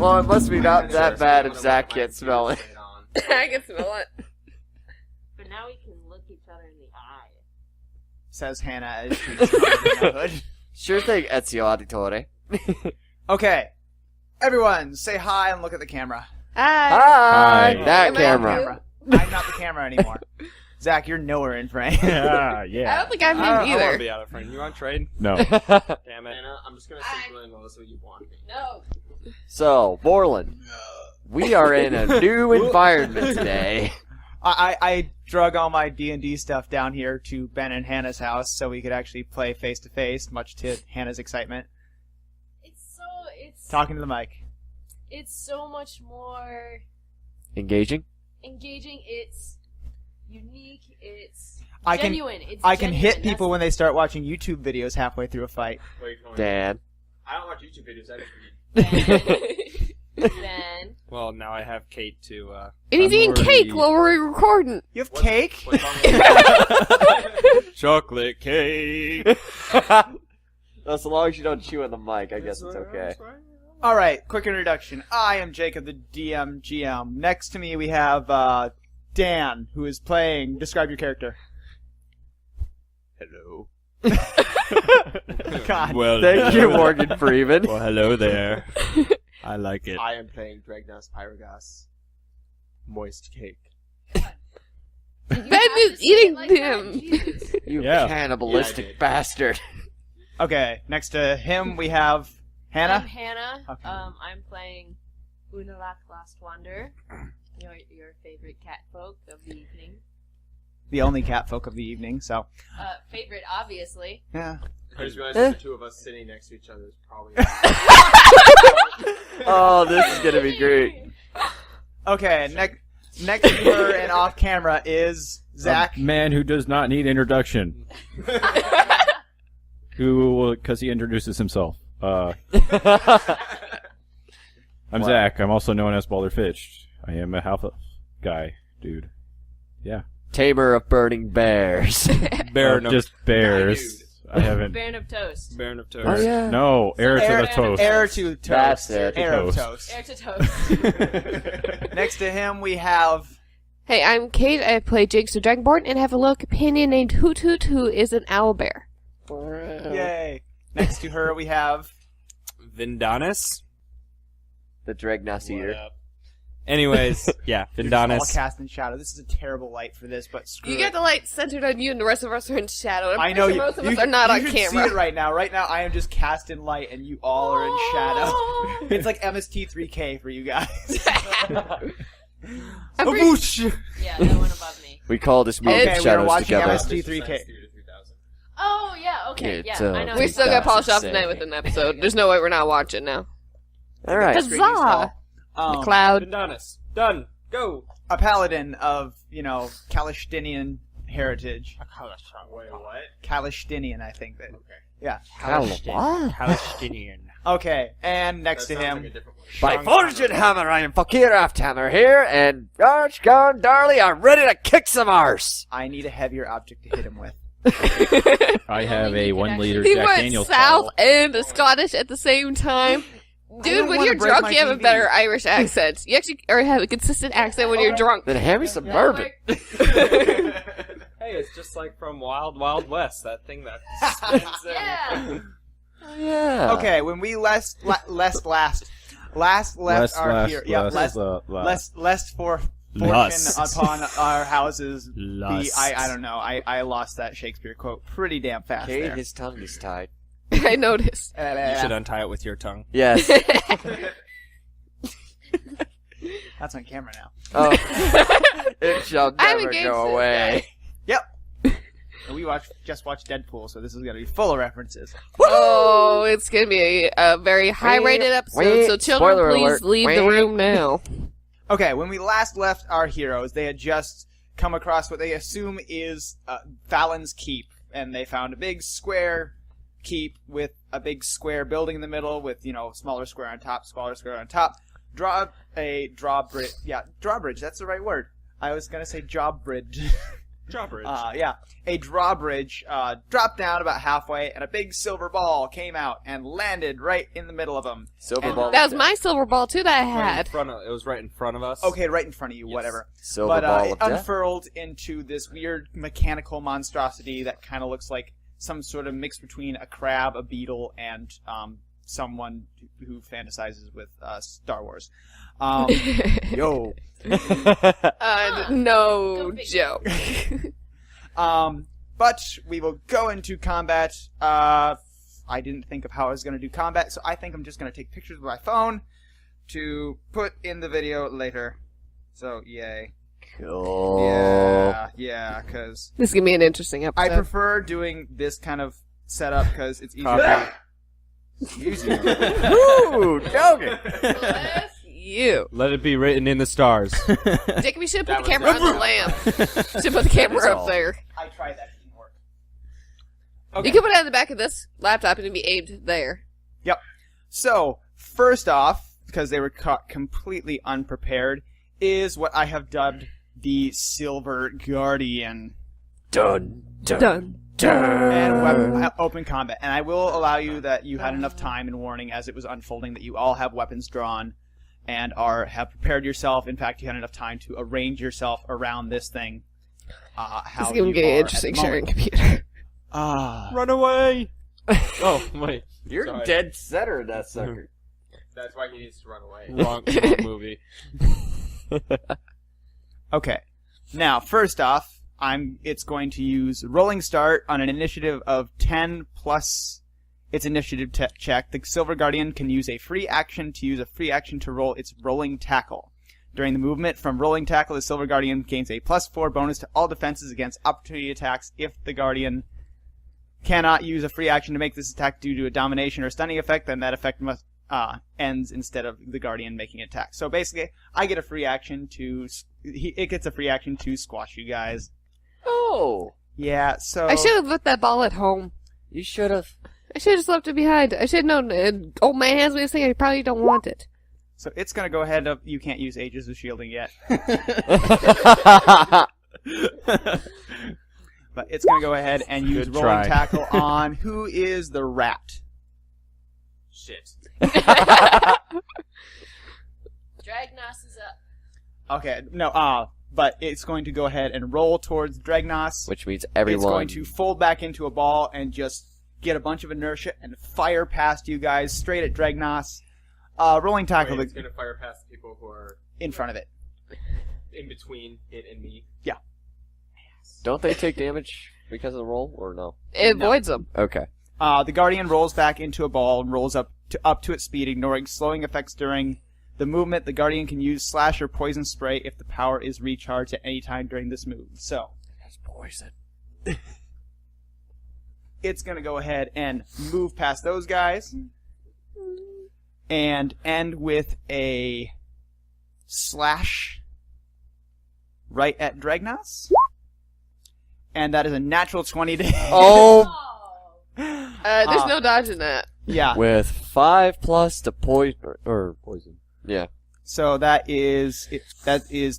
Well, it must be not that bad if Zach can't smell it. I can smell it. But now we can look each other in the eye. Says Hannah as she's in the hood. Sure thing, Ezio Auditore. Okay. Everyone, say hi and look at the camera. Hi. Hi! Hi. That Am I camera. I'm not the camera anymore. Zach, you're nowhere in frame. Yeah, I yeah. don't think I'm I him want to either. be out of frame. You want to trade? No. Damn it. Anna, I'm just gonna simply Melissa what you want me. No. So, Borland, we are in a new environment today. I drug all my D&D stuff down here to Ben and Hannah's house so we could actually play face to face, much to Hannah's excitement. It's Talking to the mic. it's so much more Engaging? engaging. It's unique. It's I can- genuine. It's I can hit genuine. people when they start watching YouTube videos halfway through a fight. Wait, hold on. Dan. I don't watch YouTube videos. I just read. Then Well, now I have Kate to, and he's I'm eating already- cake while we're recording. You have cake? What's wrong with chocolate cake. As long as you don't chew on the mic, I guess it's okay. Alright, quick introduction. I am Jacob, the DM GM. Next to me we have Dan, who is playing... Describe your character. Hello. God. Well, Thank you, Morgan Freeman. Well, hello there. I like it. I am playing Dragnas Pyragas. Moist cake. Ben is eating him. You Yeah. cannibalistic Yeah, I did. bastard. Okay, next to him we have Hannah. I'm Hannah. Okay. I'm playing Unalak Last Wander, your favorite cat folk of the evening. The only cat folk of the evening, so... Favorite, obviously. Yeah. I just realized that the two of us sitting next to each other is probably. Oh, this is gonna be great. Okay, next to her and off camera is Zach. A man who does not need introduction. Because he introduces himself. I'm Zach. I'm also known as Balder Fitch. I am a half guy, dude. Yeah. Tamer of burning bears. Baron of Just bears. Dude. I haven't. Baron of Toast. Baron of Toast. Oh, yeah. No, heir to Heir- the toast. Heir to toast. That's it. Heir of Toast. toast. Heir to Toast. Next to him we have... Hey, I'm Kate. I play Jinx the Dragonborn and have a little companion named Hoot Hoot, who is an owlbear. Yay. Next to her we have... Vindanis. The Dragnas Eater. Anyways, yeah, You're just all Vindanis. cast in shadow. This is a terrible light for this, but screw You it. got the light centered on you, and the rest of us are in shadow. I'm I pretty know sure you. most of you us are not you on should camera. see it right now. Right now, I am just cast in light, and you all are in shadow. It's like MST3K for you guys. I'm pretty- Aboosh! Yeah, that one above me. We call this movie Okay, we are Shadows watching Together. MST3K. Oh, yeah, okay, It's, yeah, I know. We We still got polished off 2007. tonight with an episode. There's no way we're not watching now. All right. Huzzah! The cloud. Vindanis. Done. Go. A paladin of, Kalistinian heritage. Wait, what? Kalistinian, I think that. Yeah. What? Palestinian. Okay, and next to That sounds him, like a different word. By Fortune Hammer, I am Fakir Afthammer here, and Arch Gone Darley are ready to kick some arse. I need a heavier object to hit him with. I have Only a you can 1 liter He Jack went Daniels south bottle. and Scottish at the same time. I Dude, don't when wanna you're break drunk, my you have a TV. better Irish accent. You actually or have a consistent accent when you're drunk. Then hand me some bourbon. Hey, it's just like from Wild Wild West, that thing that spins in. Yeah. Oh, yeah. Okay, when we last left Less, our less, here, yeah, less, less for fortune Lust. upon our houses. Lust. I don't know. I lost that Shakespeare quote pretty damn fast Kate, there. his tongue is tied. I noticed. You should untie it with your tongue. Yes. That's on camera now. Oh. It shall I'm never engaged go to this away. And we just watched Deadpool, so this is gonna be full of references. Oh, it's gonna be a very high-rated episode. So, children, Spoiler please alert. leave the room now. Okay, when we last left our heroes, they had just come across what they assume is Fallon's Keep, and they found a big square keep with a big square building in the middle with, smaller square on top, smaller square on top. Drawbridge, that's the right word. I was gonna say job bridge. Drawbridge. A drawbridge dropped down about halfway, and a big silver ball came out and landed right in the middle of them. Silver And ball. that was my silver ball too that I Right in had. front of, it was right in front of us. Okay, right in front of you, Yes. whatever. Silver But ball it of death. unfurled into this weird mechanical monstrosity that kind of looks like some sort of mix between a crab, a beetle, and someone who fantasizes with Star Wars. Yo. No Go figure. joke. But we will go into combat. I didn't think of how I was going to do combat, so I think I'm just going to take pictures with my phone to put in the video later. So, yay. Cool. Yeah, because This is gonna be an interesting I episode. prefer doing this kind of setup because it's easier. Copy. Easier. Woo! Joking. Bless you. Let it be written in the stars. Dick, we should That put the was camera on the lamp. Should put the camera That's up all. there. I tried that. It didn't work. You can put it on the back of this laptop and it'll be aimed there. So, first off, because they were caught completely unprepared, is what I have dubbed the Silver Guardian. Done. Done. And open combat. And I will allow you that you had enough time and warning as it was unfolding that you all have weapons drawn and have prepared yourself. In fact, you had enough time to arrange yourself around this thing. How This is gonna you get are interesting at the sharing moment. computer. Run away! Oh, wait. You're Sorry. dead center of that sucker. That's why he needs to run away. Wrong movie. Okay. Now, first off, it's going to use rolling start on an initiative of 10 plus its initiative check. The Silver Guardian can use a free action to roll its rolling tackle. During the movement from rolling tackle, the Silver Guardian gains a +4 bonus to all defenses against opportunity attacks. If the Guardian cannot use a free action to make this attack due to a domination or stunning effect, then that effect ends instead of the Guardian making an attack. So basically, I get a free action it gets a free action to squash you guys. Oh, Yeah, so... I should have left that ball at home. you should have. I should have just left it behind. I should have known. Old man has me this thing. I probably don't want it. So it's going to go ahead of... You can't use Ages of Shielding yet. But it's going to go ahead and use Good Rolling try. Tackle on who is the rat. Shit. Dragnos is up. Okay, no, but it's going to go ahead and roll towards Dragnos. Which means everyone. It's going to fold back into a ball and just get a bunch of inertia and fire past you guys straight at Dragnos. Rolling Tackle It's gonna fire past the people who are in front of it. in between it and me. Don't they take damage because of the roll, or no? It No. avoids them. Okay. The Guardian rolls back into a ball and rolls up to its speed, ignoring slowing effects during the movement. The Guardian can use Slash or Poison Spray if the power is recharged at any time during this move. So, That's poison. it's going to go ahead and move past those guys and end with a Slash right at Dragnos. And that is a natural 20 to hit. Oh, There's no dodging that. Yeah. with 5+ to poison or poison. Yeah. So that is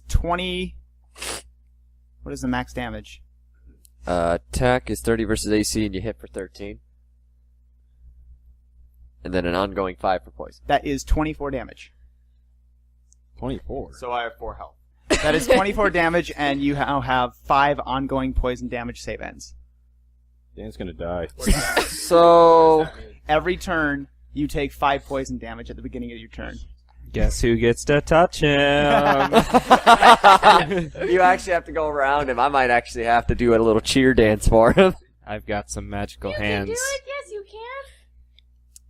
20. What is the max damage? Attack is 30 versus AC, and you hit for 13. And then an ongoing 5 for poison. That is 24 damage. 24. So I have 4 health. That is 24 damage, and you now have 5 ongoing poison damage save ends. Dan's gonna die. What does that- So, what does that mean? Every turn, you take 5 poison damage at the beginning of your turn. Guess who gets to touch him? you actually have to go around him. I might actually have to do a little cheer dance for him. I've got some magical You hands. can do it. Yes, you can.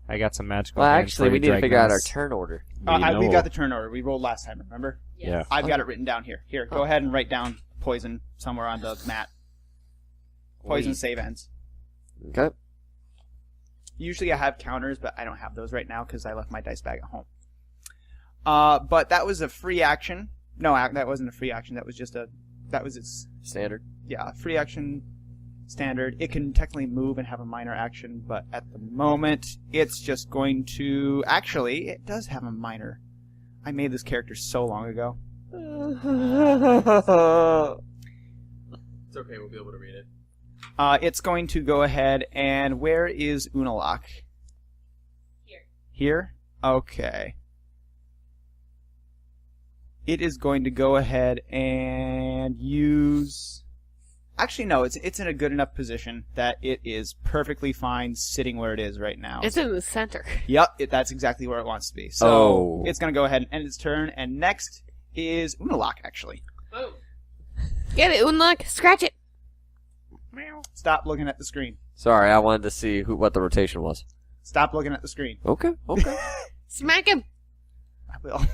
I got some magical Well, hands. actually, for we you, need to figure out our Dragnos. turn order. We got the turn order. We rolled last time, remember? Yeah. I've got it written down here. Here, go ahead and write down poison somewhere on the mat. Poison save ends. Okay. Usually I have counters, but I don't have those right now because I left my dice bag at home. But that was a free action. No, that wasn't a free action. That was its Standard. free action standard. It can technically move and have a minor action, but at the moment it's just going to... Actually, it does have a minor. I made this character so long ago. It's okay. We'll be able to read it. It's going to go ahead and where is Unalak? Here. Here? Okay. It is going to go ahead and use... Actually, no, it's in a good enough position that it is perfectly fine sitting where it is right now. It's in the center. Yep, that's exactly where it wants to be. So Oh. it's going to go ahead and end its turn, and next is Unalak, actually. Oh. Get it, Unlock. Scratch it. Stop looking at the screen. Sorry, I wanted to see what the rotation was. Stop looking at the screen. Okay, okay. Smack him. I will.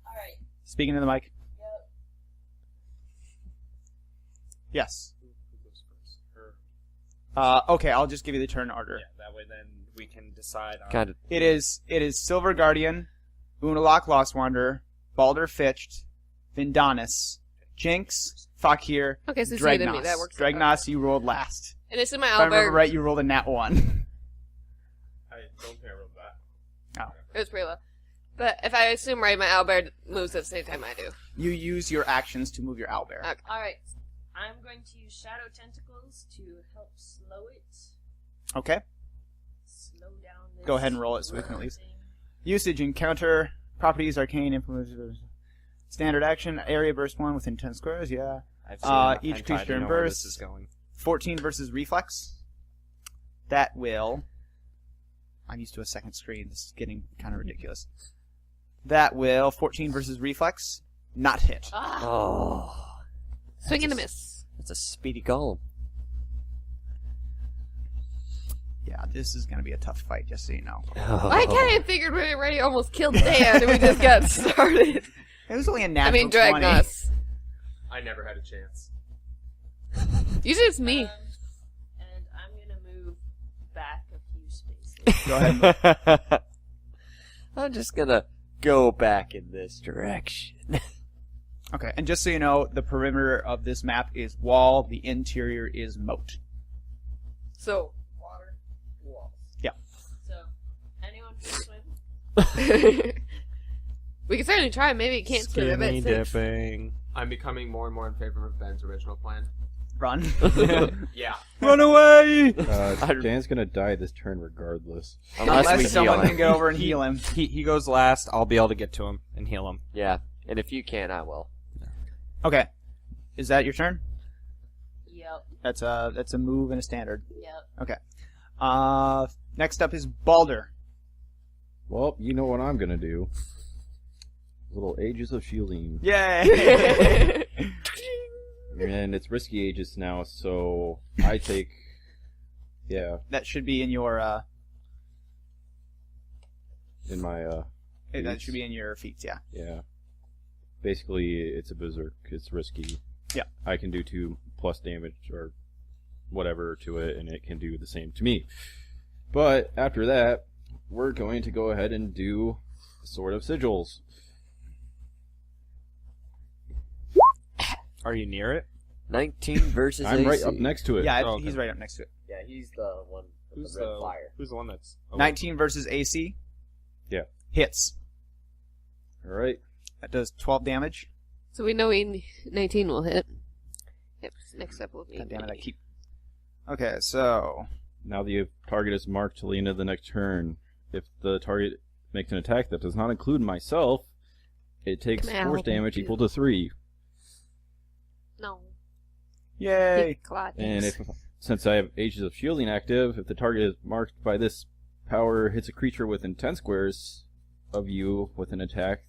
Alright. Speaking to the mic. Yep. Yes. Who goes first? Her. Okay, I'll just give you the turn order. Yeah, that way then we can decide on... Kind of. It is Silver Guardian, Unalak Lost Wanderer, Balder Fitched, Vindanis, Jinx, Fakir, Okay, so it's you to me. Dragnos. That works. Dragnos, you rolled last. And it's in my If I remember Albert. right, you rolled a nat 1. I don't think I wrote that. It was pretty low. But if I assume right, my Albert moves at the same time I do. You use your actions to move your owlbear. Okay. Alright, I'm going to use Shadow Tentacles to help slow it. Okay. Slow down this. Go ahead and roll it so we can at least... thing. Usage, encounter, properties, arcane, influence, standard action, area burst 1 within 10 squares, yeah. I've Each I'm tied creature to in know where burst. this is going. 14 versus reflex. That will... I'm used to a second screen. This is getting kind of ridiculous. That will 14 versus reflex. Not hit. Ah, Oh. swing and a miss. That's a speedy golem. Yeah, this is going to be a tough fight, just so you know. I kind of figured we already almost killed Dan and we just got started. It was only a I natural mean, 20. Dragnos. I never had a chance. Usually it's me. And I'm gonna move back a few spaces. Go ahead. I'm just gonna go back in this direction. Okay, and just so you know, the perimeter of this map is wall, the interior is moat. So, water, walls. So, anyone can swim? We can certainly try. Maybe it can't swim. I bet Skinny it's safe. dipping. I'm becoming more and more in favor of Ben's original plan. Run. Yeah. Run away! Dan's gonna die this turn regardless. Unless we Unless someone heal can him. get over and heal him. He goes last. I'll be able to get to him and heal him. Yeah, and if you can, I will. Okay. Is that your turn? Yep, That's a move and a standard. yep. Next up is Balder. Well, you know what I'm gonna do. Little Ages of Shielding. Yay! And it's risky Ages now, so I take... Yeah, That should be in your in my, that should be in your feats, yeah. yeah. Basically, it's a Berserk. It's risky. Yeah. I can do 2+ damage or whatever to it, and it can do the same to me. But after that, we're going to go ahead and do Sword of Sigils. Are you near it? 19 versus I'm AC. right up next to it. Yeah, Oh, okay. he's right up next to it. Yeah, he's the one with Who's the red flyer. Who's the one that's... Oh, 19 versus AC. Yeah. Hits. All right. That does 12 damage. So we know 19 will hit. Yep, next up will be. God damn it, I keep... Okay, so... Now the target is marked till the end of the next turn. If the target makes an attack that does not include myself, it takes Come on, force help me damage too. equal to 3. No. Yay! And since I have Ages of Shielding active, if the target is marked by this power hits a creature within 10 squares of you with an attack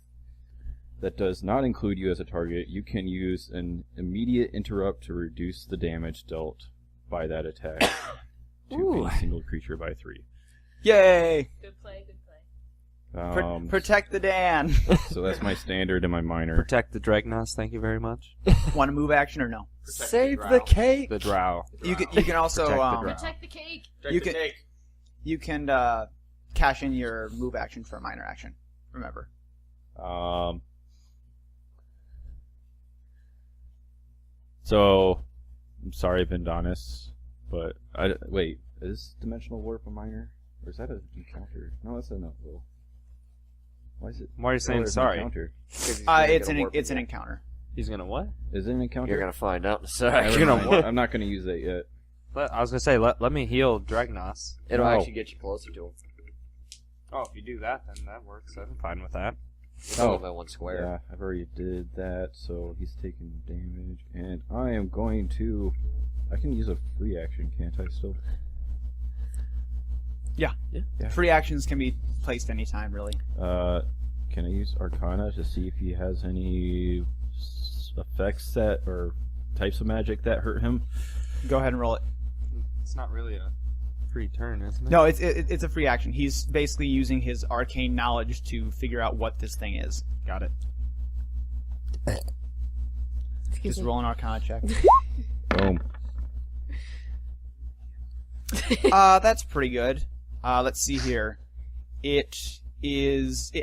that does not include you as a target, you can use an immediate interrupt to reduce the damage dealt by that attack to Ooh. a single creature by 3. Yay! Good play, good play. Protect the Dan. So that's my standard and my minor. Protect the Dragnos, thank you very much. Want to move action or no? Save the cake. The Drow. You can also Protect the drow. Protect the cake! You can you can cash in your move action for a minor action. Remember. So, I'm sorry, Vindanis, but wait, is Dimensional Warp a minor? Or is that an encounter? No, that's a no. Why is it? Why are you saying sorry? Encounter? It's an encounter. He's gonna what? Is it an encounter? You're gonna find out in a Never sec. You're gonna mind. what? I'm not gonna use that yet. I was gonna say let me heal Dragnos. It'll No. actually get you closer to him. Oh, if you do that, then that works. I'm fine with that. It's only by 1 square. Yeah, I've already did that, so he's taking damage, and I am going to. I can use a free action, can't I? Still. Yeah. Free actions can be placed anytime, really. Can I use Arcana to see if he has any effects that or types of magic that hurt him? Go ahead and roll it. It's not really a free turn, isn't it? No, it's a free action. He's basically using his arcane knowledge to figure out what this thing is. Got it. Excuse Just me. roll an Arcana check. Boom. That's pretty good. Let's see here. It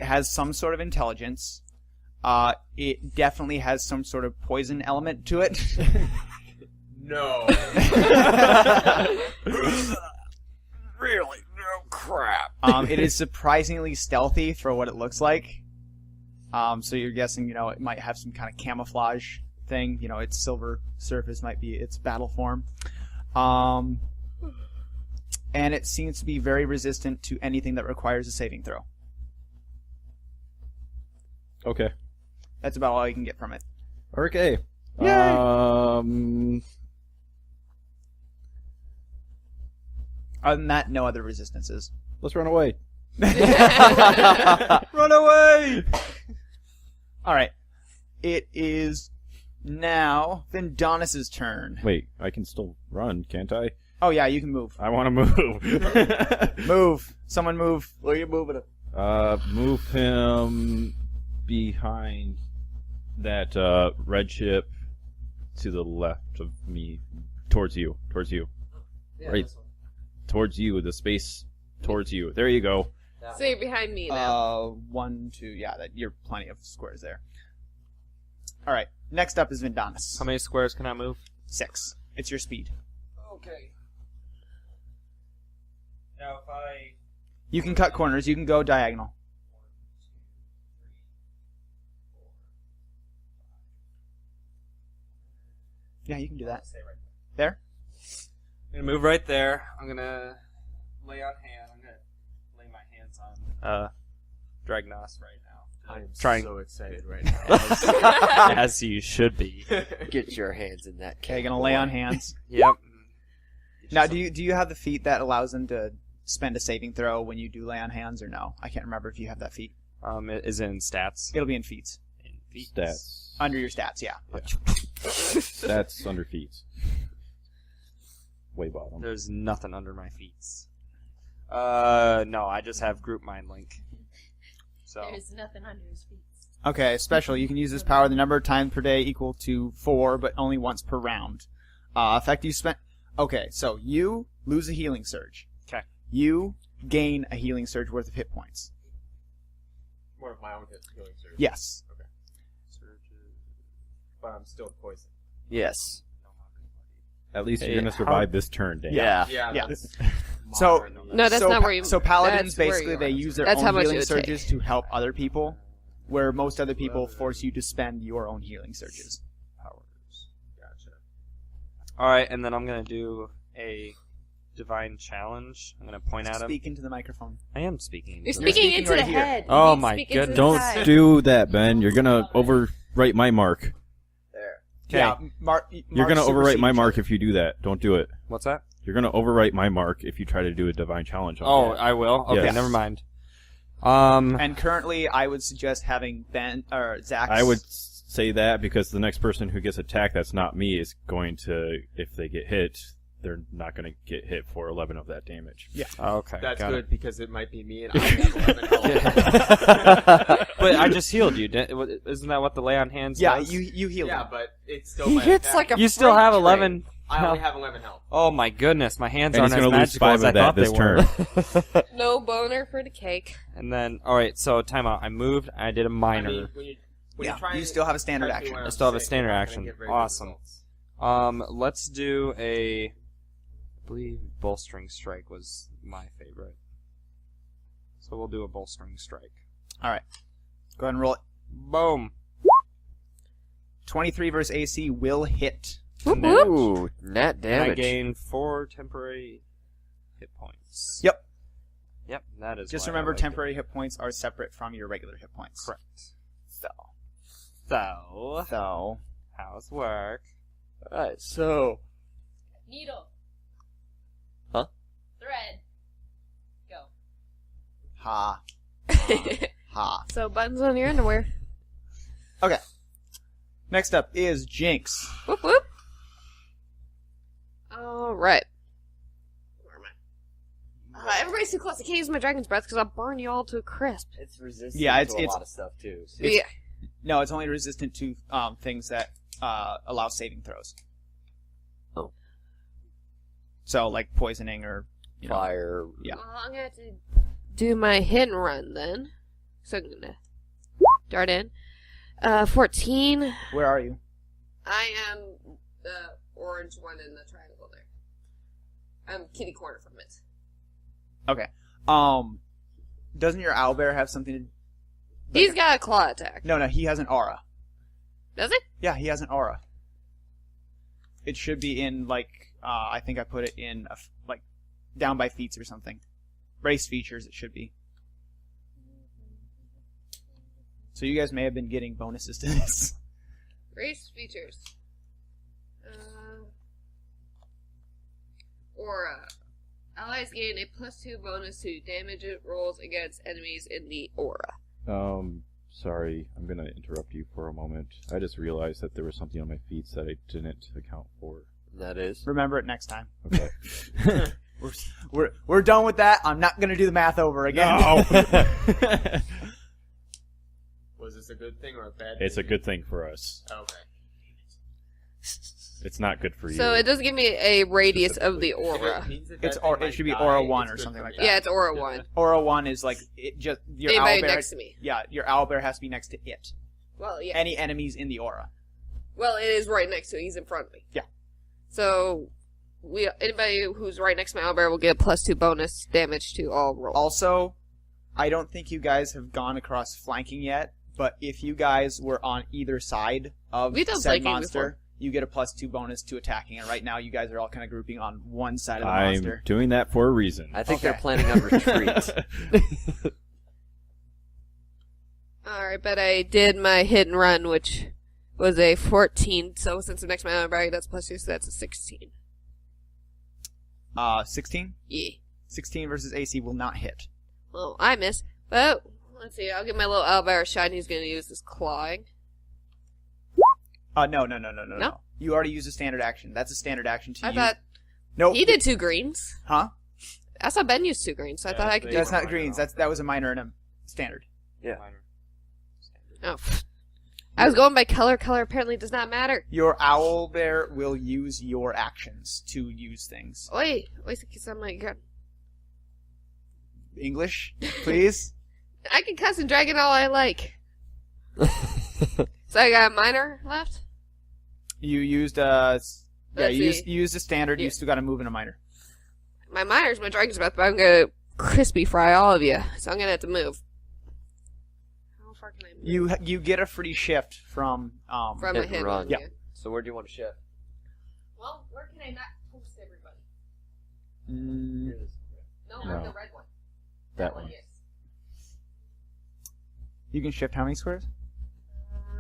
has some sort of intelligence. It definitely has some sort of poison element to it. No. Really? No crap. It is surprisingly stealthy for what it looks like. So you're guessing, it might have some kind of camouflage thing. Its silver surface might be its battle form. And it seems to be very resistant to anything that requires a saving throw. Okay. That's about all you can get from it. Okay. Yay! Other than that, no other resistances. Let's run away. Run away! Alright. It is now Vindonis' turn. Wait, I can still run, can't I? Oh yeah, you can move. I want to move. Move. Someone move. Where are you moving him? Move him behind that red ship to the left of me, towards you, Yeah, right, towards you, the space towards you. There you go. So you're behind me now. 1, 2, yeah, you're plenty of squares there. Alright, next up is Vindonis. How many squares can I move? 6. It's your speed. Okay. Now if I You can cut corners, you can go diagonal. Yeah, you can do that. stay right There? I'm gonna move right there. I'm gonna lay on hand. I'm gonna lay my hands on Dragnos right now. I'm Trying- so excited right now. As you should be. Get your hands in that Okay, cake. gonna lay on hands. Yep. Now, do you have the feat that allows them to spend a saving throw when you do lay on hands, or no? I can't remember if you have that feat. It is in stats. It'll be in feats. In feats. Stats. Under your stats, yeah. Stats under feet. Way bottom. There's nothing under my feats. No, I just have group mind link. So There's nothing under his feet. Okay, special. You can use this power the number of times per day equal to 4, but only once per round. Effect you spent... Okay, so you lose a healing surge. Okay. You gain a healing surge worth of hit points. One of my own healing surge. Yes. But I'm still poisoned. Yes. At least Hey, you're gonna survive this turn, Dan. Yeah. Yeah. Yeah. That's So- moderate on that. No, that's so, not where you... So paladins, that's where basically, you they are. use their That's how own much it healing would surges take. to help other people, where most other people force you to spend your own healing surges. powers. Gotcha. Alright, and then I'm gonna do a divine challenge. I'm gonna point at him. Speak into the microphone. I am speaking. You're into the- speaking speaking into right the here. head. You Oh need to my speak into the goodness. side. Don't do that, Ben. You're gonna overwrite my mark. There. Yeah, You're gonna overwrite my mark if you do that. Don't do it. What's that? You're gonna overwrite my mark if you try to do a divine challenge on Oh, that. I will? Okay, Yes. never mind. And currently, I would suggest having Ben or Zach. I would say that because the next person who gets attacked that's not me is going to, if they get hit, they're not going to get hit for 11 of that damage. Yeah. Okay, That's got good because it might be me and I have 11 health. it. But I just healed you. Isn't that what the lay on hands Yeah, does? you heal. Yeah, him. but it's still He my hits attack. like a You still freight have train. 11. I only have 11 health. Oh my goodness, my hands And aren't he's as gonna lose magical 5 as I of that thought they this were. No boner for the cake. And then, alright, so timeout. I moved, I did a minor. I mean, when you Yeah, try you and still have a standard touch me action. when I I'm still have a sick, standard you're not action. gonna get very good Awesome. results. Let's do I believe bolstering strike was my favorite. So we'll do a bolstering strike. All right. Go ahead and roll it. Boom. 23 versus AC will hit. Whoop, whoop. Ooh, net And damage. I gain 4 temporary hit points. Yep. Yep, that is Just why I remember, like temporary hit points are separate from your regular hit points. it. Correct. So, So, how's work? Alright, so... Needle. Huh? Thread. Go. ha. Ha. So buttons on your underwear. Okay. Next up is Jinx. Whoop whoop. All right. Where am I? Everybody's too close. I can't use my dragon's breath because I'll burn you all to a crisp. It's resistant Yeah, it's- to a it's- lot of stuff, too. So Yeah. No, it's only resistant to things that allow saving throws. Oh. So, like poisoning or, you know. fire... Yeah. Well, I'm gonna have to do my hit and run then. So I'm gonna dart in. 14. Where are you? I am the orange one in the triangle there. I'm kitty corner from it. Okay. Doesn't your owlbear have something to... He's got a claw attack. No, he has an aura. Does he? Yeah, he has an aura. It should be in, like, I think I put it in, like, down by feats or something. Race features, it should be. So you guys may have been getting bonuses to this. Race features. Aura. Allies gain a +2 bonus to damage it rolls against enemies in the aura. Sorry, I'm gonna interrupt you for a moment. I just realized that there was something on my feet that I didn't account for. That is. Remember it next time. Okay. We're done with that. I'm not gonna do the math over again. Was this a good thing or a bad thing? It's a good thing for us. Okay. It's not good for you. So it doesn't give me a radius of the aura. It should be Aura 1 or something like that. Yeah, it's aura 1. Aura 1 is like it just your Anybody owlbear. next to me. Yeah, your owlbear has to be next to it. Well, yeah. Any enemies in the aura. Well, it is right next to it. He's in front of me. Yeah. So, anybody who's right next to my owlbear will get +2 bonus damage to all rolls. Also, I don't think you guys have gone across flanking yet, but if you guys were on either side of We've done said flanking monster, before. you get a +2 bonus to attacking. And right now, you guys are all kind of grouping on one side of the I'm monster. doing that for a reason. I think Okay. they're planning on retreat. Alright, but I did my hit and run, which was a 14. So since I'm next to my owlbear, that's +2, so that's a 16. 16? Yeah. 16 versus AC will not hit. Well, I missed. But, let's see. I'll give my little owlbear a shot, and he's going to use his clawing. No. You already used a standard action. That's a standard action to I use. thought Nope. he did 2 greens. Huh? I saw Ben use 2 greens, so I Yeah, thought I could do That's Minor not greens. off. That was a minor and a standard. Yeah. Minor. Oh. I was going by color. Color apparently does not matter. Your owlbear will use your actions to use things. Wait, oh my god. English, please. I can cuss and dragon all I like. So I got a minor left? You used you Let's used a standard. Yeah. You still got to move in a minor. My minor's my dragon's breath, but I'm gonna crispy fry all of you. So I'm gonna have to move. How far can I move? You get a free shift from From hit a and hit run. run. Yeah. So where do you want to shift? Well, where can I not toast everybody? No, No. the red one. That one. Yes. You can shift how many squares?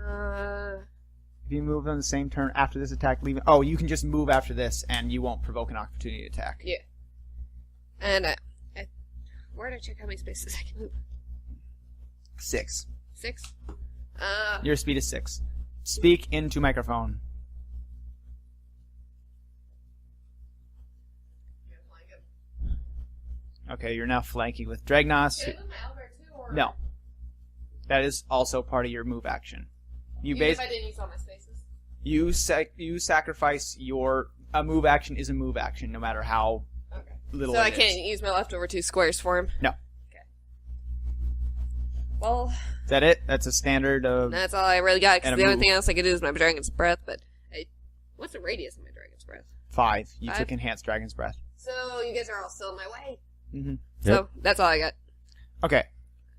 Uh, If you move on the same turn after this attack, leaving. Oh, you can just move after this, and you won't provoke an opportunity attack. yeah. And where did I check how many spaces I can move? 6. 6. Your speed is 6. Speak into microphone. Okay, you're now flanking with Dragnos. Can I move my owlbear too, or No, that is also part of your move action. You even if base I didn't use all my spaces? you sacrifice your a move action is a move action, no matter how Okay. little. So it I is. can't use my leftover 2 squares for him? No. Okay. Well, Is that it? That's a standard of. that's all I really got, because And a the only move. thing else I could do is my dragon's breath, but what's the radius of my dragon's breath? 5. You 5? took enhanced dragon's breath. So you guys are all still in my way. Mm-hmm. So that's all I got. Okay.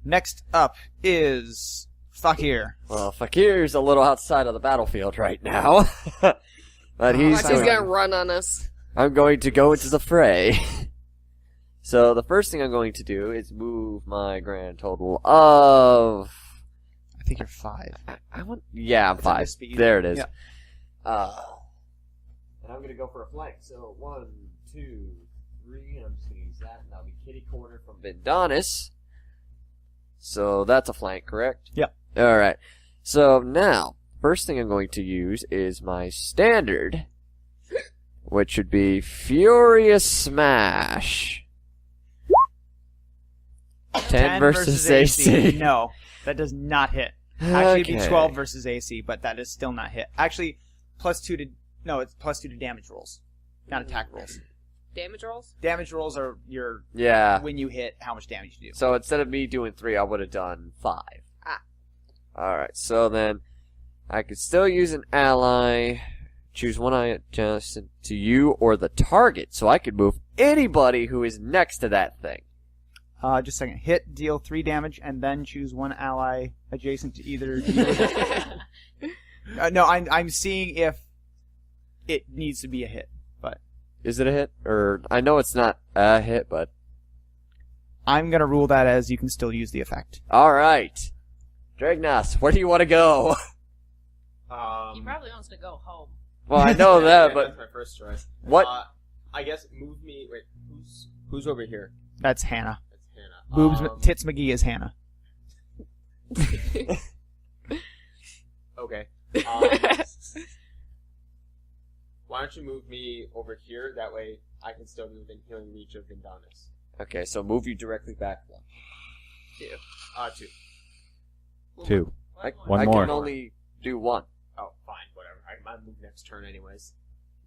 Next up is Fakir. Well, Fakir's a little outside of the battlefield right now. But he's He's gonna run on us. I'm going to go into the fray. So the first thing I'm going to do is move my grand total of... I think you're 5. I want... Yeah, I'm It's under 5. speed. There it is. Yeah. And I'm going to go for a flank. So 1, 2, 3, and I'm just going to use that. And that'll be kitty corner from Vindonis. So that's a flank, correct? Yep. Alright. So now, first thing I'm going to use is my standard, which would be Furious Smash. 10 versus AC. No, that does not hit. Actually, it'd be Okay. 12 versus AC, but that is still not hit. Actually, +2 to... No, it's +2 to damage rolls, not attack rolls. Damage rolls? Damage rolls are your... Yeah. When you hit, how much damage you do. So instead of me doing 3, I would have done 5. Ah. Alright, so then I could still use an ally. Choose one eye adjacent to you or the target. So I could move anybody who is next to that thing. Just a second. Hit, deal 3 damage, and then choose one ally adjacent to either... no, I'm seeing if it needs to be a hit, but... Is it a hit? Or I know it's not a hit, but... I'm gonna rule that as you can still use the effect. Alright. Dragnas, where do you want to go? He probably wants to go home. Well, I know that, Yeah, but... that's my first choice. What? I guess move me. Wait, who's over here? That's Hannah. That's Hannah. Boobs, Tits McGee is Hannah. Okay. Why don't you move me over here? That way I can still be within healing reach of Vindonis. Okay, so move you directly back one. 2. 2. One I more. can only do 1. Oh, fine, whatever. I might move next turn anyways.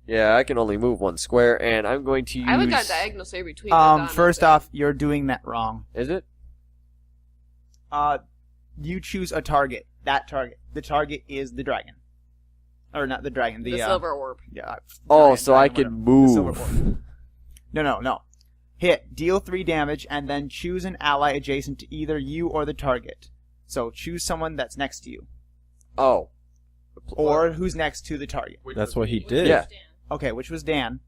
Yeah, I can only move 1 square, and I'm going to use... I would got diagonal say between Vindonis First and- off, you're doing that wrong. Is it? You choose a target. That target. The target is the dragon. Or not the dragon, the silver orb. Yeah. Oh, dragon, so I dragon, can whatever. The silver move. orb. No. Hit, deal 3 damage, and then choose an ally adjacent to either you or the target. So choose someone that's next to you. Oh. Or who's next to the target. Which That's was what me. he did. Yeah. Okay, which was Dan.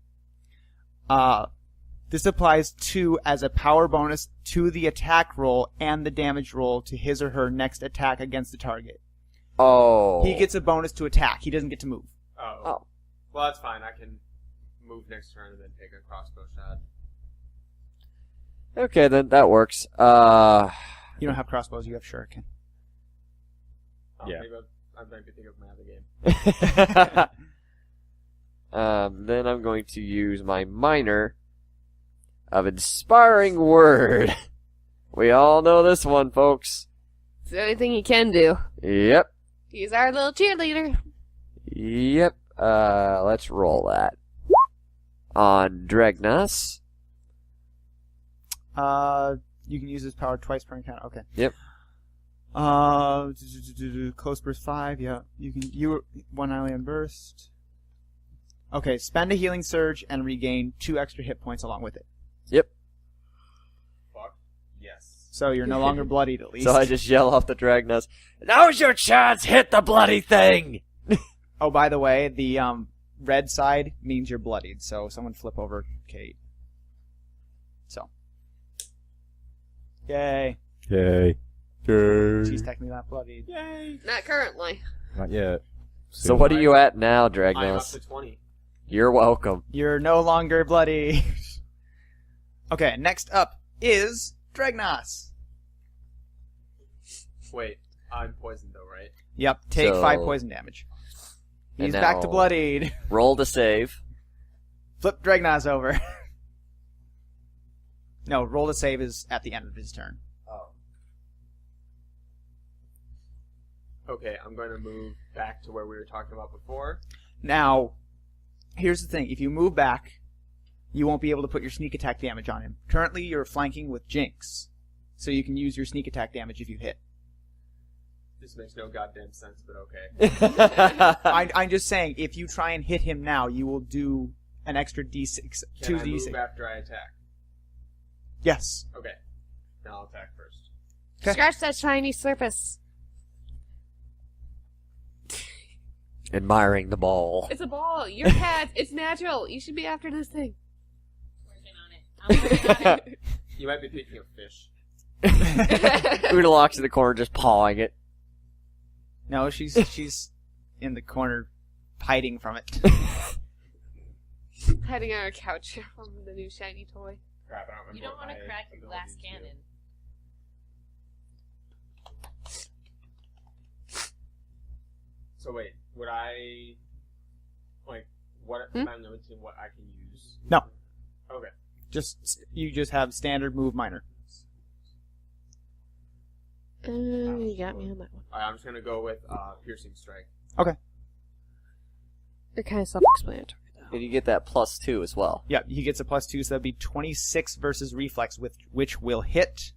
This applies to as a power bonus to the attack roll and the damage roll to his or her next attack against the target. Oh. He gets a bonus to attack. He doesn't get to move. Oh. Oh. Well, that's fine. I can move next turn and then take a crossbow shot. Okay, then that works. You don't have crossbows. You have shuriken. Oh, Yeah. Maybe I might be thinking of my other game. Then I'm going to use my minor of inspiring word. We all know this one, folks. It's the only thing he can do. Yep. He's our little cheerleader. Yep. Let's roll that. On Dragnas. You can use this power twice per encounter. Okay. Yep. Close burst 5. Yeah. You one ally on burst. Okay. Spend a healing surge and regain 2 extra hit points along with it. Yep. Fuck. Yes. So you're no longer bloodied at least. So I just yell off the Dragnas. Now's your chance! Hit the bloody thing! Oh, by the way, the red side means you're bloodied. So someone flip over Kate. So. Yay. Yay. She's technically not bloodied. Not currently. Not yet. So what are you at now, I'm up Dragnas? to 20. You're welcome. You're no longer bloody. Okay, next up is Dragnas. Wait, I'm poisoned though, right? Yep, take So- 5 poison damage. And He's back to now- bloodied. Roll to save. Flip Dragnas over. No, roll to save is at the end of his turn. Oh. Okay, I'm going to move back to where we were talking about before. Now, here's the thing. If you move back, you won't be able to put your sneak attack damage on him. Currently, you're flanking with Jinx. So you can use your sneak attack damage if you hit. This makes no goddamn sense, but okay. I'm just saying, if you try and hit him now, you will do an extra d6, Can I 2d6. move after I attack? Yes. Okay. Now I'll attack first. Okay. Scratch that shiny surface. Admiring the ball. It's a ball. You're cats. It's natural. You should be after this thing. Working on it. I'm working on it. You might be picking up fish. Udalok's in the corner just pawing it. No, she's in the corner hiding from it. Hiding on our couch from the new shiny toy. Crap, I don't remember. You don't want to crack your glass cannon. So wait, would I what am I limiting what I can use? No. Okay. You just have standard move minor. You got me on that one. Alright, I'm just gonna go with piercing strike. They're kind of self-explanatory. And you get that +2 as well. Yeah, he gets a +2, so that'd be 26 versus reflex, which will hit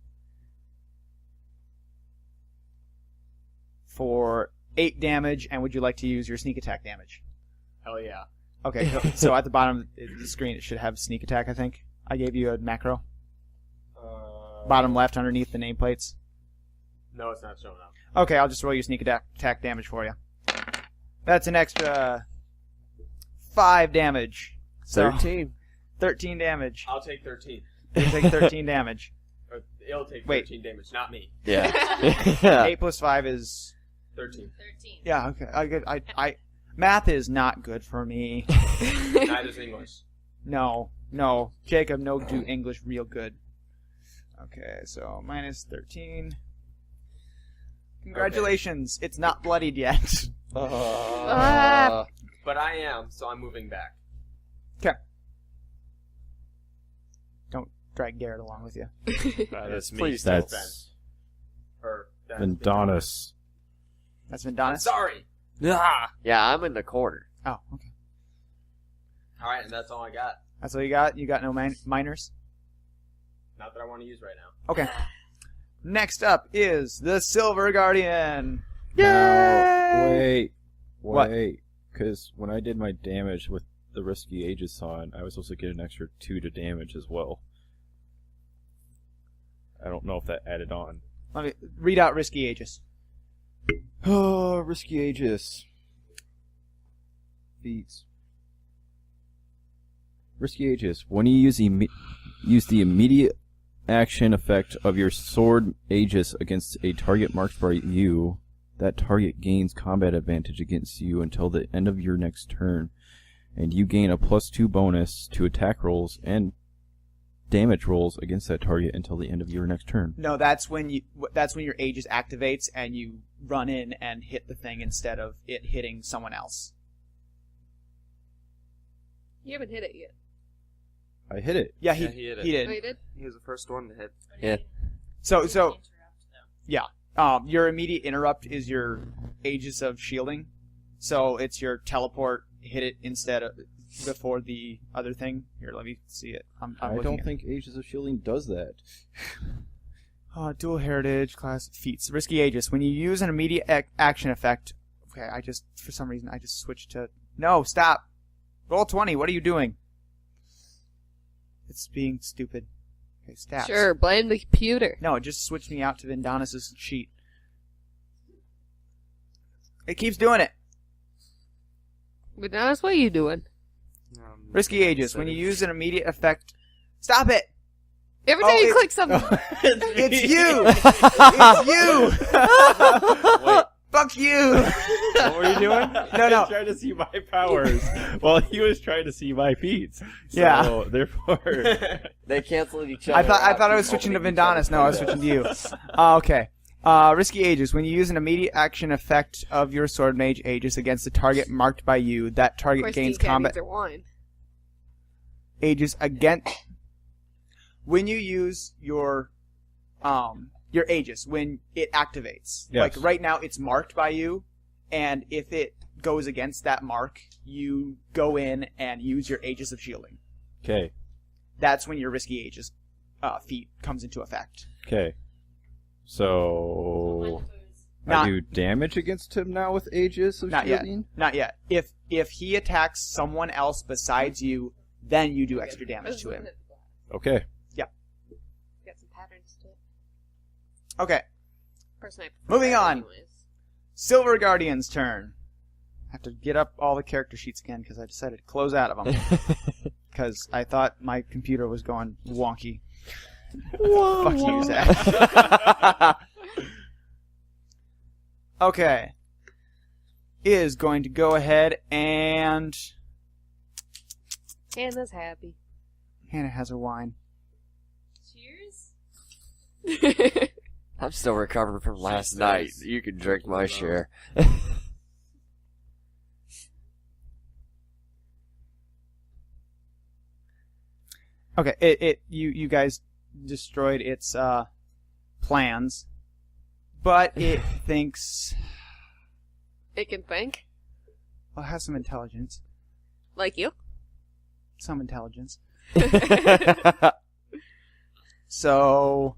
for 8 damage. And would you like to use your sneak attack damage? Hell yeah. Okay, so at the bottom of the screen it should have sneak attack, I think. I gave you a macro. Bottom left underneath the nameplates. No, it's not showing up. Okay, I'll just roll you sneak attack damage for you. That's an extra 5 damage. So 13 damage. I'll take 13. You take 13 damage. It'll take Wait. 13 damage, not me. Yeah. 8 plus 5 is... 13. 13. Yeah, okay. I math is not good for me. Neither's English. No. Jacob, no do English real good. Okay, so minus 13. Congratulations, It's not bloodied yet. Ah. But I am, so I'm moving back. Okay. Don't drag Garrett along with you. That's me. Please That's Vendanus. That's I'm Vendanus? sorry! Yeah, I'm in the corner. Oh, okay. Alright, and that's all I got. That's all you got? You got no minors? Not that I want to use right now. Okay. Next up is the Silver Guardian. Now, wait. What? Because when I did my damage with the Risky Aegis on, I was supposed to get an extra 2 to damage as well. I don't know if that added on. Let me read out Risky Aegis. Oh, Risky Aegis. Feats. Risky Aegis. When you use the immediate action effect of your sword Aegis against a target marked by you, that target gains combat advantage against you until the end of your next turn, and you gain a +2 bonus to attack rolls and damage rolls against that target until the end of your next turn. No, that's when your Aegis activates and you run in and hit the thing instead of it hitting someone else. You haven't hit it yet. I hit it. Yeah, he hit it. He did. Oh, you did? He was the first one to hit. Yeah. So Interrupt, though. your immediate interrupt is your Aegis of shielding. So it's your teleport, hit it instead of before the other thing. Here, let me see it. I don't think Aegis of Shielding does that. Dual heritage class feats. Risky Aegis. When you use an immediate action effect. Okay, for some reason I just switched to. No, stop. Roll 20. What are you doing? It's being stupid. Okay, stats. Sure, blame the computer. No, it just switched me out to Vendanus' sheet. It keeps doing it. But now that's what you doing. Risky Aegis. When you use an immediate effect. Stop it! Every time you click something. It's you! It's you! Wait, Fuck you! what were you doing? No. I was trying to see my powers while he was trying to see my feats. So, Yeah. therefore... They canceled each other. I thought I out. was switching to Vendanus. No, I was switching to you. Okay. Risky Aegis. When you use an immediate action effect of your Sword Mage Aegis against a target marked by you, that Of target course, gains these guys combat need their wine. Aegis against. When you use your Aegis, when it activates, Yes. like right now, it's marked by you, and if it goes against that mark, you go in and use your Aegis of shielding. Okay. That's when your Risky Aegis feat comes into effect. Okay. So... Not- I do damage against him now with Aegis of Not yet. Shielding? Not yet. If he attacks someone else besides you, then you do extra damage to him. Okay. Got some patterns to it. Okay. Personally, I prefer Moving that on. anyways. Silver Guardian's turn. I have to get up all the character sheets again because I decided to close out of them because I thought my computer was going wonky. Fuck you, Zach. Okay. Is going to go ahead and... Hannah's happy. Hannah has her wine. Cheers. I'm still recovering from last night. You can drink my share. Okay, you guys destroyed its plans, but it thinks... It can think. Well, it has some intelligence. Like you. Some intelligence. So...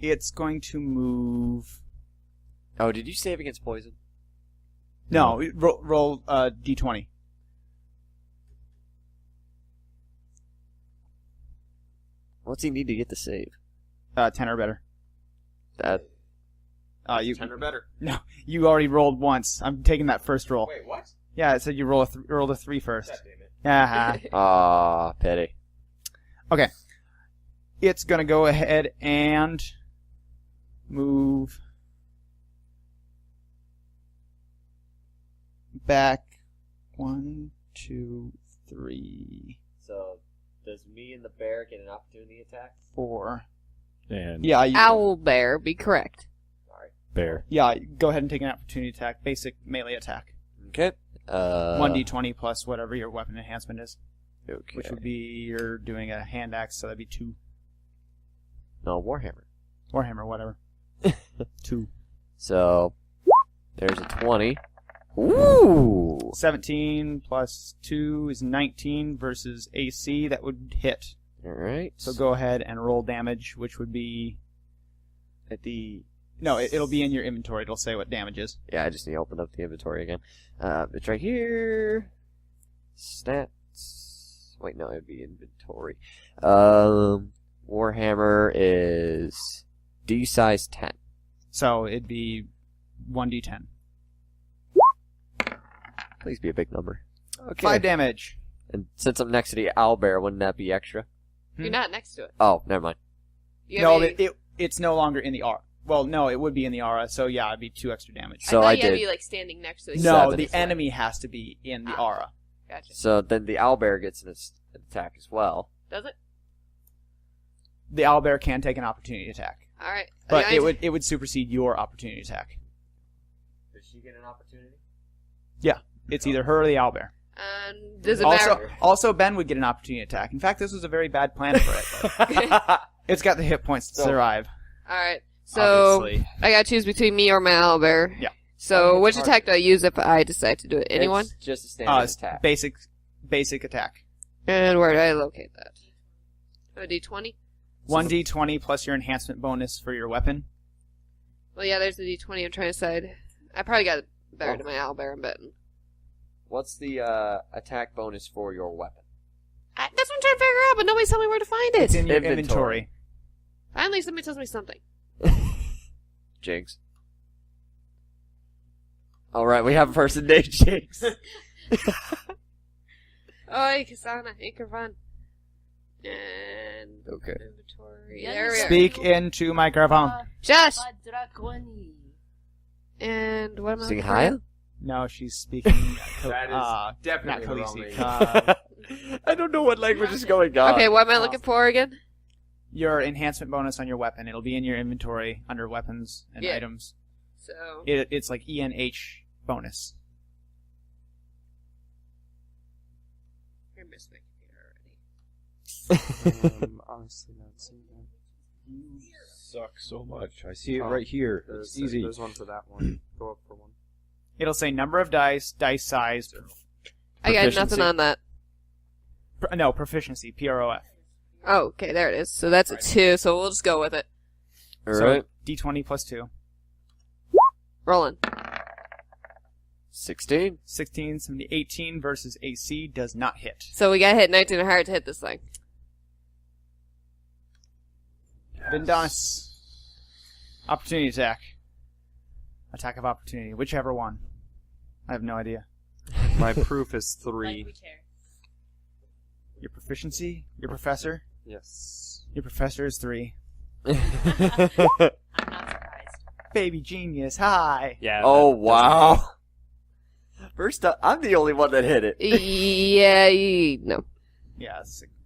It's going to move... Oh, did you save against poison? No, roll d20. What's he need to get the save? 10 or better. That. You 10 or better. No, you already rolled once. I'm taking that first roll. Wait, what? Yeah, it said you rolled a 3 first. God damn it. Yeah. Ah, pity. Okay. It's gonna go ahead and move back 1, 2, 3, So, does me and the bear get an opportunity attack? 4. And Yeah, Owl bear, be correct. bear. yeah. Go ahead and take an opportunity attack. Basic melee attack. Okay. 1d20 plus whatever your weapon enhancement is, Okay. which would be you're doing a hand axe, so that'd be 2. No, Warhammer. Warhammer, whatever. 2. So, there's a 20. Ooh! 17 plus 2 is 19 versus AC. That would hit. Alright. So go ahead and roll damage, which would be... At the... No, it'll be in your inventory. It'll say what damage is. Yeah, I just need to open up the inventory again. It's right here. Stats. Wait, no, it'd be inventory. Warhammer is D size 10. So it'd be 1d10. Please be a big number. Okay. 5 damage. And since I'm next to the owlbear, wouldn't that be extra? You're not next to it. Oh, never mind. You No, have it's no longer in the aura. Well, no, it would be in the aura, so yeah, it'd be 2 extra damage. So I I thought you had to did. be like standing next to it. No, Seven. the enemy has to be in the aura. Gotcha. So then the owlbear gets an attack as well. Does it? The owlbear can take an opportunity attack, All right. but Yeah, it would supersede your opportunity attack. Does she get an opportunity? It's either her or the owlbear. Does it Also, matter? Ben would get an opportunity attack. In fact, this was a very bad plan for it. It's got the hit points to survive. All right. So Obviously. I gotta choose between me or my owlbear. Yeah. So which attack do I use if I decide to do it? Anyone? It's just a standard It's attack. basic attack. And where do I locate that? A D20? 1d20 plus your enhancement bonus for your weapon. Well, yeah, there's the D20. I'm trying to decide. I probably got it better than my owlbear, I'm betting. What's the attack bonus for your weapon? That's what I'm trying to figure out, but nobody's telling me where to find It's it. in your Inventory. inventory. Finally, somebody tells me something. Jinx. Alright, we have a person named Jinx. Oi, Kasana, Inkervan. And Okay. inventory. There we are. Speak into microphone. Josh! Draconi. And what am I Sing looking for? high? No, she's speaking. That is not definitely the wrong Khaleesi. language. I don't know what language is going on. Okay, what am I looking for again? Your enhancement bonus on your weapon. It'll be in your inventory under weapons and Yeah. items. So, It's like ENH bonus. I missed my computer already. Honestly, not seeing that. You suck so much. I see it right here. It's easy. There's one for that one. Go up for one. It'll say number of dice, dice size. I got Proficiency. nothing on that. No, proficiency. PROF. Oh, okay, there it is. So that's a 2, so we'll just go with it. Alright. So D20 plus 2. Rolling. 16. 16, 17, 18 versus AC does not hit. So we gotta hit 19 or higher to hit this thing. Vindanis. Opportunity attack. Attack of opportunity. Whichever one. I have no idea. My proof is Like 3. we care. Your proficiency? Your professor? Yes. Your professor is 3. I'm not surprised. Baby genius, hi! Yeah. Oh, that doesn't- wow. First up, I'm the only one that hit it. Yeah, no. Yeah,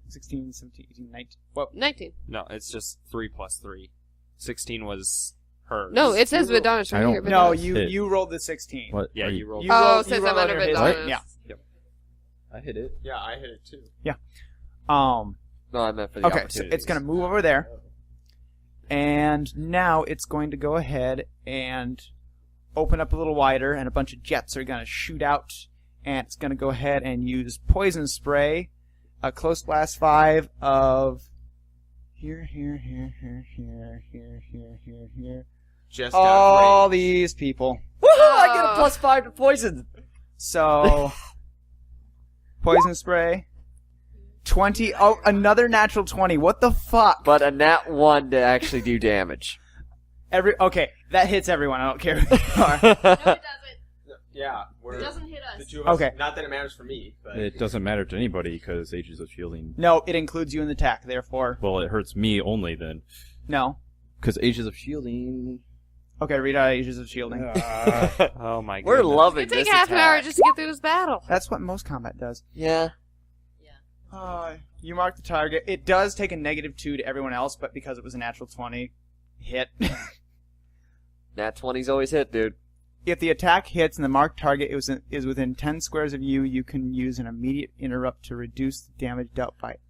16, 17, 18, 19. Well, 19. No, it's just 3 plus 3. 16 was hers. No, it says Vidonish I right don't- here. no, Vidonish. you rolled the 16. What? Yeah, are you rolled. You Oh, rolled- it says you rolled I'm under under his- Vidonish. Yeah. I hit it. Yeah, I hit it too. Um, No, I meant for the okay, so opportunities. it's going to move over there. And now it's going to go ahead and open up a little wider, and a bunch of jets are going to shoot out. And it's going to go ahead and use poison spray. A close blast 5 of here. Just All these people. Woohoo! I get a +5 to poison. So, poison spray. 20. Oh, another natural 20. What the fuck? But a nat 1 to actually do damage. Okay, that hits everyone. I don't care who you are. No, it doesn't. Yeah, It we're doesn't hit the us. two of us. Okay. Not that it matters for me, but It doesn't matter to anybody because Ages of Shielding. No, it includes you in the attack, therefore. Well, it hurts me only then. No. Because Ages of Shielding. Okay, read out Ages of Shielding. Oh my god. We're loving It take this half an hour attack. just to get through this battle. That's what most combat does. Yeah. You mark the target. It does take a -2 to everyone else, but because it was a natural 20, hit. Nat 20's always hit, dude. If the attack hits and the marked target is within 10 squares of you, you can use an immediate interrupt to reduce the damage dealt by it.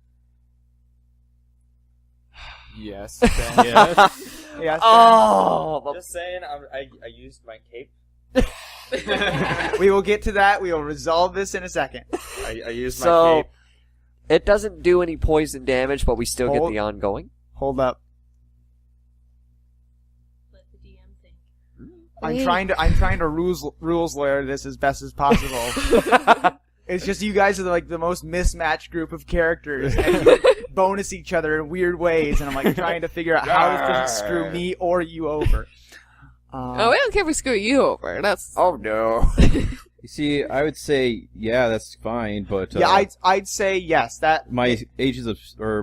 yes. Yes. Yes. Oh! Just saying, I used my cape. We will get to that. We will resolve this in a second. I used my So, cape. it doesn't do any poison damage, but we still get Hold- the ongoing. Hold up. Let the DM think. I'm trying to rules lawyer this as best as possible. It's just you guys are like the most mismatched group of characters, and you bonus each other in weird ways, and I'm like trying to figure out how this doesn't screw me or you over. Oh, we don't care if we screw you over. That's Oh, no. You see, I would say, yeah, that's fine, but yeah, I'd say yes. That my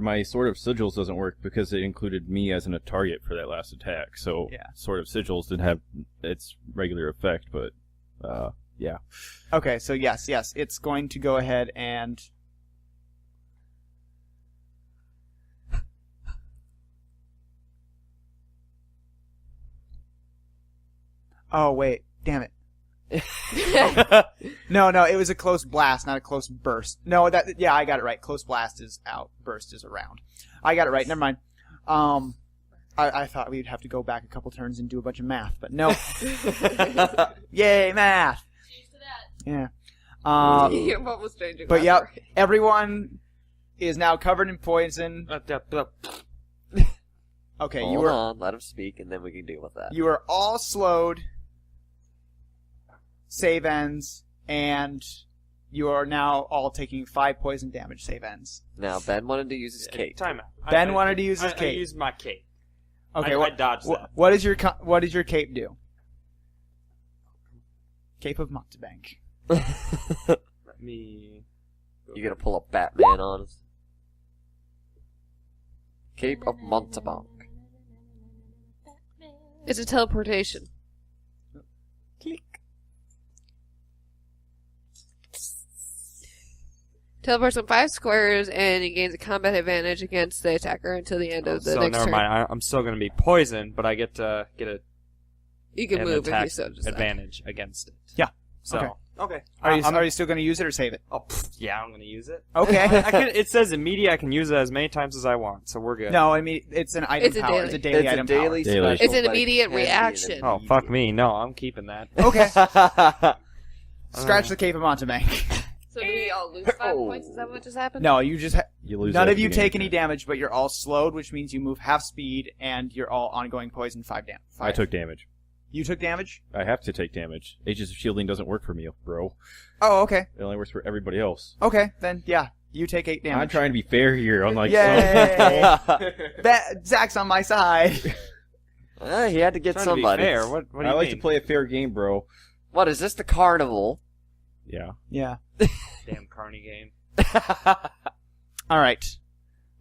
my Sword of Sigils doesn't work because it included me as a target for that last attack. So Yeah. Sword of Sigils didn't have its regular effect, but yeah. okay. So yes, it's going to go ahead and. Oh wait, damn it. No, it was a close blast, not a close burst. No, I got it right. Close blast is out, burst is around. I got it right. Never mind. I thought we'd have to go back a couple turns and do a bunch of math, but no. Yay, math. Cheers to that. Yeah. You're almost changing. But yep, everyone is now covered in poison. Okay, Hold on, let him speak, and then we can deal with that. you are all slowed. Save ends, and you are now all taking 5 poison damage. Save ends. Now, Ben wanted to use his cape. Time out. Ben wanted to use his I cape. used my cape. Okay, I dodged that. what does your cape do? Cape of Mountebank. Let me. You gonna pull a Batman on us? Cape of Montebank. It's a teleportation. Teleports on 5 squares, and he gains a combat advantage against the attacker until the end of the So next never turn. mind. I'm still gonna be poisoned, but I get to get a You can an move if attack you so decide. advantage against it. Yeah. So okay. Are you still going to use it or save it? Oh yeah, I'm gonna use it. Okay. I can, it says immediate. I can use it as many times as I want, so we're good. No, I mean it's an item It's a power. daily. It's a daily It's item a daily Daily. special. It's an but it immediate can be an reaction. Oh fuck me! No, I'm keeping that. power. Okay. immediate. Scratch the Cape of Mountebank. So do we all lose 5 Oh. points? Is that what just happened? No, you just You lose none at of the you beginning take any of the damage, but you're all slowed, which means you move half speed, and you're all ongoing poison 5 damage. I took damage. You took damage? I have to take damage. Ages of Shielding doesn't work for me, bro. Oh, okay. It only works for everybody else. Okay, then yeah, you take 8 damage. I'm trying to be fair here, unlike Yay! Zach's on my side. He had to get Trying to be somebody. fair. What do I you like mean? to play a fair game, bro. What is this? The carnival? Yeah. Yeah. Damn Carney game. All right.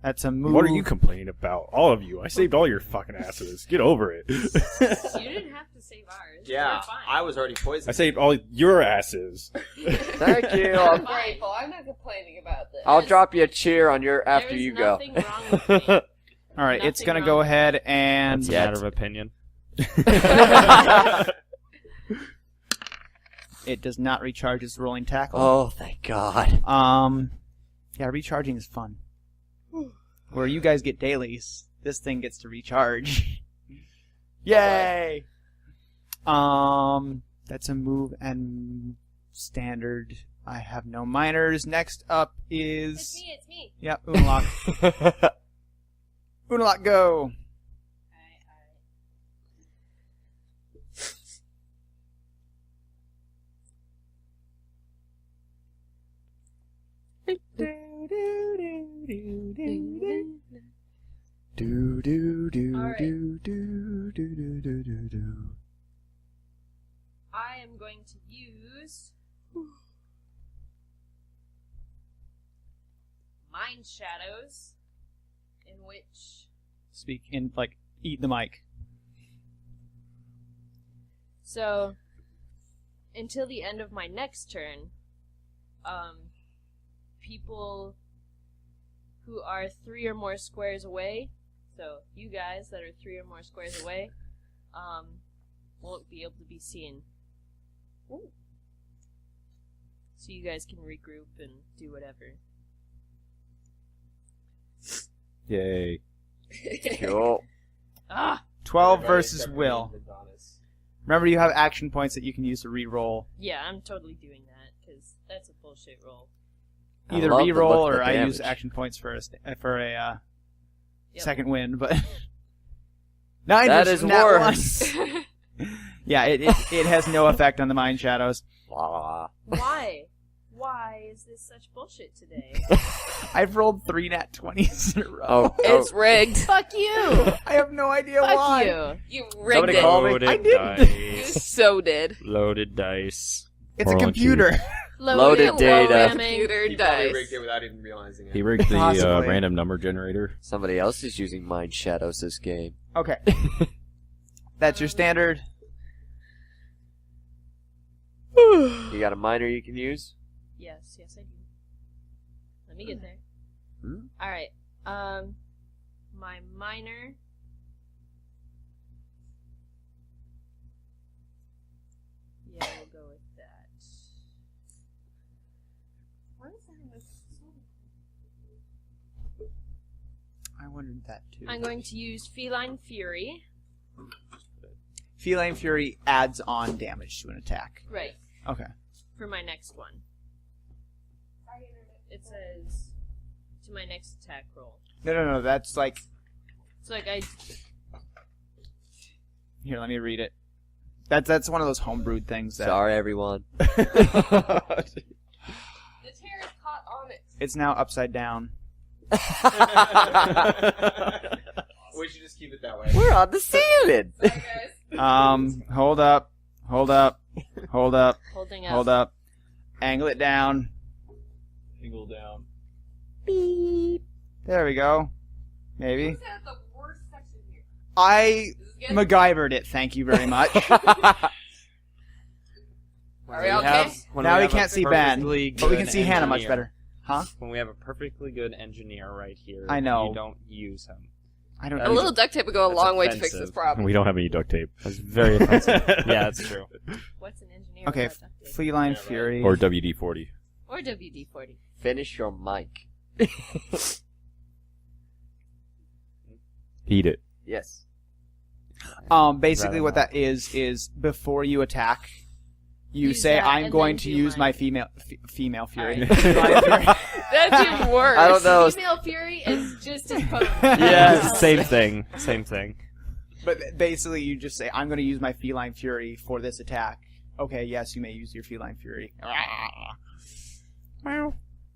That's a move. What are you complaining about? All of you. I saved all your fucking asses. Get over it. You didn't have to save ours. Yeah, We're fine. I was already poisoned. I saved all your asses. Thank you. I'm grateful. I'm not complaining about this. I'll drop you a cheer on your after There's you go. nothing wrong with me. All right, it's Nothing gonna wrong go with ahead and It's a matter of opinion. it does not recharge its rolling tackle. Oh, thank God. Yeah, recharging is fun. Where you guys get dailies, this thing gets to recharge. Yay! That's a move and standard. I have no minors. Next up It's is me, it's me. yeah, Unlock. Unlock, go. Do do do Alright. do do do do do do do. I am going to use Mind Shadows, in which Speak in like eat the mic. so until the end of my next turn, people who are 3 or more squares away, so you guys that are 3 or more squares away, won't be able to be seen. Ooh. So you guys can regroup and do whatever. Yay. Cool. Ah! 12 Everybody versus except for Will. me and Adonis. Remember, you have action points that you can use to re-roll. Yeah, I'm totally doing that, because that's a bullshit roll. I Either love the re-roll look of or the I use damage. action points for a Yep. second win, but 9 That versus is nat worse. 1. Yeah, it has no effect on the mind shadows. Blah. Why? Why is this such bullshit today? I've rolled 3 nat 20s in a row. Oh, It's rigged. Fuck you! I have no idea Fuck why. you! You rigged Somebody it. call me. Loaded I didn't. You dice. so did. Loaded dice. It's a Or on computer. Loaded data. programming. Computer He probably dice. rigged it without even realizing it. He rigged the Possibly. random number generator. Somebody else is using Mind Shadows this game. Okay. That's your standard. You got a minor you can use? Yes, I do. Let me get there. Hmm? Alright, my minor. Yeah, we'll go with that. Where is that in this song? I wondered that too. I'm going to use Feline Fury. Feline Fury adds on damage to an attack. Right, Okay. for my next one. It says to my next attack roll. No. That's like So like I here. Let me read it. That's one of those homebrewed things that Sorry, everyone. The tear is caught on it. it's now upside down. We should just keep it that way. We're on the ceiling. Sorry, guys. Hold up. Hold up. holding up. Hold up. Angle it down. Angle down. There we go. Maybe. Who's at the worst section here? I This is good. MacGyvered it. Thank you very much. Are we okay? Now we can't see Ben, but we can see Hannah much better. When we have a perfectly good engineer right here, I know. you don't use him. I don't A know. little duct tape would go a That's long way to fix offensive. this problem. We don't have any duct tape. That's very offensive. Yeah, that's true. What's an engineer? Okay, without duct tape? Feline Fury. Or WD-40. Or WD-40. Finish your mic. Eat it. Yes. Basically what that is before you attack, you Use say, that I'm and going then to do use my mine. female Fury. Alright. Feline Fury. That's even worse. I don't know. Female Fury is just as potent. Yeah, same thing. Same thing. But basically you just say, I'm going to use my Feline Fury for this attack. Okay, yes, you may use your Feline Fury. Meow.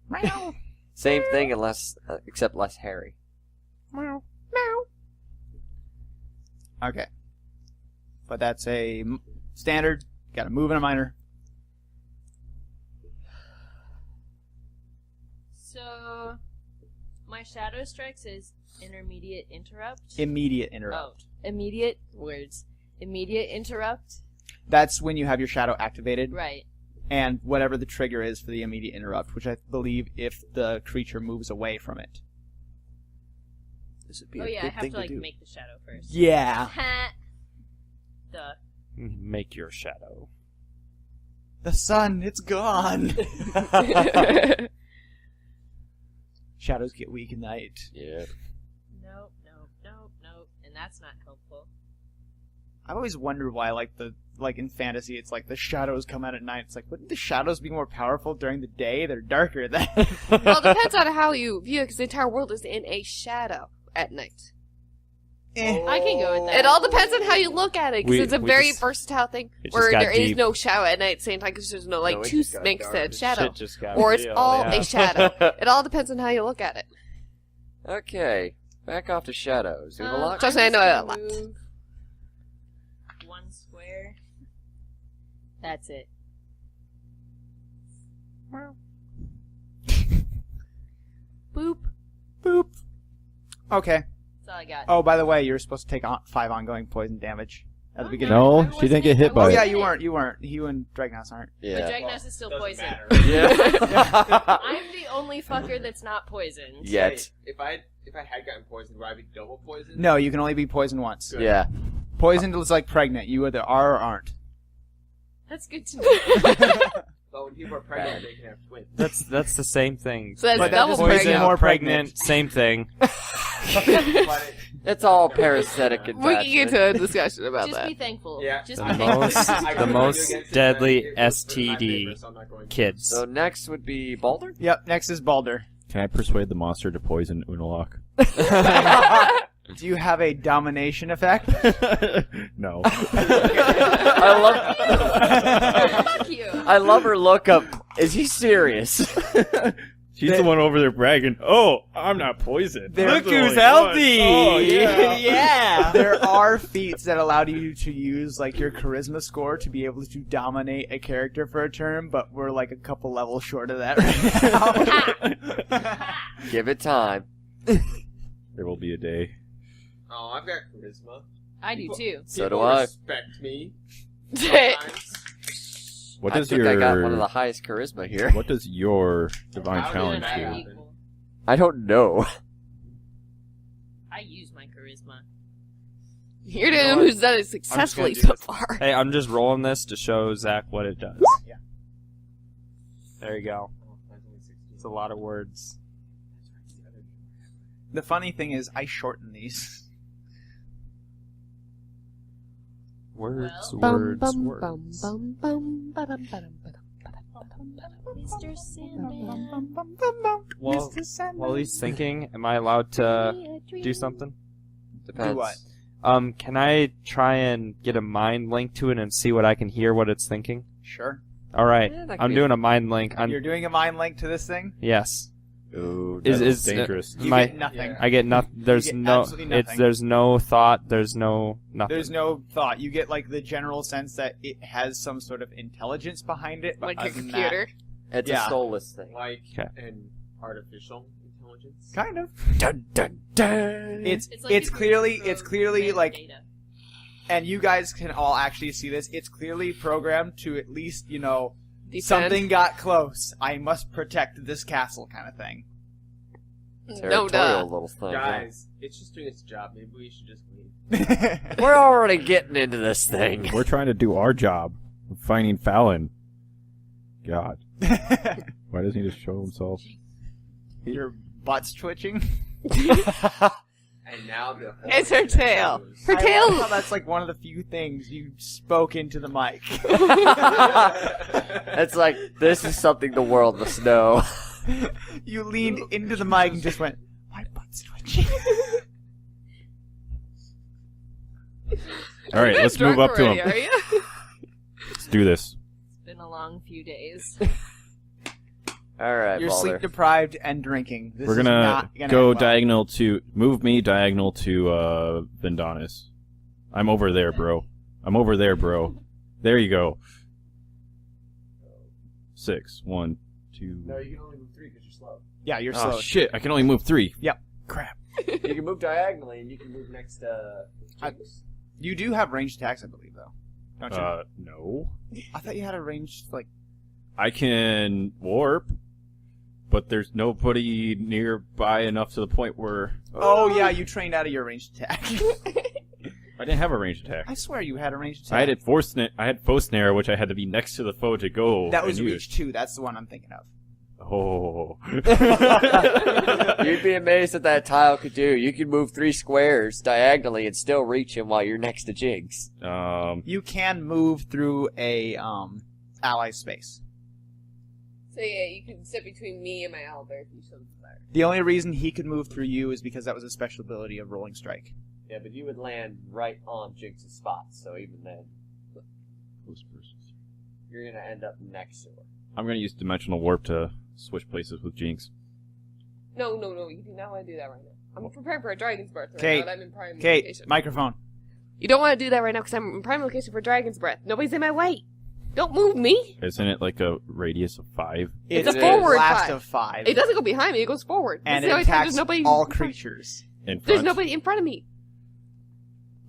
Meow. Same thing, unless except less hairy. Meow. Meow. Okay. But that's a standard. Got to move and a minor. So, my Shadow Strike says intermediate interrupt. Immediate interrupt. Oh, immediate words. Immediate interrupt. That's when you have your shadow activated, Right. and whatever the trigger is for the immediate interrupt, which I believe if the creature moves away from it. This would be Oh a yeah, I good have thing to like do. make the shadow first. Yeah. Ha. Duh. Make your shadow. The sun, it's gone. Shadows get weak at night. Yeah. Nope, nope, nope, nope. And that's not helpful. I've always wondered why, like in fantasy, it's like the shadows come out at night. It's like, wouldn't the shadows be more powerful during the day? They're darker then. Well, it depends on how you view it, because the entire world is in a shadow at night. I can go with that. It all depends on how you look at it, because We- it's a we very just- versatile thing, it just where got there is deep. no shadow at night at the same time, because there's no, like, No, it two just got snakes dark. at shadow. Shit just got Or it's real, all yeah. a shadow. It all depends on how you look at it. Okay, back off to shadows. Do you have a Um, lot? Trust me, I I'm know just a lot. gonna move 1 square. That's it. Boop. Boop. Okay. That's all I got. Oh, by the way, you were supposed to take 5 ongoing poison damage at the Oh, beginning. No, I she wasn't didn't get in- hit I by Oh it. yeah, wasn't you in it. weren't. You weren't. You and Dragnos aren't. But Yeah. Dragnos is still Doesn't poisoned. matter. Yeah. I'm the only fucker that's not poisoned. Yet. If I had gotten poisoned, would I be double poisoned? No, you can only be poisoned once. Good. Yeah. Poisoned is like pregnant. You either are or aren't. That's good to know. But when people are pregnant, they can have twins. That's the same thing. So that's But that double just makes Poison, you pregnant. more pregnant, same thing. But It's all parasitic We can get attachment. into a discussion about Just that. be thankful. Yeah. Just The be thankful. most- I the can most argue against it, deadly but it was in my STD favor, so I'm not going to. Kids. So next would be Balder? Yep. Next is Balder. Can I persuade the monster to poison Unalak? Do you have a domination effect? No. I love Fuck you. I love her look up. Is he serious? She's the one over there bragging. Oh, I'm not poisoned. There- I'm Look the who's only one." healthy. Oh, yeah. Yeah. There are feats that allow you to use like your charisma score to be able to dominate a character for a turn, but we're like a couple levels short of that right now. Give it time. There will be a day. Oh, I've got charisma. I do too. So People do I. respect me. Sometimes. What I does think your I got one of the highest charisma here. What does your divine How did challenge that do? happen? Equal. I don't know. I use my charisma. You're the You know one what? who's done it successfully do so this. far. Hey, I'm just rolling this to show Zach what it does. Yeah. There you go. Oh, mine's only 16. It's a lot of words. The funny thing is, I shorten these. Words, Well- words, words. Mr. Sandman. Well, while he's thinking, am I allowed to do something? Depends. Do what? Can I try and get a mind link to it and see what I can hear what it's thinking? Sure. All right, Yeah, that could I'm be- doing a mind link. You're doing a mind link to this thing? Yes. Ooh, Is dangerous. You my get nothing. Yeah. I get nothing. There's get no. absolutely It's nothing. there's no thought. There's no nothing. There's no thought. You get like the general sense that it has some sort of intelligence behind it. But Like a other than computer. it's Yeah. a soulless thing. Like Okay. an artificial intelligence. Kind of. Dun dun dun. It's like if you clearly ran like, data. and you guys can all actually see this. It's clearly programmed to at least Defend. something got close. I must protect this castle, kind of thing. No, Territorial duh. little thing. Guys, it's just doing its job. Maybe we should just leave. We're already getting into this thing. We're trying to do our job of finding Fallon. God. Why doesn't he just show himself? Your butt's twitching. And now the whole It's her tail. knows. Her I tail. love how that's like one of the few things you spoke into the mic. It's like, this is something the world must know. You leaned into the mic and just went, my butt's twitching. All right, let's move up to Already, him. are you? Let's do this. It's been a long few days. Alright, You're Balder. sleep deprived and drinking. This We're is gonna not gonna go end well. diagonal to move me diagonal to Vendanis. I'm over there, bro. I'm over there, bro. There you go. 6. 1, 2. No, you can only move 3 because you're slow. Yeah, you're Oh slow. shit! I can only move 3. Crap. You can move diagonally, and you can move next to. You do have ranged attacks, I believe, though. Don't you? No. I thought you had a ranged, like... I can warp, but there's nobody nearby enough to the point where Oh, yeah, you trained out of your ranged attack. I didn't have a ranged attack. I swear you had a ranged attack. I had foe snare, which I had to be next to the foe to go. That was and reach 2. That's the one I'm thinking of. Oh. You'd be amazed what that tile could do. You could move 3 squares diagonally and still reach him while you're next to Jinx. You can move through a ally space. So yeah, you can sit between me and my owlbear if you so desire. The only reason he could move through you is because that was a special ability of Rolling Strike. Yeah, but you would land right on Jinx's spot, so even then, you're gonna end up next to her. I'm gonna use dimensional warp to switch places with Jinx. No, you do not want to do that right now. I'm preparing for a dragon's breath right Kate, now, but I'm in prime Kate, location. microphone. You don't want to do that right now because I'm in prime location for dragon's breath. Nobody's in my way. Don't move me. Isn't it like a radius of 5? It's It a is forward blast 5. of 5. It doesn't go behind me. It goes forward. And That's it the only time attacks there's nobody all in front. creatures. In front. There's nobody in front of me.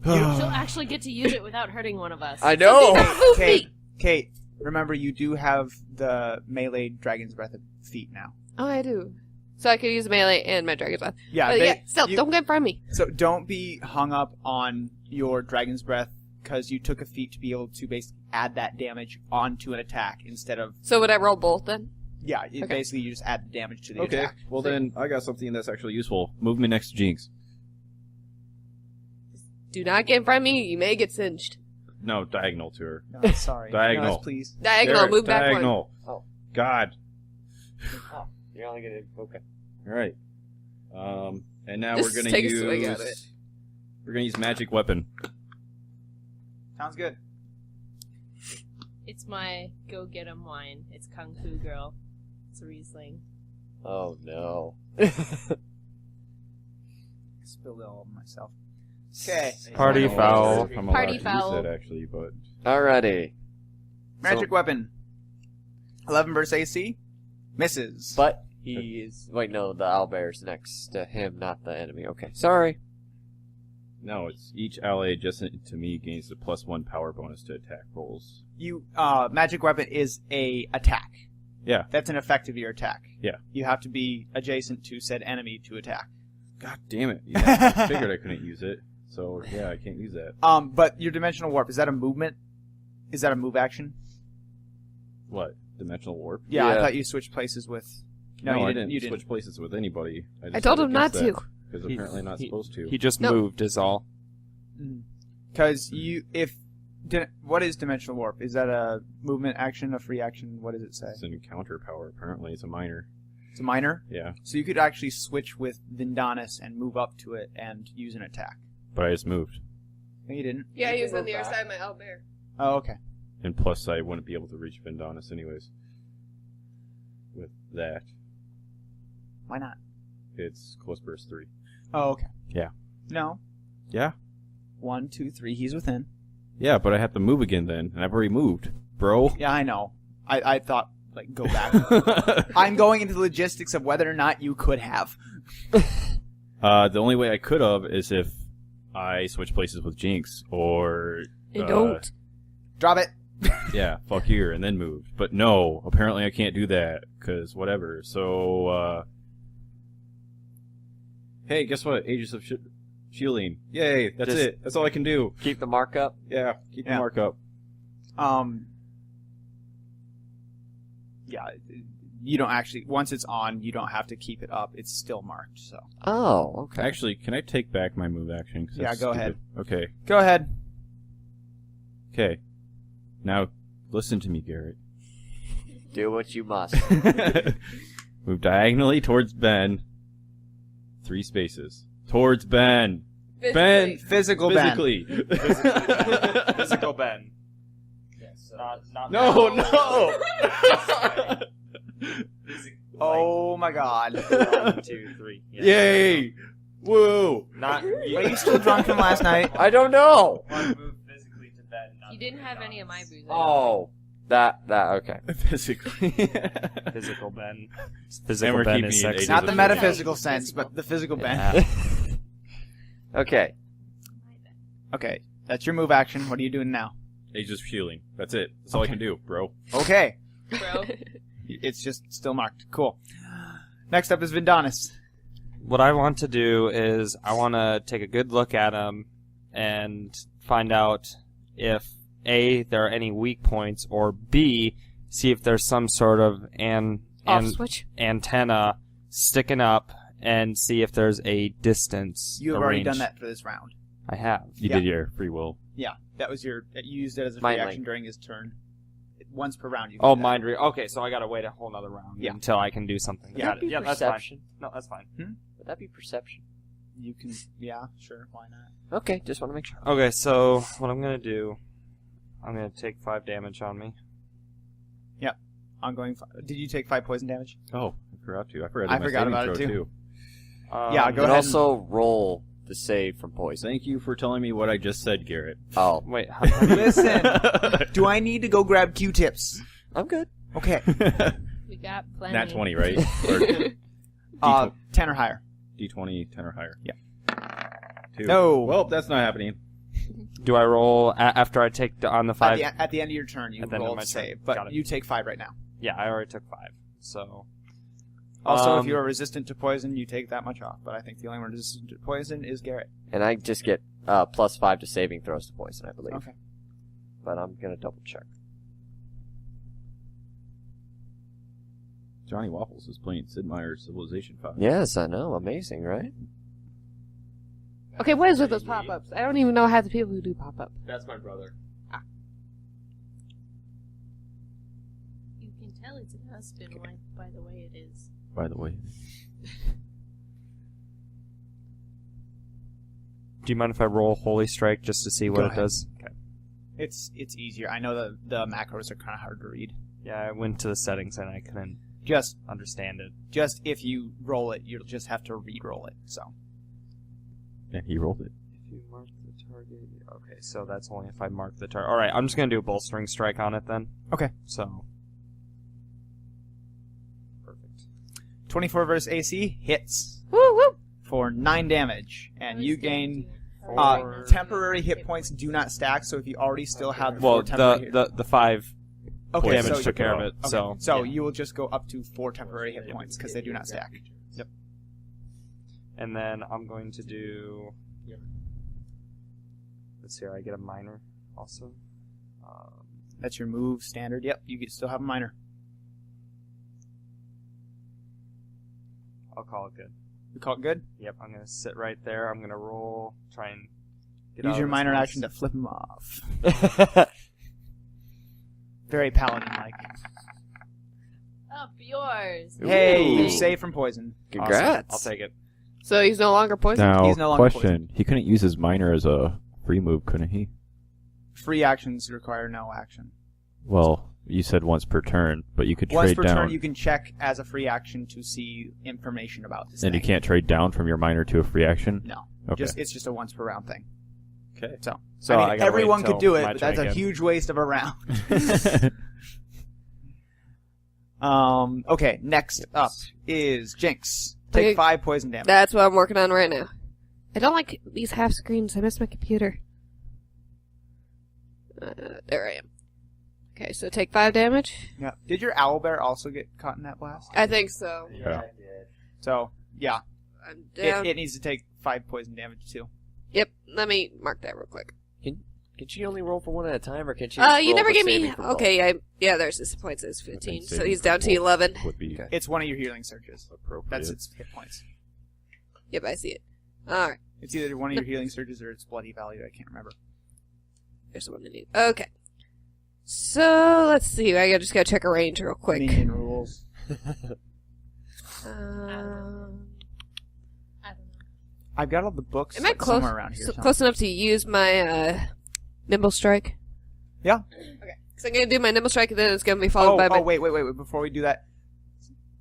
She'll actually get to use it without hurting one of us. I So know! do not move Kate, me. Kate, remember you do have the melee dragon's breath feat now. Oh, I do. So I could use melee and my dragon's breath. Yeah, But yeah, still, don't get in front of me. So don't be hung up on your dragon's breath because you took a feat to be able to basically add that damage onto an attack instead of... So would I roll both then? Yeah, Okay. basically you just add the damage to the Okay, attack. well then, I got something that's actually useful. Move me next to Jinx. Do not get in front of me. You may get singed. No, diagonal to her. No, sorry. Diagonal. No, yes, please. Diagonal, There, move back one. diagonal. Oh. God. Oh, you're only gonna... Okay. Alright. And now Just we're gonna take a swing at it. use... We're gonna use magic weapon. Sounds good. It's my go get 'em wine. It's Kung Fu Girl. It's a Riesling. Oh, no. Spilled it all over myself. Okay. Party I don't know foul. if I'm allowed Party to foul. use that actually, but... Alrighty. Magic So- weapon. 11 versus AC. Misses. But he is... Wait, no, the owlbear's next to him, not the enemy. Okay, sorry. No, it's each ally adjacent to me gains a +1 power bonus to attack rolls. You, magic weapon is a attack. Yeah. That's an effect of your attack. Yeah. You have to be adjacent to said enemy to attack. God damn it. Yeah, I figured I couldn't use it. So, yeah, I can't use that. But your dimensional warp, is that a movement? Is that a move action? What? Dimensional warp? Yeah, I Yeah. thought you switched places with... No, you I didn't. You switch didn't. places with anybody. I told him not to. Because apparently not supposed to. He just No. moved is all. Because what is dimensional warp? Is that a movement action, a free action? What does it say? It's an encounter power, apparently. It's a minor. It's a minor? Yeah. So you could actually switch with Vindanis and move up to it and use an attack. But I just moved. No, you didn't. Yeah, You he was can on the move other back. side of my owlbear. Oh, okay. And plus, I wouldn't be able to reach Vindanis anyways. With that. Why not? It's close burst 3. Oh, okay. Yeah. No. Yeah? 1, 2, 3. He's within. Yeah, but I have to move again then, and I've already moved, bro. Yeah, I know. I thought, like, go back. I'm going into the logistics of whether or not you could have. The only way I could have is if I switch places with Jinx, or... And don't. Drop it. Yeah, fuck here, and then moved. But no, apparently I can't do that, because whatever. So, hey, guess what? Aegis of Shielding. Yay, that's Just- it. That's all I can do. Keep the mark up. Yeah, keep the Yeah. mark up. Yeah, you don't actually, once it's on, you don't have to keep it up. It's still marked, so. Oh, okay. Actually, can I take back my move action? 'Cause Yeah, that's go stupid. ahead. Okay. Go ahead. Okay. Now, listen to me, Garrett. Do what you must. Move diagonally towards Ben. 3 spaces. Towards Ben. Ben! Physical Ben. Physically. Physical Ben. Yes. Not No, no! Oh my god. 1, 2, 3. Yes. Yay! Woo! Not Are you still drunk from last night? I don't know. One move physically to Ben. Not You didn't have any of my booze. Oh. Okay. Physically. Physical Ben. And Physical we're Ben keeping is it sexy. ages Not of the fueling. metaphysical sense, but the physical bend. Okay. Okay, that's your move action. What are you doing now? Ages of fueling. That's it. That's all I can do, bro. Okay, Bro. it's just still marked. Cool. Next up is Vindanis. What I want to do is I want to take a good look at him and find out if A, there are any weak points, or B, see if there's some sort of Off switch. antenna sticking up and see if there's a distance. You have a already range. done that for this round. I have. You Yeah. did your free will. Yeah, that was you used it as a Mind free link. action during his turn. Once per round. You can Oh, do that. mind read. Okay, so I gotta wait a whole nother round Yeah. until I can do something. Yeah. Got it. Yeah, that's fine. Perception. No, that's fine. Would that be perception? You can. Yeah, sure. Why not? Okay, just want to make sure. Okay, so what I'm gonna do, I'm gonna take 5 damage on me. Ongoing. Did you take 5 poison damage? Oh, I forgot to. I forgot, I to do my forgot saving about it, throw, too. Yeah, Go and ahead also roll the save from poison. Thank you for telling me what I just said, Garrett. Oh, Wait, Listen. Do I need to go grab Q-tips? I'm good. Okay. We got plenty. Nat 20, right? Or 10 or higher. D20, 10 or higher. Yeah. 2. No. Well, that's not happening. do I roll after I take on the 5? At the end of your turn, you At the end of roll my a turn. save, Got but it. you take 5 right now. Yeah, I already took 5. So Also, if Um, you are resistant to poison, you take that much off. But I think the only one resistant to poison is Garrett. And I just get +5 to saving throws to poison, I believe. Okay. But I'm gonna double check. Johnny Waffles is playing Sid Meier's Civilization 5. Yes, I know. Amazing, right? Okay, what is with those pop-ups? I don't even know half the people who do pop-up. that's my brother. You can tell it's a husband wife by the way it is. By the way. Do you mind if I roll Holy Strike just to see what Go it ahead. does? Okay. It's easier. I know the macros are kind of hard to read. Yeah, I went to the settings and I couldn't Just understand it. if you roll it, you'll just have to re-roll it. So And he rolled it. If you mark the target, okay, so that's only if I mark the target. All right, I'm just gonna do a bolstering strike on it then. Okay. So. Perfect. 24 versus AC hits Woo woo! for 9 damage, and What you is gain damage? temporary hit points do not stack. So if you already still have the Well, 4 temporary the 5 okay, damage so took care of it. okay, So you will just go up to 4 temporary hit points because they do not stack. Yep. And then I'm going to do. Let's see, I get a minor also. That's your move standard. Yep, you still have a minor. I'll call it good. You call it good. Yep, I'm gonna sit right there. I'm gonna roll, try and get Use out your of this minor mess. action to flip him off. Very paladin-like. Up yours. Hey, you Ooh. save from poison. Congrats. I'll take it. So he's no longer poisoned? Now, He's no longer question. He couldn't use his minor as a free move, couldn't he? Free actions require no action. Well, you said once per turn, but you could Once trade per down. turn, you can check as a free action to see information about this and you thing. can't trade down from your minor to a free action? No. Okay. It's just a once per round thing. Okay. So, So I I mean, gotta everyone wait could do till it, my but turn that's a again. huge waste of a round. Okay, next up is Jinx. Take Okay. 5 poison damage. That's what I'm working on right now. I don't like these half screens. I miss my computer. There I am. Okay, so take 5 damage. Yeah. Did your owlbear also get caught in that blast? I think so. Yeah. So, yeah. I'm down. It needs to take 5 poison damage too. Yep, let me mark that real quick. Can she only roll for one at a time, or can she? You roll never the gave me. saving for both? Okay, yeah, there's this point says 15, so saving he's for down to both 11. Would be Okay. It's one of your healing surges. appropriate. That's its hit points. Yep, I see it. Alright, It's either one of your healing surges or its bloody value. I can't remember. there's the one I need. Okay. So, let's see. I just gotta check a range real quick. Minion rules. I don't know. I've got all the books Am I close, somewhere around here. close enough to use my Nimble Strike? Yeah. Okay. So I'm gonna do my Nimble Strike and then it's gonna be followed by my... wait. Before we do that,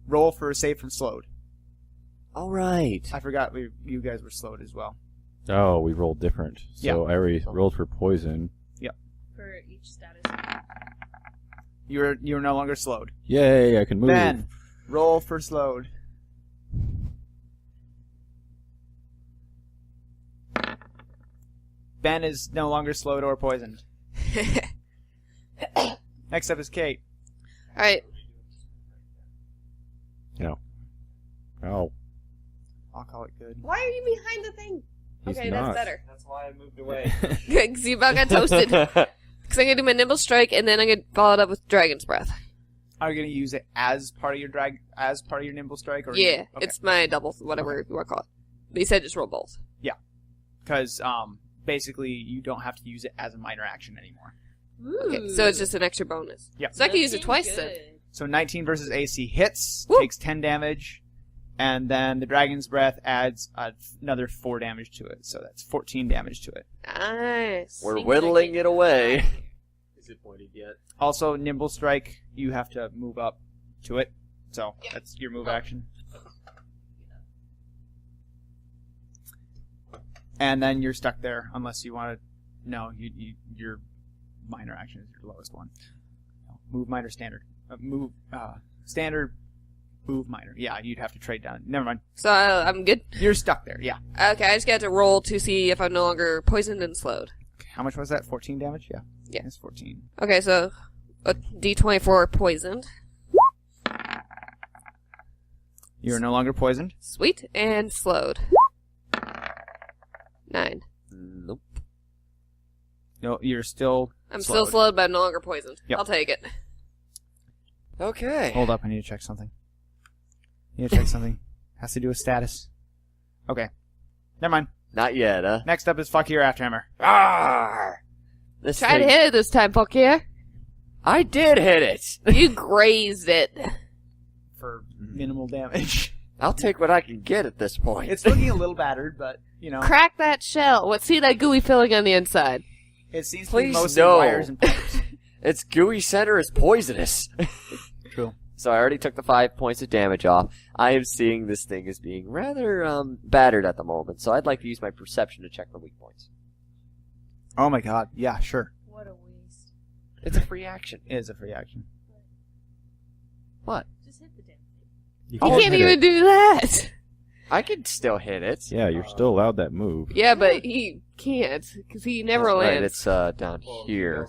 roll for a save from slowed. All right. I forgot you guys were slowed as well. Oh, we rolled different. So Yeah. I already rolled for poison. For each status. You're no longer slowed. Yay, I can move. Ben, roll for slowed. Ben is no longer slowed or poisoned. Next up is Kate. Alright. Oh, I'll call it good. Why are you behind the thing? he's Okay, not. that's better. That's why I moved away. Because you about got toasted. Because I'm going to do my Nimble Strike, and then I'm going to follow it up with Dragon's Breath. Are you going to use it as part of your nimble strike? Or Yeah, okay. it's my double, whatever you want to call it. But you said just roll both. Because basically you don't have to use it as a minor action anymore. Okay, so it's just an extra bonus. Yep. So I can use it Looking twice good. then. So 19 versus AC hits, Woo. takes 10 damage, and then the Dragon's Breath adds another 4 damage to it. So that's 14 damage to it. Nice. We're Seems whittling like it away. Is it pointed yet? Also, Nimble Strike, you have to move up to it. So Yep. that's your move action. And then you're stuck there unless you want to... No, your minor action is your lowest one. Move minor standard. Standard, move minor. Yeah, you'd have to trade down. Never mind. So I'm good? You're stuck there, yeah. Okay, I just got to roll to see if I'm no longer poisoned and slowed. How much was that? 14 damage? Yeah. Yeah. It's 14. Okay, so a D24 poisoned. You're no longer poisoned. Sweet. And slowed. 9. Nope. No, you're still... I'm still slowed, but I'm no longer poisoned. Yep. I'll take it. Okay. Hold up, I need to check something. Has to do with status. Okay. Never mind. Not yet, huh? Next up is Fuck Your Afterhammer. Arrgh! This Try to thing- hit it this time, Pokia. I did hit it! You grazed it. For minimal damage. I'll take what I can get at this point. It's looking a little battered, but, you know, Crack that shell. What? See that gooey filling on the inside. it seems to be Please mostly no. wires and pipes. Its gooey center is poisonous. True. So I already took the 5 points of damage off. I am seeing this thing as being rather battered at the moment, so I'd like to use my perception to check for weak points. Oh my god. Yeah, sure. What a waste. It's a free action. It is a free action. What? Just hit the damn thing. You can can't hit even it. do that. I can still hit it. Yeah, you're still allowed that move. Yeah, but he can't because he never Right, lands. it's down here.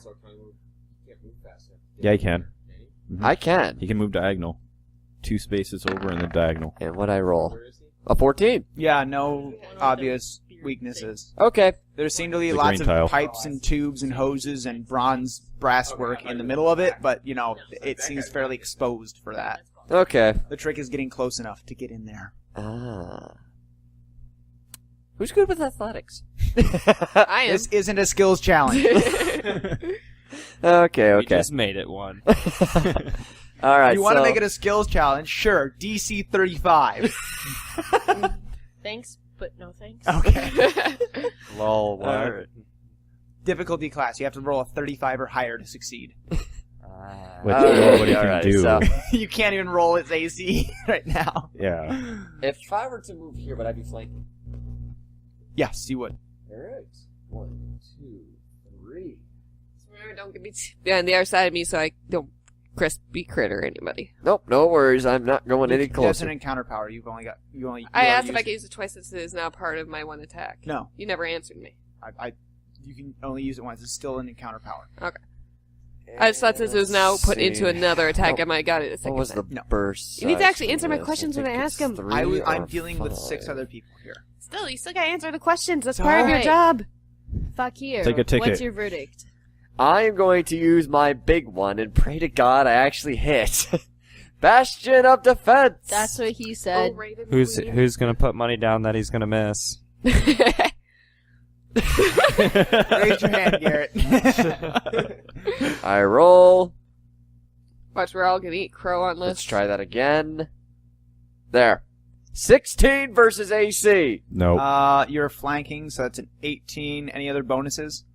Can't move fast enough. Yeah, he can. I can. He can move diagonal. 2 spaces over and then diagonal. And what I roll? Where is he? A 14. Yeah, no obvious weaknesses. Okay. There seem to be The lots green of tile. pipes and tubes and hoses and bronze brass work in the middle of it, but, you know, it seems fairly exposed for that. Okay. The trick is getting close enough to get in there. Ah. Who's good with athletics? I am. This isn't a skills challenge. Okay, We okay. just made it one. All right. You want to so- make it a skills challenge? Sure, DC 35. Thanks, but no thanks. Okay. Lol. What? Alright. Difficulty class. You have to roll a 35 or higher to succeed. What Alright, he can alright, do. so- You can't even roll its AC right now. Yeah. If I were to move here, would I be flanking? Yes, you would. Alright. 1, 2, 3. Remember, don't get me behind the other side of me so I don't crispy critter anybody. Nope, no worries. I'm not going any That's closer. an encounter power. You've only got. You I already asked if I used- could use it twice since it is now part of my one attack. No, You never answered me. you can only use it once. It's still an encounter power. I just thought since it was now put into another attack, Oh, I might have got it a second What was the time. No. burst? You need to size actually for answer my this? questions when I think ask it's 'em. 3 I'm or dealing with 6 5. other people here. Still, you still gotta answer the questions. That's It's part of your alright. job. Fuck you. Take a ticket. What's your verdict? I am going to use my big one and pray to God I actually hit. Bastion of Defense! That's what he said. Oh, Raven Who's gonna put money down that he's gonna miss? Queen. Raise your hand, Garrett. I roll. Watch, we're all gonna eat crow on Let's this. try that again. There. 16 versus AC. Nope. You're flanking, so that's an 18. Any other bonuses?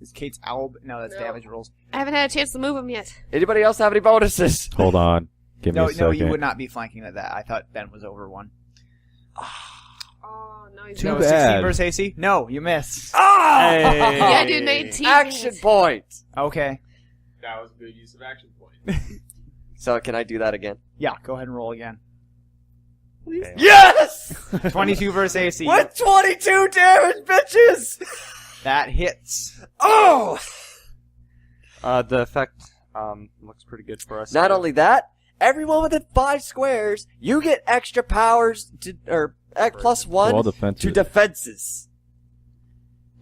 Is Kate's owl? No, that's No. damage rolls. I haven't had a chance to move him yet. Anybody else have any bonuses? Hold on. Give me No, a second. no, you would not be flanking at that. I thought Ben was over one. Oh, no, he's Too not. No, 16 bad. versus AC? No, you miss. Ah! Hey. Yeah, dude, 19. Action point. Okay. That was a good use of action point. So can I do that again? Yeah, go ahead and roll again. Yes! 22 versus AC. With 22 damage, bitches! That hits. Oh! The effect looks pretty good for us. Not too. only that, everyone within 5 squares, you get extra powers plus To all 1 defenses. to defenses.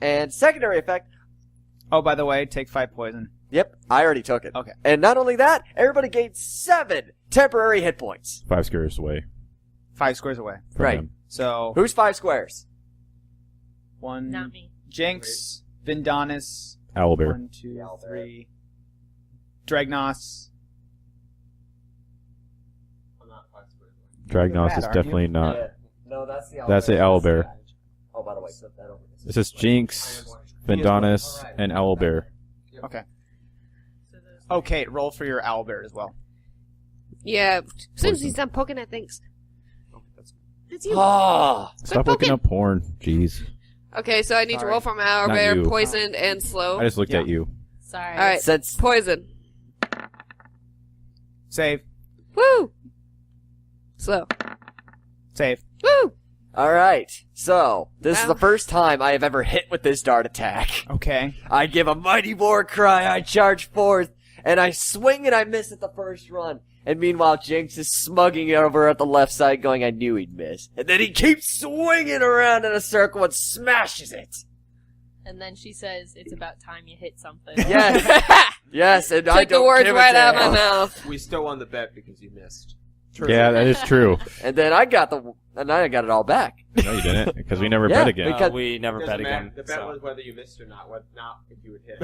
And secondary effect, Oh, by the way, take 5 poison. yep, I already took it. Okay. And not only that, everybody gains 7 temporary hit points. 5 squares away. 5 squares away. from Right. him. So, Who's 5 squares? one. Not me. Jinx, Vindanis. Owlbear. 1, 2, 3. Dragnos. I'm not 5 squares away. Dragnos Mad, is aren't definitely you? not. No, that's the That's the owlbear. Oh, by the way, flip that over. This is Jinx, Vindanis, and Owlbear. Okay. So those Okay, roll for your owlbear as well. Yeah, as soon as he's done poking at things. It's you. Oh, Stop poking. looking up porn. Jeez. Okay, so I need to Sorry. roll for my Not owlbear, you. poisoned, and slow. I just looked Yeah. at you. Sorry. All right, since poison. Save. Woo! Slow. Save. Woo! all right. So this is Ow. the first time I have ever hit with this dart attack. Okay. I give a mighty war cry. I charge forth, and I swing and I miss at the first run. And meanwhile, Jinx is smugging over at the left side, going, "I knew he'd miss." And then he keeps swinging around in a circle and smashes it. And then she says, "It's about time you hit something." Yes, yes, and I Took don't the words give a right out of my damn. mouth. We still won the bet because you missed. Yeah, that is true. And then I got it all back. No, you didn't, because we never Yeah, bet again. because- we never bet again. The bet so. was whether you missed or not, not if you would hit.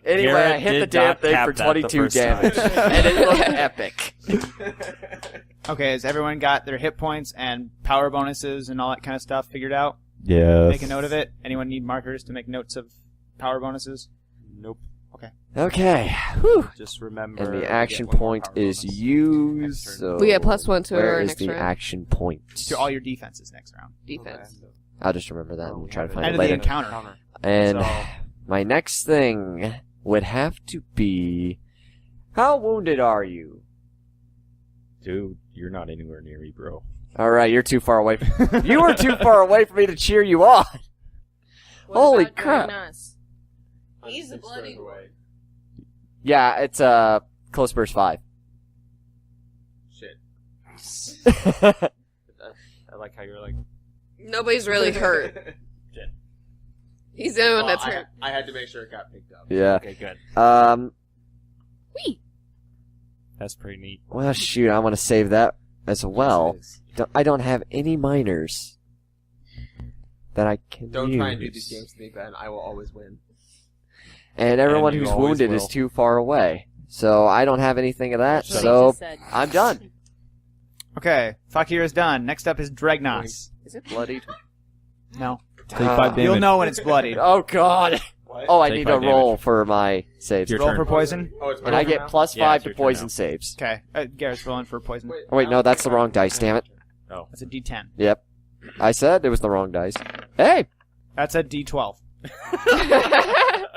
Anyway, Garrett I hit the did damn not thing cap for that the 22 first time. damage. And it looked epic. Okay, has everyone got their hit points and power bonuses and all that kind of stuff figured out? Yes. Make a note of it. Anyone need markers to make notes of power bonuses? Nope. Okay. Whew. Just remember. And we the get action one more point power is bonus used. next turn. So We get +1 to where our is next the round. action point? To all your defenses next round. Defense. I'll just remember that and try to find End it of the later. encounter. And So- my next thing would have to be, how wounded are you? Dude, you're not anywhere near me, bro. All right, you're too far away. You were too far away for me to cheer you on. What Holy about crap. Dragnos? He's a 6 bloody squares away. Yeah, it's close burst 5. Shit. I like how you're like. Nobody's really hurt. He's the only one Well, that's hurt. I had to make sure it got picked up. Yeah. Okay, good. Wee! That's pretty neat. Well, shoot, I want to save that as well. Yes, it is. I don't have any minors that I can Don't use. try and do these games to me, Ben. I will always win. And everyone And you who's always wounded will. is too far away. So I don't have anything of that, That's what he so just said. I'm done. Okay, Fakir is done. Next up is Dragnos. Is it bloodied? No. Take 5 damage. You'll know when it's bloodied. Oh, God. What? Oh, I Take need 5 to roll damage. for my saves. Your Roll turn. for poison. Oh, it's my And I turn get now? plus Yeah, 5 it's to your turn poison now. saves. Okay, Garrett's rolling for poison. Wait, no, that's the wrong dice, damn it. That's a D10. Yep. I said it was the wrong dice. Hey! That's a D12.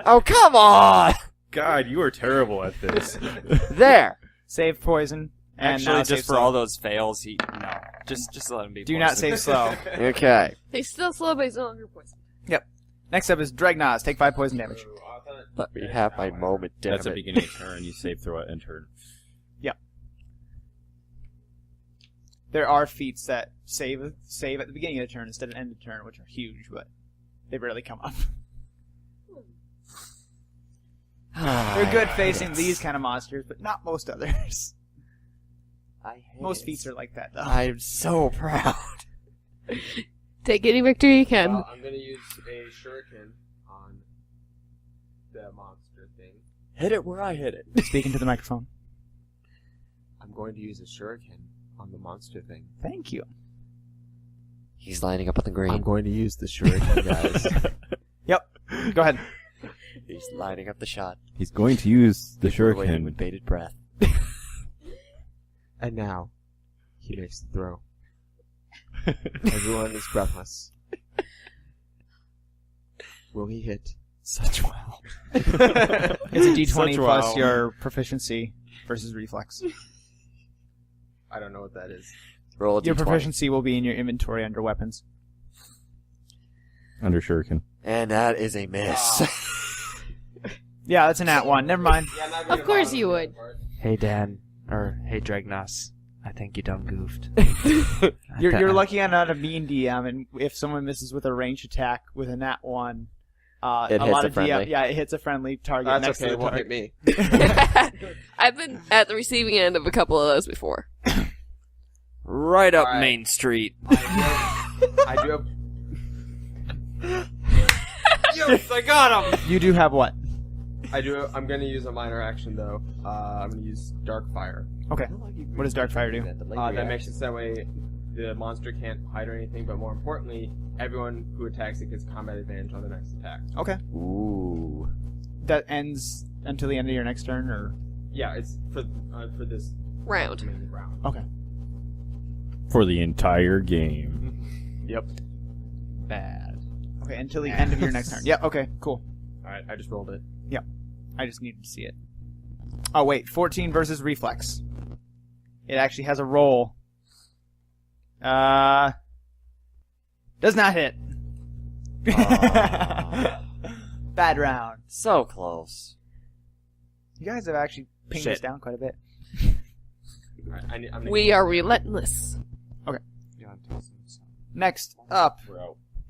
Oh, come on! God, you are terrible at this. There! Save poison. And now Actually, save just for slow. all those fails, no. Just let him be. Do not poisoned. save slow. Okay. He's still slow, but he's no longer poisoned. Next up is Dragnos. Take 5 poison damage. Let me have my moment, damn That's the it. beginning of turn. You save, throw it, and turn. There are feats that save at the beginning of the turn instead of end of turn, which are huge, but they rarely come up. They're good facing these kind of monsters, but not most others. Most feats are like that, though. I'm so proud. Take any victory you can. Well, I'm going to use a shuriken on the monster thing. Hit it where I hit it. Speaking to the microphone. I'm going to use a shuriken on the monster thing. Thank you. He's lining up on the I'm green. going to use the shuriken, guys. Go ahead. He's lining up the shot. He's going to use the People are waiting with shuriken. bated breath. And now, he makes the throw. Everyone is breathless. Will he hit? Such well. It's a D20 Such plus wow. your proficiency versus reflex. I don't know what that is. Roll a Your D20. proficiency will be in your inventory under weapons. Under shuriken. And that is a miss. Yeah, that's a nat 1. Never mind. Yeah, I'm not gonna Of course bother you with would. that part. Hey Dan, or hey Dragnos, I think you done goofed. You're lucky I'm not a mean DM, and if someone misses with a ranged attack with a nat 1, It a hits lot a of friendly. DM, it hits a friendly target That's next okay. to It the won't target. hit me. I've been at the receiving end of a couple of those before. Right up All right. Main Street. I do have. Yes, I got him! You do have what? I'm gonna use a minor action though. I'm gonna use Dark Fire. Okay. What does Darkfire do? That makes it so that way the monster can't hide or anything. But more importantly, everyone who attacks it gets combat advantage on the next attack. Okay. Ooh. That ends until the end of your next turn, or? Yeah, it's for this Round. remaining round. Okay. For the entire game. Yep. Bad. Okay, until the end of your next turn. Yeah, okay, cool. All right, I just rolled it. I just needed to see it. Oh, wait, 14 versus reflex. It actually has a roll. Does not hit. Bad round. So close. You guys have actually pinged Shit. this down quite a bit. All right, I'm gonna We are relentless. Next up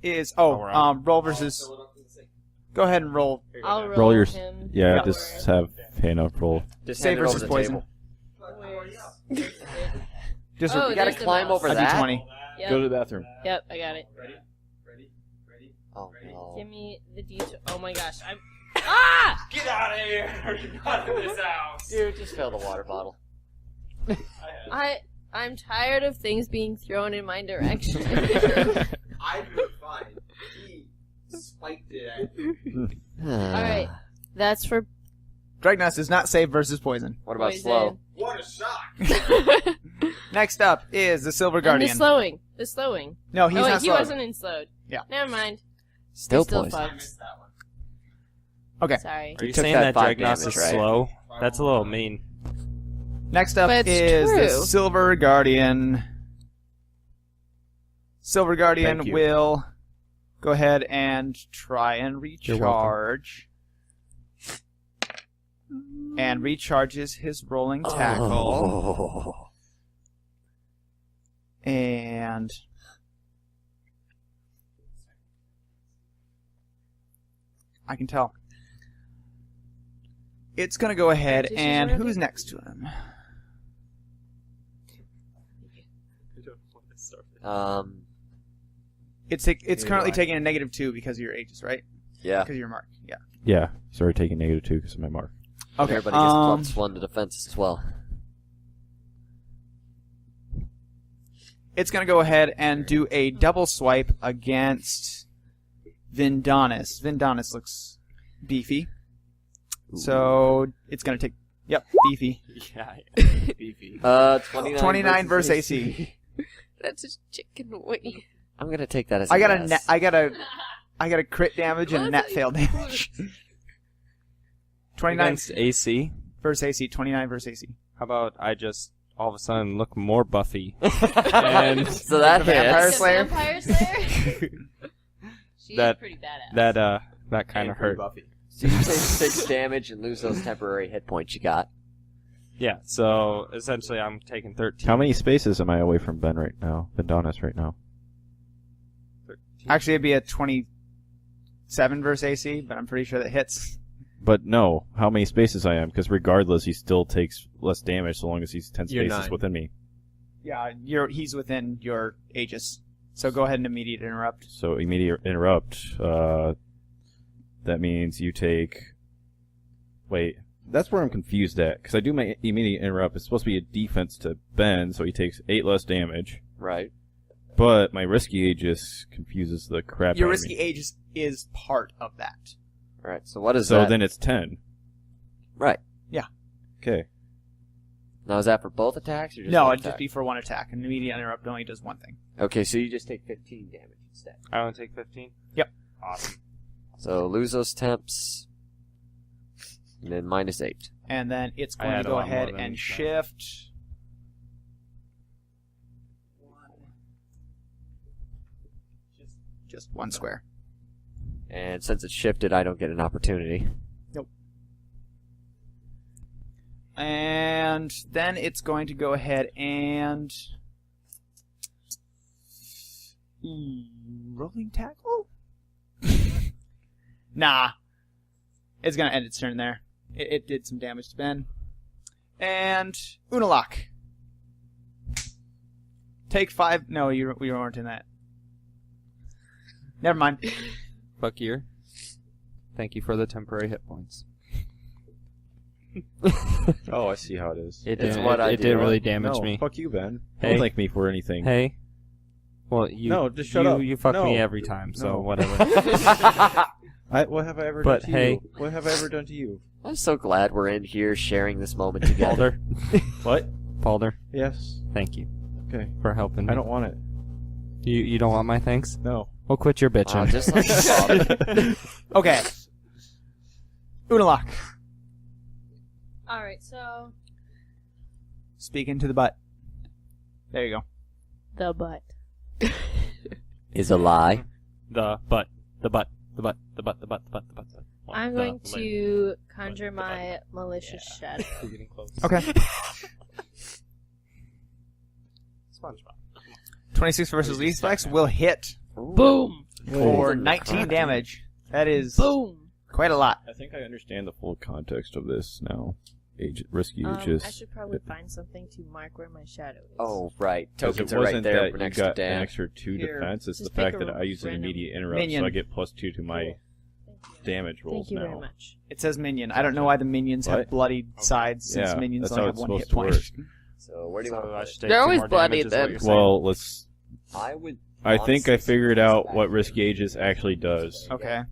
is roll versus. Go ahead and roll. I'll roll, Roll your. him. Yeah, Yeah. just have Hannah roll. Just Save hand it over versus the poison. table. Where's Just Oh, You gotta there's the climb mouse. over a that. D20. Yep. Go to the bathroom. Yep, I got it. Oh no. Give me the D2. Oh my gosh, I'm. Ah! Get out of here! You're not in this house! Dude, just fill the water bottle. I'm tired of things being thrown in my direction. I do it fine. He spiked it at you. Alright, that's for Dragnos does not save versus poison. What about poison. slow? What a shock! Next up is the Silver And Guardian. the slowing. No, he's oh wait, not he slowed. wasn't in slowed. Yeah. Never mind. Still Still poison. I fucked. missed that one. Okay. Sorry. Are you took saying that that 5 Dragnos damage, is right? slow? That's a little mean. Next up But it's is the true. Silver Guardian. Silver Guardian Thank you. will go ahead and try and You're welcome. recharge. And recharges his rolling tackle. Oh. And I can tell. It's gonna go ahead Tissues and already? who's next to him? It's currently taking a -2 because of your ages, right? Yeah. Because of your mark. Yeah. Yeah, started taking -2 because of my mark. Okay. Everybody gets +1 to defense as well. It's gonna go ahead and do a double swipe against Vindonis. Vindonis looks beefy. So it's gonna take. Yep, beefy. Yeah, beefy. 29 versus AC. That's a chicken wing. I'm gonna take that as I a got a yes. net, I got a crit damage and a net fail damage. 29 Against AC? versus AC. 29 versus AC. How about I just all of a sudden look more buffy? And So that The Vampire hits. Slayer? Vampire Slayer? She's That- pretty badass. that kind of hurt. Buffy. So you take 6 damage and lose those temporary hit points you got. Yeah, so essentially I'm taking 13. How many spaces am I away from Ben right now? Vendonis right now. Actually, it'd be a 27 versus AC, but I'm pretty sure that hits. But no, how many spaces I am? Because regardless, he still takes less damage so long as he's 10 You're spaces 9. within me. Yeah, he's within your aegis. So go ahead and immediate interrupt. So immediate interrupt. That means you take. Wait, that's where I'm confused at. Because I do my immediate interrupt. It's supposed to be a defense to Ben, so he takes 8 less damage. Right. But my risky aegis confuses the crap Your out risky of me. aegis is part of that. Right. So what is So that? then it's 10. Right. Okay. Now is that for both attacks or just No, one it'd just attack? be for one attack. An immediate interrupt only does one thing. Okay, so you just take 15 damage instead. I want to take 15? Yep. Awesome. So lose those temps. And then -8. And then it's I going to had a go lot more ahead than and that. shift. Just one square. And since it's shifted, I don't get an opportunity. And then it's going to go ahead and rolling tackle? Nah. It's going to end its turn there. It did some damage to Ben. And Unalak. Take 5. No, we weren't in that. Never mind. Fakir, thank you for the temporary hit points. Oh, I see how it is. It It's did, what I it do. did really damage no, me. fuck you, Ben. Hey. Don't thank me for anything. Hey. Well, you No, just shut you, up. You fuck No. me every time, so No. whatever. What have I ever But, done to hey. you? What have I ever done to you? I'm so glad we're in here sharing this moment together. Balder, What? Balder, Yes. thank you Okay. for helping me. I don't want it. You don't want my thanks? No. Well, quit your bitching. Just like Father. Okay. Unalak. Alright, so Speaking to the butt. There you go. the butt. Is a lie. The butt. I'm going to conjure my malicious shadow. You're getting close. Okay. SpongeBob. 26 versus reflex will hit Boom! for 19 damage. That is Boom! quite a lot. I think I understand the full context of this now. Risky I ages. should probably find something to mark where my shadow is. Oh, right. 'Cause Tokens it are wasn't right there that you next got to Dan. an extra 2 Here, defense. It's the just fact pick that a I use an random immediate interrupt, minion. so I get +2 to my Thank you. damage rolls Thank you now. very much. It says minion. I don't know why the minions have What? bloodied sides since Yeah, minions that's only how have it's 1 hit supposed to point. So where do you want to I put should it? take They're two always more bloody damage, is what then. you're saying. Well, let's. I would. I think I honestly figured say out back what here. risky ages actually does. Okay.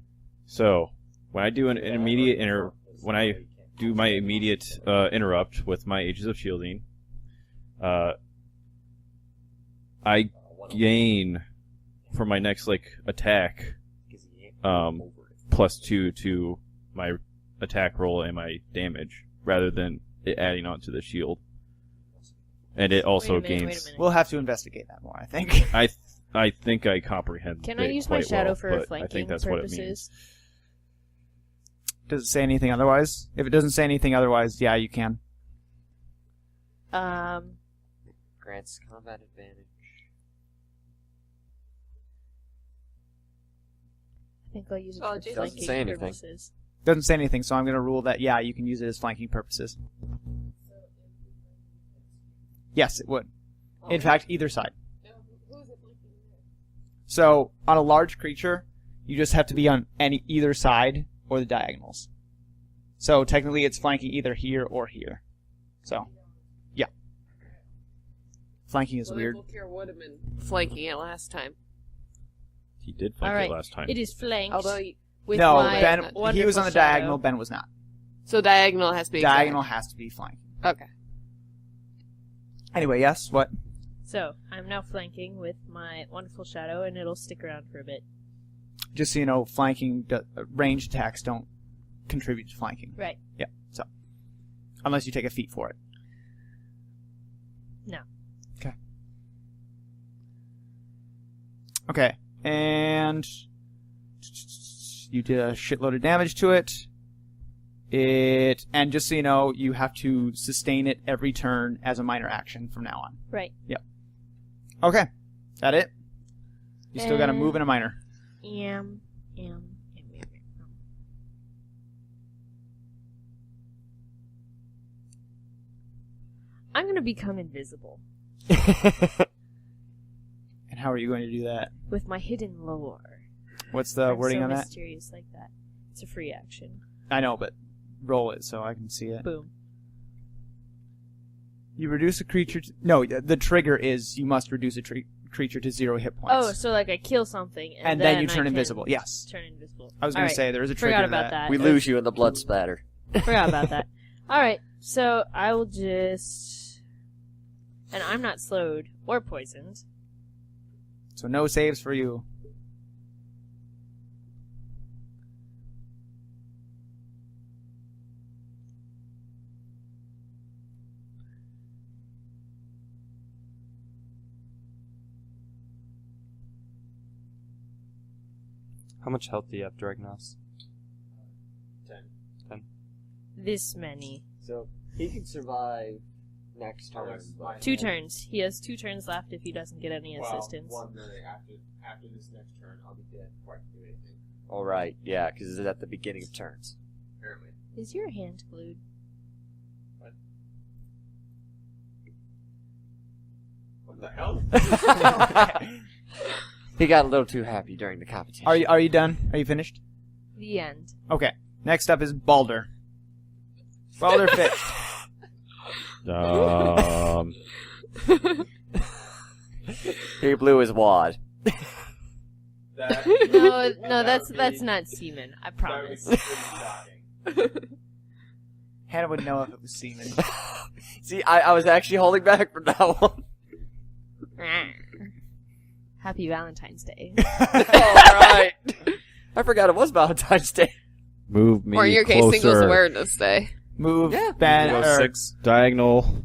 So when I do an immediate when I do my immediate interrupt with my Ages of Shielding, I gain for my next attack +2 to my attack roll and my damage, rather than it adding on to the shield. And it also Wait a minute. gains. We'll have to investigate that more, I think. I think I comprehend. Can I it use my quite shadow well, for but I flanking think that's what it means. purposes? Does it say anything otherwise? If it doesn't say anything otherwise, yeah, you can. Grants combat advantage. I think I'll use it Oh, for Jason doesn't flanking say anything. purposes. Doesn't say anything, so I'm going to rule that, yeah, you can use it as flanking purposes. Yes, it would. In fact, either side. So, on a large creature, you just have to be on either side or the diagonals. So, technically, it's flanking either here or here. So, yeah. Flanking is weird. Volkir would have been flanking it last time. He did flank Alright. it last time. It is flanked. Although, with No, my Ben, he was wonderful on the shadow. diagonal, Ben was not. So diagonal has to be Diagonal has to be flanking. exact. Okay. Anyway, yes, what? So, I'm now flanking with my wonderful shadow, and it'll stick around for a bit. Just so you know, flanking, ranged attacks don't contribute to flanking. Right. Yeah, so. Unless you take a feat for it. No. Okay. Okay, and you did a shitload of damage to it. And just so you know, you have to sustain it every turn as a minor action from now on. Right. Okay, that it? You still got to And- move in a minor. Am. I'm gonna become invisible And how are you going to do that? with my hidden lore. What's the I'm wording so on that? mysterious like that. It's a free action. I know, but roll it so I can see it. Boom. You reduce a creature to... No, the trigger is you must reduce a creature to 0 hit points. Oh, so like I kill something and then you I turn can invisible. Yes. Turn invisible. I was going Alright, to say there is a trigger Forgot to about that. We lose you in the blood splatter. Forgot about that. Alright, so I will just... And I'm not slowed or poisoned. So no saves for you. How much health do you have, Dragnos? 10. This many. So he can survive next turn. but- 2 turns. He has 2 turns left if he doesn't get any assistance. Well, 1 minute after this next turn, I'll be dead before I can do anything. All right, yeah, because it's at the beginning of turns. Apparently. Is your hand glued? What the hell? He got a little too happy during the competition. Are you done? Are you finished? The end. Okay. Next up is Balder. Balder Fish. He blew his wad. No, that's not semen. I promise. Hannah would know if it was semen. See, I was actually holding back from that one. Happy Valentine's Day. Alright. I forgot it was Valentine's Day. Move me Or in your case, closer. Singles Awareness Day. Move Yeah. Ben Go or 6. Diagonal.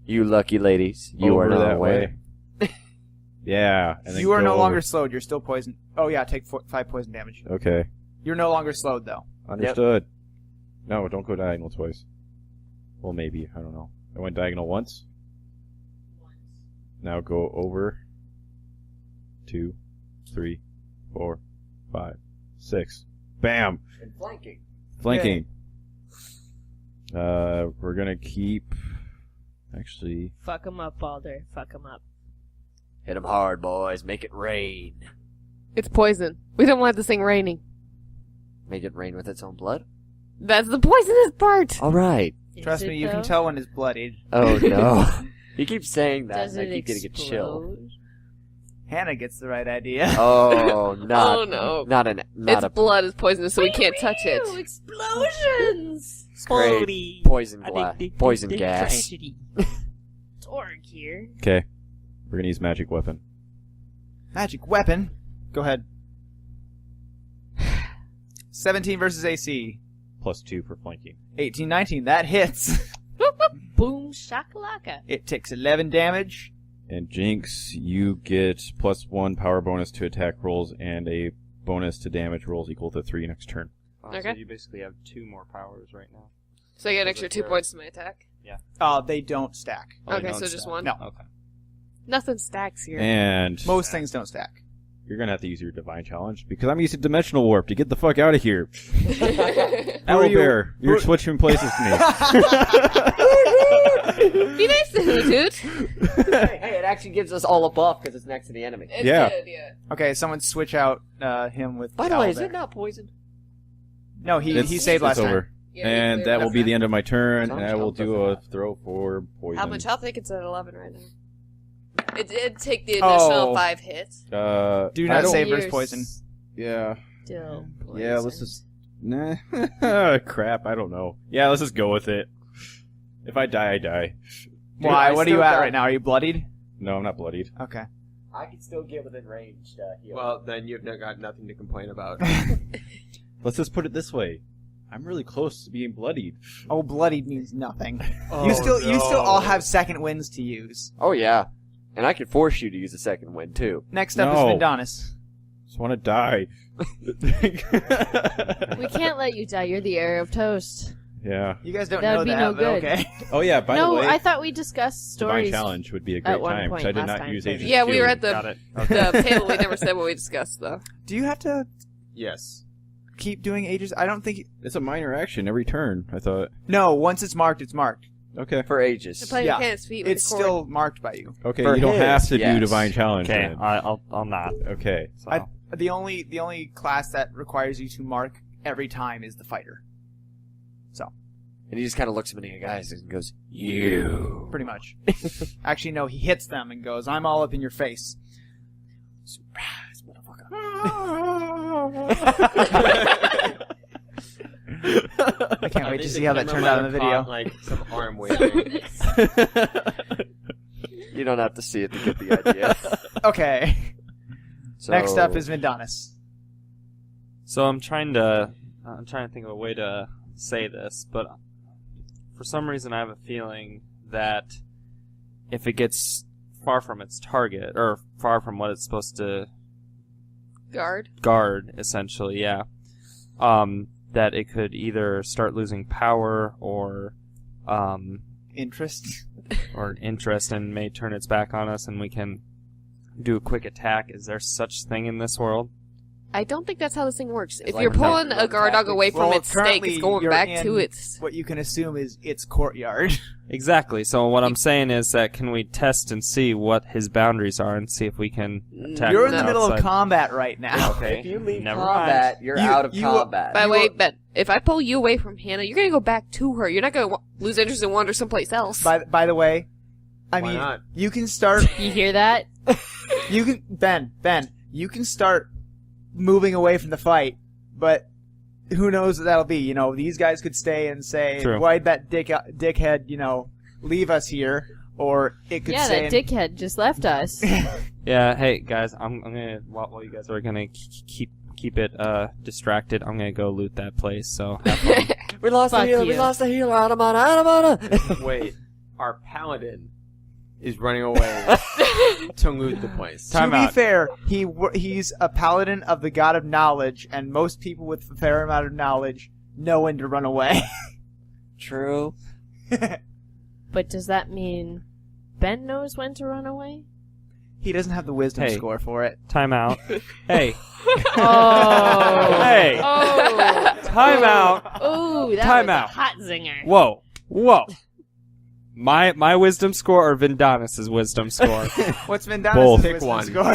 You lucky ladies. You over are not that aware. way. Yeah. And then you are go no longer over. slowed. You're still poisoned. Oh yeah, take 5 poison damage. Okay. You're no longer slowed though. Understood. No, don't go diagonal twice. Well, maybe. I don't know. I went diagonal once. Now go over. 2, 3, 4, 5, 6. Bam! And flanking. Flanking. We're gonna keep... Actually... Fuck him up, Balder. Fuck him up. Hit him hard, boys. Make it rain. It's poison. We don't want this thing raining. Make it rain with its own blood? That's the poisonous part. Alright. Is Trust it, me, you can though? tell when it's bloodied. Oh no. You keep saying that, Does and I it keep getting a chill. explode? Hannah gets the right idea. Oh, not, Oh, no. not Its blood is poisonous, so we can't touch it. Wee-wee-oo, explosions! It's great. Poison poison gas. Torg here. Okay. We're gonna use magic weapon. Magic weapon. Go ahead. 17 versus AC. +2 for flanking. 18, 19. That hits. Boom shakalaka. It takes 11 damage. And Jinx, you get +1 power bonus to attack rolls and a bonus to damage rolls equal to 3 next turn. Okay. So you basically have 2 more powers right now. So I get an extra 2 points to my attack. They don't stack. Oh, Okay, you so don't just stack. one? No. Okay. Nothing stacks here. And Most things don't stack. you're gonna have to use your divine challenge because I'm using dimensional warp to get the fuck out of here. are you- Owlbear, you're switching places to me. Be nice to him, dude. Hey, it actually gives us all a buff because it's next to the enemy. It Yeah. did, yeah. Okay, someone switch out him with. By the way, is Owlbear. it not poison? No, he saved last it's time. over. Yeah, And you that cleared will be the end of my turn, How and much I will health does do it a have? throw for poison. How much health? I think it's at 11 right now. It did take the additional 5 hits. Do I not don't- save versus Years. poison. Yeah. Still Yeah, let's poisoned. just... Nah. Crap, I don't know. Yeah, let's just go with it. If I die, I die. Why? I What are you still at got- right now? Are you bloodied? No, I'm not bloodied. Okay. I can still get within range. Heal. Well, then you've got nothing to complain about. Let's just put it this way. I'm really close to being bloodied. Oh, bloodied means nothing. Oh, you still no. all have second winds to use. Oh yeah, and I can force you to use a second wind too. Next up No. is Vindanis. Just want to die. We can't let you die. You're the heir of toast. Yeah. You guys don't That know would be that, no but good. okay. Oh yeah, by no, the way, I thought we discussed Divine stories. Challenge would be a great one time because point I did last not time. use Agent Yeah, we were Shield. at Got it. the panel. We never said what we discussed, though. Do you have to Yes. keep doing ages? I don't think. It's a minor action every turn, I thought. No, once it's marked, it's marked. Okay. For ages. The player Yeah. can't speak with It's the cord. still marked by you. Okay, For you don't his, have to do yes. Divine Challenge Okay, then. I'll not. Okay. So. The only class that requires you to mark every time is the fighter. And he just kind of looks at me guys and goes, "You." Pretty much. Actually, no, he hits them and goes, "I'm all up in your face." Surprise, motherfucker. I can't wait to see how that turned out in the video. Like some arm waving. You don't have to see it to get the idea. Okay. So, Next up is Vindanis. So I'm trying to think of a way to say this, but for some reason I have a feeling that if it gets far from its target or far from what it's supposed to Guard. essentially, yeah. That it could either start losing power or Interest. interest and may turn its back on us and we can do a quick attack. Is there such thing in this world? I don't think that's how this thing works. If like you're a pulling no- a guard dog away from Well, its stake, currently it's going you're back in to its... what you can assume is its courtyard. Exactly. So what I'm saying is that can we test and see what his boundaries are and see if we can attack You're in from the middle of outside? combat right now. Okay. If you leave Never combat, mind. you're You- out of you- combat. By the way, Ben, if I pull you away from Hannah, you're gonna go back to her. You're not gonna lose interest and wander someplace else. By the way, I Why mean, not? you can start. You hear that? You can Ben. You can start moving away from the fight, but who knows what that'll be? You know, these guys could stay and say, True. "Why'd that dickhead, leave us here?" Or it could Yeah, say, that dickhead just left us. Yeah. Hey guys, I'm gonna while you guys are gonna keep it distracted, I'm gonna go loot that place. So have fun. We lost the Fuck healer. We you. lost the healer. Adamana. Wait, our paladin is running away to loot the place. To Time be out. fair, he's a paladin of the god of knowledge, and most people with a fair amount of knowledge know when to run away. True. But does that mean Ben knows when to run away? He doesn't have the wisdom Hey. score for it. Time out. Hey. Oh. Hey. Oh. Time out. Ooh, that Time was out. a hot zinger. Whoa. My wisdom score or Vindanis' wisdom score? What's been done Both. is Pick wisdom one. score.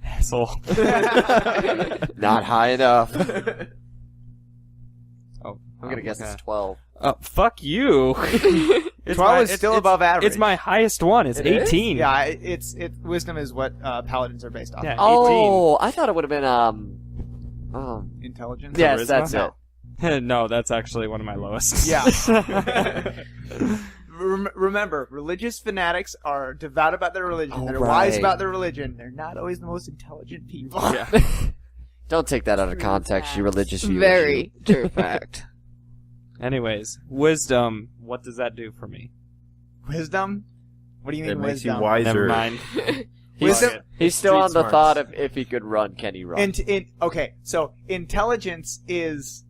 Asshole. Not high enough. Oh, I'm gonna guess okay. it's 12. Fuck you. It's 12 is still above average. It's my highest one. It's It is? 18. Yeah, wisdom is what paladins are based off. Yeah. of. Oh, I thought it would have been Intelligence. yes, Charisma? that's it. No, that's actually one of my lowest. Yeah. Remember, religious fanatics are devout about their religion. Oh, They're wise right. about their religion. They're not always the most intelligent people. Yeah. Don't take that out of True context, you facts. religious viewers. Very true fact. Anyways, wisdom. What does that do for me? Wisdom? What do you mean It makes wisdom? you wiser. Never mind. Wisdom. He's still Street on the smarts. thought of if he could run, can he run? Okay, so intelligence is,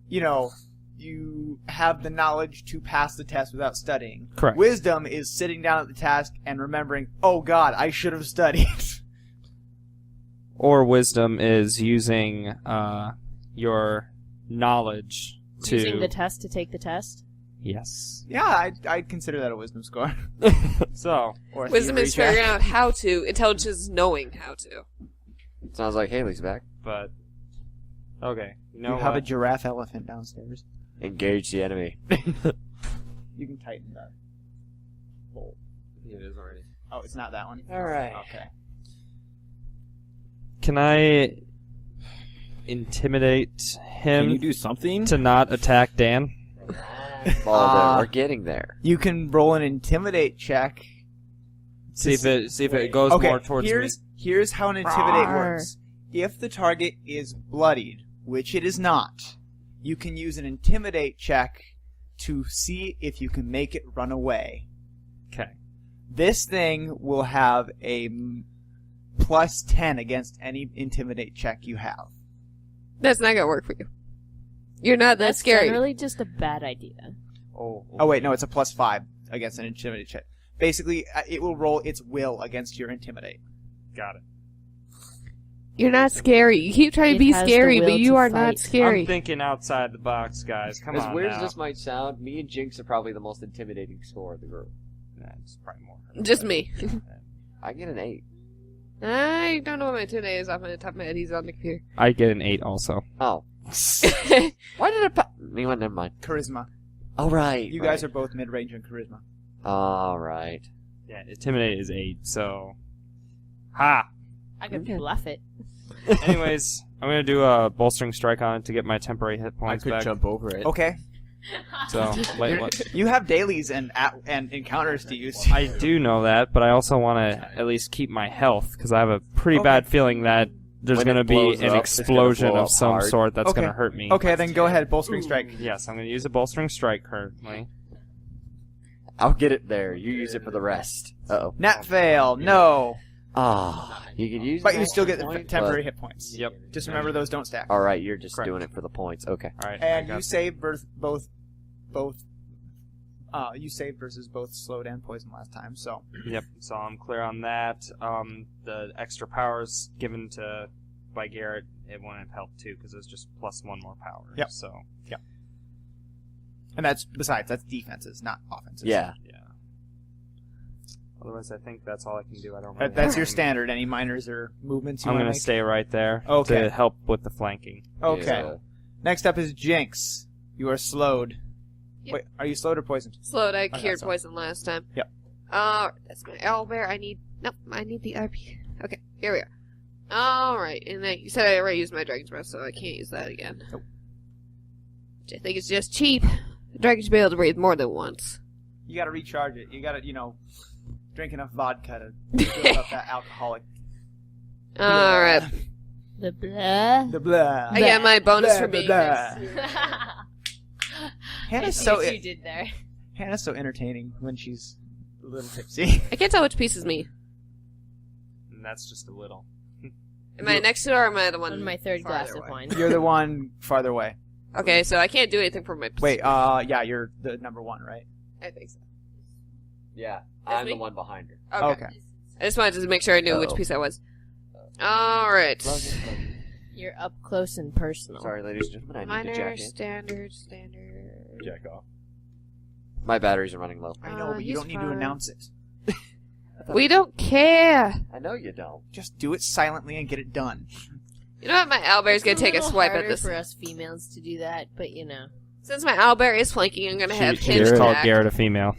you have the knowledge to pass the test without studying. Correct. Wisdom is sitting down at the task and remembering, oh god, I should have studied. Or wisdom is using your knowledge to. Using the test to take the test? Yes. Yeah, I'd consider that a wisdom score. So. Or a Wisdom theory is check. figuring out how to. Intelligence is knowing how to. Sounds like Haley's back. But. Okay. You know You have a what? giraffe elephant downstairs. Engage the enemy. You can tighten that. It is already. Oh, it's not that one. Alright. Okay. Can I intimidate Can you him do something? to not attack Dan? Well, we're getting there. You can roll an intimidate check. See if it goes Okay, more towards me. here's how an intimidate Rawr. works. If the target is bloodied, which it is not, you can use an intimidate check to see if you can make it run away. Okay. This thing will have a plus 10 against any intimidate check you have. That's not gonna work for you. You're not that That's scary. generally just a bad idea. Oh wait, no, it's a plus 5 against an intimidate check. Basically, it will roll its will against your intimidate. Got it. You're not scary. You keep trying to It be has the scary, will but you to are not fight. scary. I'm thinking outside the box, guys. Come As on weird now. as this might sound, me and Jinx are probably the most intimidating score of the group. That's probably more. Just me. I get an 8. I don't know what my today is off the top of my head. He's on the computer. I get an 8 also. Oh. Why did it me one? Never mind. Charisma. Oh, right. You guys are both mid-range on charisma. Alright. Yeah, intimidate is 8, so. Ha! I could Okay. bluff it. Anyways, I'm gonna do a bolstering strike on it to get my temporary hit I points could back. jump over it. Okay. So, wait, You have dailies and encounters to use. I do know that, but I also want to at least keep my health because I have a pretty Okay. bad feeling that there's When going to it be blows an up, it's gonna explosion blow of up some hard. sort that's Okay. going to hurt me. Okay, then go ahead, bolstering strike. Yes, I'm going to use a bolstering strike currently. I'll get it there. You use it for the rest. Uh-oh. Nat fail. No. You could use. But an you still get extra the point, temporary hit points. Yep. Just remember those don't stack. All right, you're just Correct. doing it for the points. Okay. All right. And I got you saved both. You saved versus both slowed and poison last time. So Yep. So I'm clear on that. The extra powers given to by Garrett, it wouldn't have helped too because it's just plus one more power. Yep. So and that's defenses, not offenses. Yeah. otherwise, I think that's all I can do. I don't. Really That's have your any- standard. Any minors or movements you I'm want gonna to make? stay right there Okay. to help with the flanking. Okay. Yeah. Next up is Jinx. You are slowed. Yep. Wait, are you slowed or poisoned? Slowed. I Okay, cured so- poison last time. Yep. That's my owlbear. I need the RP. Okay, here we are. Alright, and then you said I already used my dragon's breath, so I can't use that again. Nope. Which I think is just cheap. The dragon should be able to breathe more than once. You gotta recharge it. You gotta, drink enough vodka to build up that alcoholic. Alright. The blah. The blah. I get my bonus Blah, for blah, being blah. this. Hannah's I see so what you did there. Hannah's so entertaining when she's a little tipsy. I can't tell which piece is me. And that's just a little. Am I next to her or am I the one On my third glass farther of away? wine. You're the one farther away. Okay, so I can't do anything for my Wait, yeah, you're the number one, right? I think so. Yeah. That's I'm me? the one behind her. Okay. I just wanted to make sure I knew which Uh-oh. piece I was. Alright. You're up close and personal. Sorry, ladies and gentlemen. I need to Minor, jack in. standard. Jack off. My batteries are running low. I know, but you he's don't need to fine. announce it. We don't care. I know you don't. Just do it silently and get it done. You know what? My owlbear's gonna It's take a little swipe at harder this. for us females to do that, but Since my owlbear is flanking, I'm gonna have She him just called attack. Garrett a female.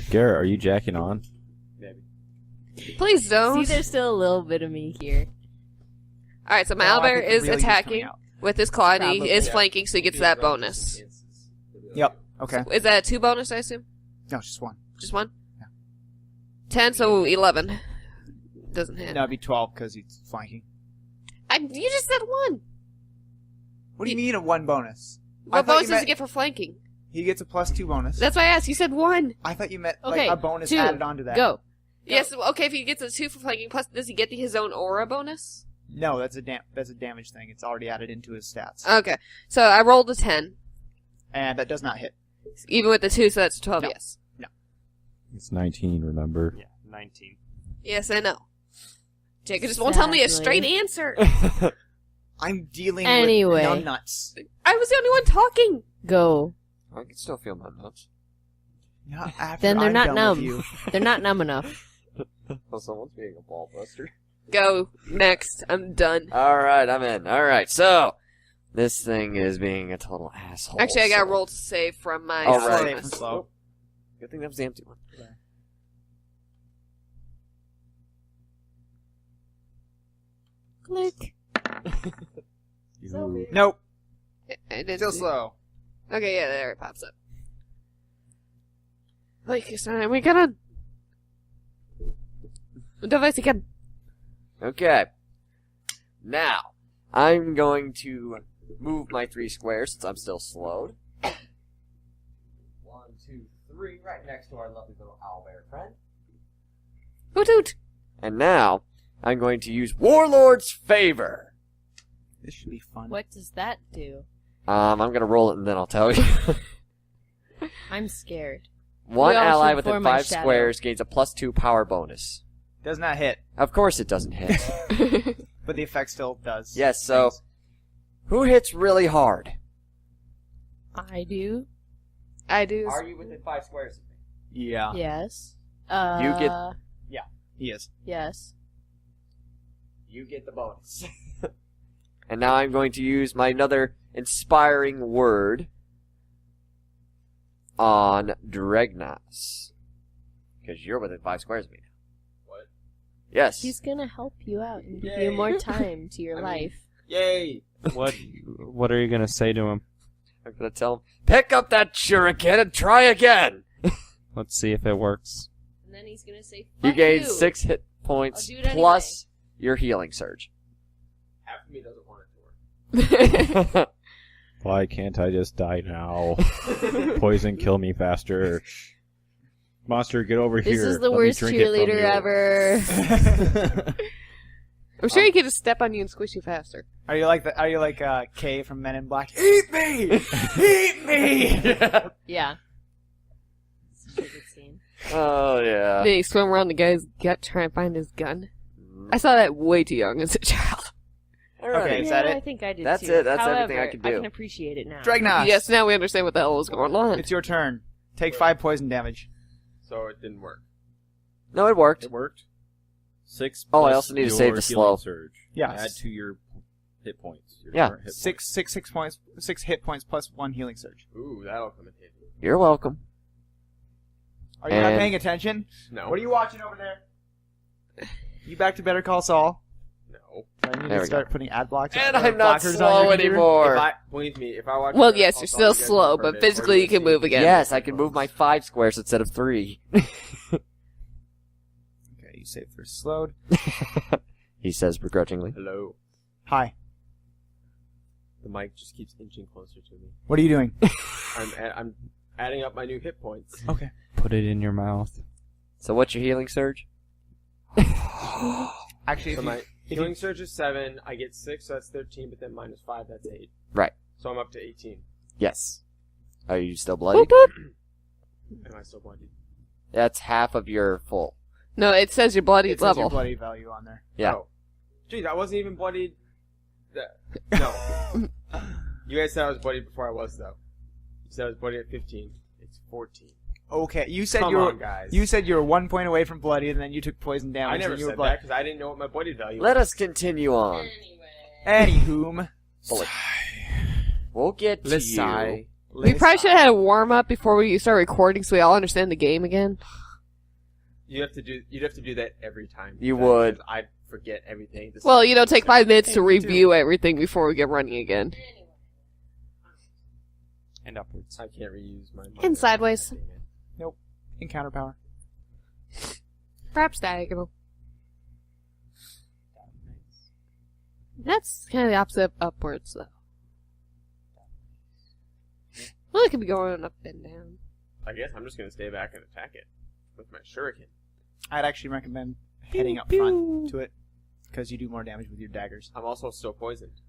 Garrett, are you jacking on? Please don't. See, there's still a little bit of me here. Alright, so my Oh, I owlbear think the is real you's attacking coming out. with his claw, and he Probably. is flanking, so he gets that bonus. Yep. Okay. Is that a 2 bonus, I assume? No, just one. Just 1? Yeah. 10, so 11. Doesn't hit. No, it'd be 12 because he's flanking. You just said 1. What do you mean a one bonus? I What thought you bonus does meant- he get for flanking? He gets a +2 bonus. That's why I asked. You said 1. I thought you meant Okay, like a bonus 2. added onto that. Go. Yes, okay, if he gets a 2 for flanking, plus does he get his own aura bonus? No, that's a damage thing. It's already added into his stats, Okay, so I rolled a 10, and that does not hit. even with the 2, so that's 12, No. yes. It's 19, remember? Yeah, 19. Yes, I know. Jacob just won't tell me a straight Sadly. answer. I'm dealing Anyway. with numbnuts. I was the only one talking. Go. I can still feel my nuts. Not after Then they're I'm not done numb. with you. They're not numb enough. Oh, someone's being a ball buster. Go, next. I'm done. Alright, I'm in. Alright, so. This thing is being a total asshole. Actually, I got so- a roll to save from my All Save right. slowness. and slow. Good thing that was the empty one. Click. You- Nope. I didn't Still do- slow. Okay, yeah, there it pops up. Like, we gonna... Device again. Okay. Now, I'm going to move my 3 squares since I'm still slowed. 1, 2, 3, right next to our lovely little owlbear friend. Hoot hoot. And now, I'm going to use Warlord's Favor. This should be fun. What does that do? I'm gonna roll it and then I'll tell you. I'm scared. One We all ally should within form a 5 shadow. squares gains a +2 power bonus. Does not hit, Of course it doesn't hit. but the effect still does. Yes, so, who hits really hard? I do. I do. Are you within 5 squares of me? Yeah, Yes. You get- he is. Yes. You get the bonus. And now I'm going to use my another inspiring word on Dregnas. Because you're within 5 squares of me now. What? Yes. He's gonna help you out and give Yay. you more time to your I mean- life. Yay! What are you gonna say to him? I'm going to tell him, pick up that shuriken and try again! Let's see if it works. And then he's gonna say, You "Fuck gain you." 6 hit points I'll do it plus your healing surge. Half of me doesn't want it to work. Why can't I just die now? Poison kill me faster. Monster, get over This here. is the Let me worst drink it from cheerleader you. ever. I'm sure he could just step on you and squish you faster. Are you like Kay from Men in Black? Eat me! Eat me! Yeah. Such a good scene. Oh yeah. Then he swim around the guy's gut trying to find his gun. I saw that way too young as a child. All right. Okay, is Yeah, that it? I think I did That's too. it. That's However, everything I can do. I can appreciate it now. Dragnos. Yes, now we understand what the hell was going on. It's your turn. Take 5 poison damage. So it didn't work. No, it worked. It worked. 6. Oh, I plus also need to your save the healing slow. Surge. Yes. Add to your hit points. Your Yeah. current hit Six hit points plus 1 healing surge. Ooh, that'll come in handy. You're welcome. Are you not And- paying attention? No. What are you watching over there? You back to Better Call Saul? No. Do I need There to we start putting ad blocks And or I'm not blockers on slow your computer? anymore. Believe me, if I watch. Well, Better yes, Call you're Saul, still you guys slow, will but burn it, or physically you will can see. move again. Yes, I can move my 5 squares instead of 3. Okay, you save for slowed. He says begrudgingly. Hello. Hi. The mic just keeps inching closer to me. What are you doing? I'm adding up my new hit points. Okay. Put it in your mouth. So what's your healing surge? Actually, So if my you, healing surge is 7. I get 6, so that's 13. But then minus 5, that's 8. Right. So I'm up to 18. Yes. Are you still bloody? Boop, boop. Am I still bloodied? That's half of your full. No, it says your bloody it says level. your bloody value on there. Yeah. Oh. Jeez, I wasn't even bloodied. No. You guys said I was bloodied before I was, though. You said I was bloodied at 15. It's 14. Okay, you said Come you were on, guys. you said you were 1 point away from bloody, and then you took poison damage. I never and you were said bloody. that because I didn't know what my bloodied value Let was. us continue on. Anywhom, We'll get to Let's you. sigh. We probably should have had a warm up before we start recording, so we all understand the game again. You'd have to do that every time. You because would. I forget everything. This Well, is- take 5 minutes to Hey, me too. review everything before we get running again. And upwards. I can't reuse my. And sideways. encounter power. Perhaps diagonal. That's kind of the opposite of upwards, though. Well, it could be going up and down. I guess I'm just gonna stay back and attack it with my shuriken. I'd actually recommend heading up front to it because you do more damage with your daggers. I'm also still poisoned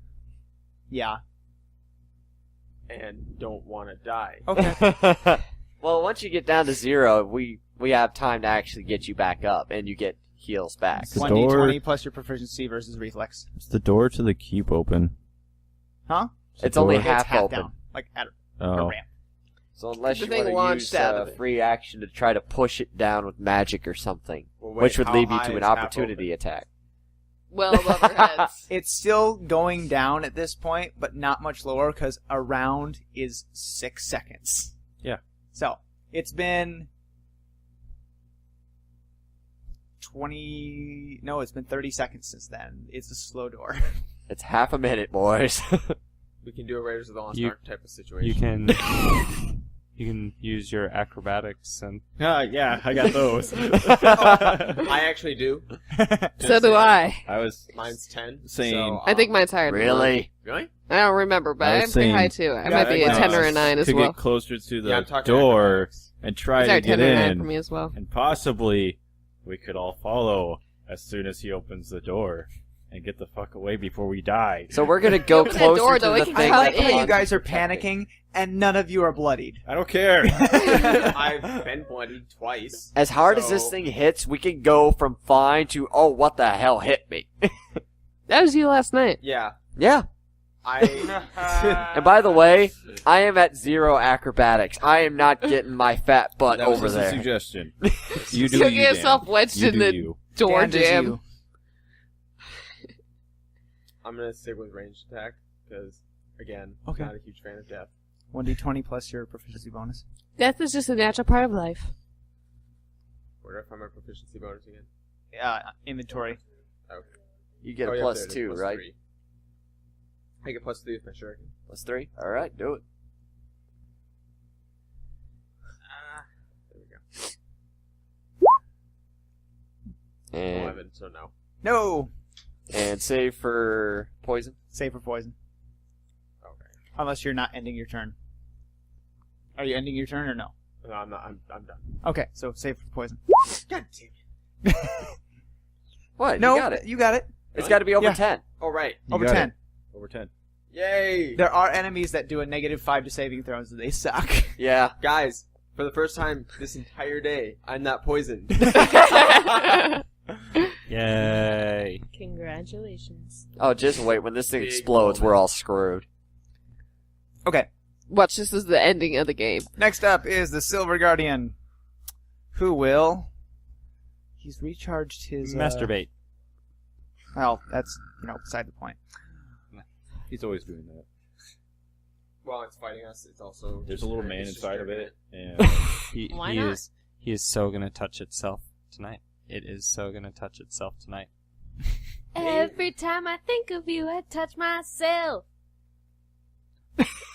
Yeah. and don't want to die. Okay. Well, once you get down to 0, we have time to actually get you back up, and you get heals back. The 1d20 door- plus your proficiency versus reflex. Is the door to the keep open? Huh? It's only door- half it's half open. down, like at a Oh. ramp. So unless The you thing want to launched use out a of it. free action to try to push it down with magic or something, Well, wait, which would how lead you high to is an half opportunity open? attack. Well above our heads. It's still going down at this point, but not much lower because a round is 6 seconds. Yeah. So it's been 20. No, it's been 30 seconds since then. It's a slow door. It's half a minute, boys. We can do a Raiders of the Lost You- Ark type of situation. You can you can use your acrobatics and Yeah, I got those. I actually do. So do I. I was Mine's 10. Same. So, I think mine's higher than mine. Really? Really? I don't remember, but I I'm was pretty saying- high too. I Yeah, might be a I 10 or a guess. 9 as to well. get closer to the Yeah, I'm talking door acrobatics. and try It's to our get 10 or 9 in, for me as well. and possibly we could all follow as soon as he opens the door and get the fuck away before we die. So we're gonna go Open that closer door, to though, the it can thing cut that I the like how you in. guys are monster's protecting. panicking, and none of you are bloodied. I don't care. I've been bloodied twice. As hard as this so- thing hits, we can go from fine to, oh, what the hell hit me? That was you last night. Yeah. Yeah. I. And by the way, I am at 0 acrobatics. I am not getting my fat butt That was over just a there. suggestion. You do You'll you, get yourself Dan. wedged You in do the you. door Dan does jam. you. I'm gonna stick with ranged attack because, again, Okay. not a huge fan of death. 1d20 plus your proficiency bonus. Death is just a natural part of life. Where do I find my proficiency bonus again? Inventory. Okay. You get Oh, a yeah, plus there it is, 2, plus right? 3. I get plus 3 with my shuriken. Plus 3? Alright, do it. There we go. And, 11, so no. No! and save for poison. Save for poison. Okay. Unless you're not ending your turn. Are you ending your turn or no? No, I'm not. I'm done. Okay, so save for poison. God damn it. What? No, You got it. You got it. It's got to be over Yeah. 10. Oh, right. You Over got 10. it. Over 10. Yay! There are enemies that do a -5 to saving throws, and they suck. Yeah. Guys, for the first time this entire day, I'm not poisoned. Yay. Congratulations. Oh, just wait. When this thing Big explodes, moment. we're all screwed. Okay, Watch, this is the ending of the game. next up is the Silver Guardian, who will... He's recharged his... Masturbate. Well, that's, beside the point. He's always doing that. While it's fighting us, it's also... There's a little man it's just inside of very it, and Why he not? is so gonna touch itself tonight. It is so gonna touch itself tonight. Every time I think of you, I touch myself.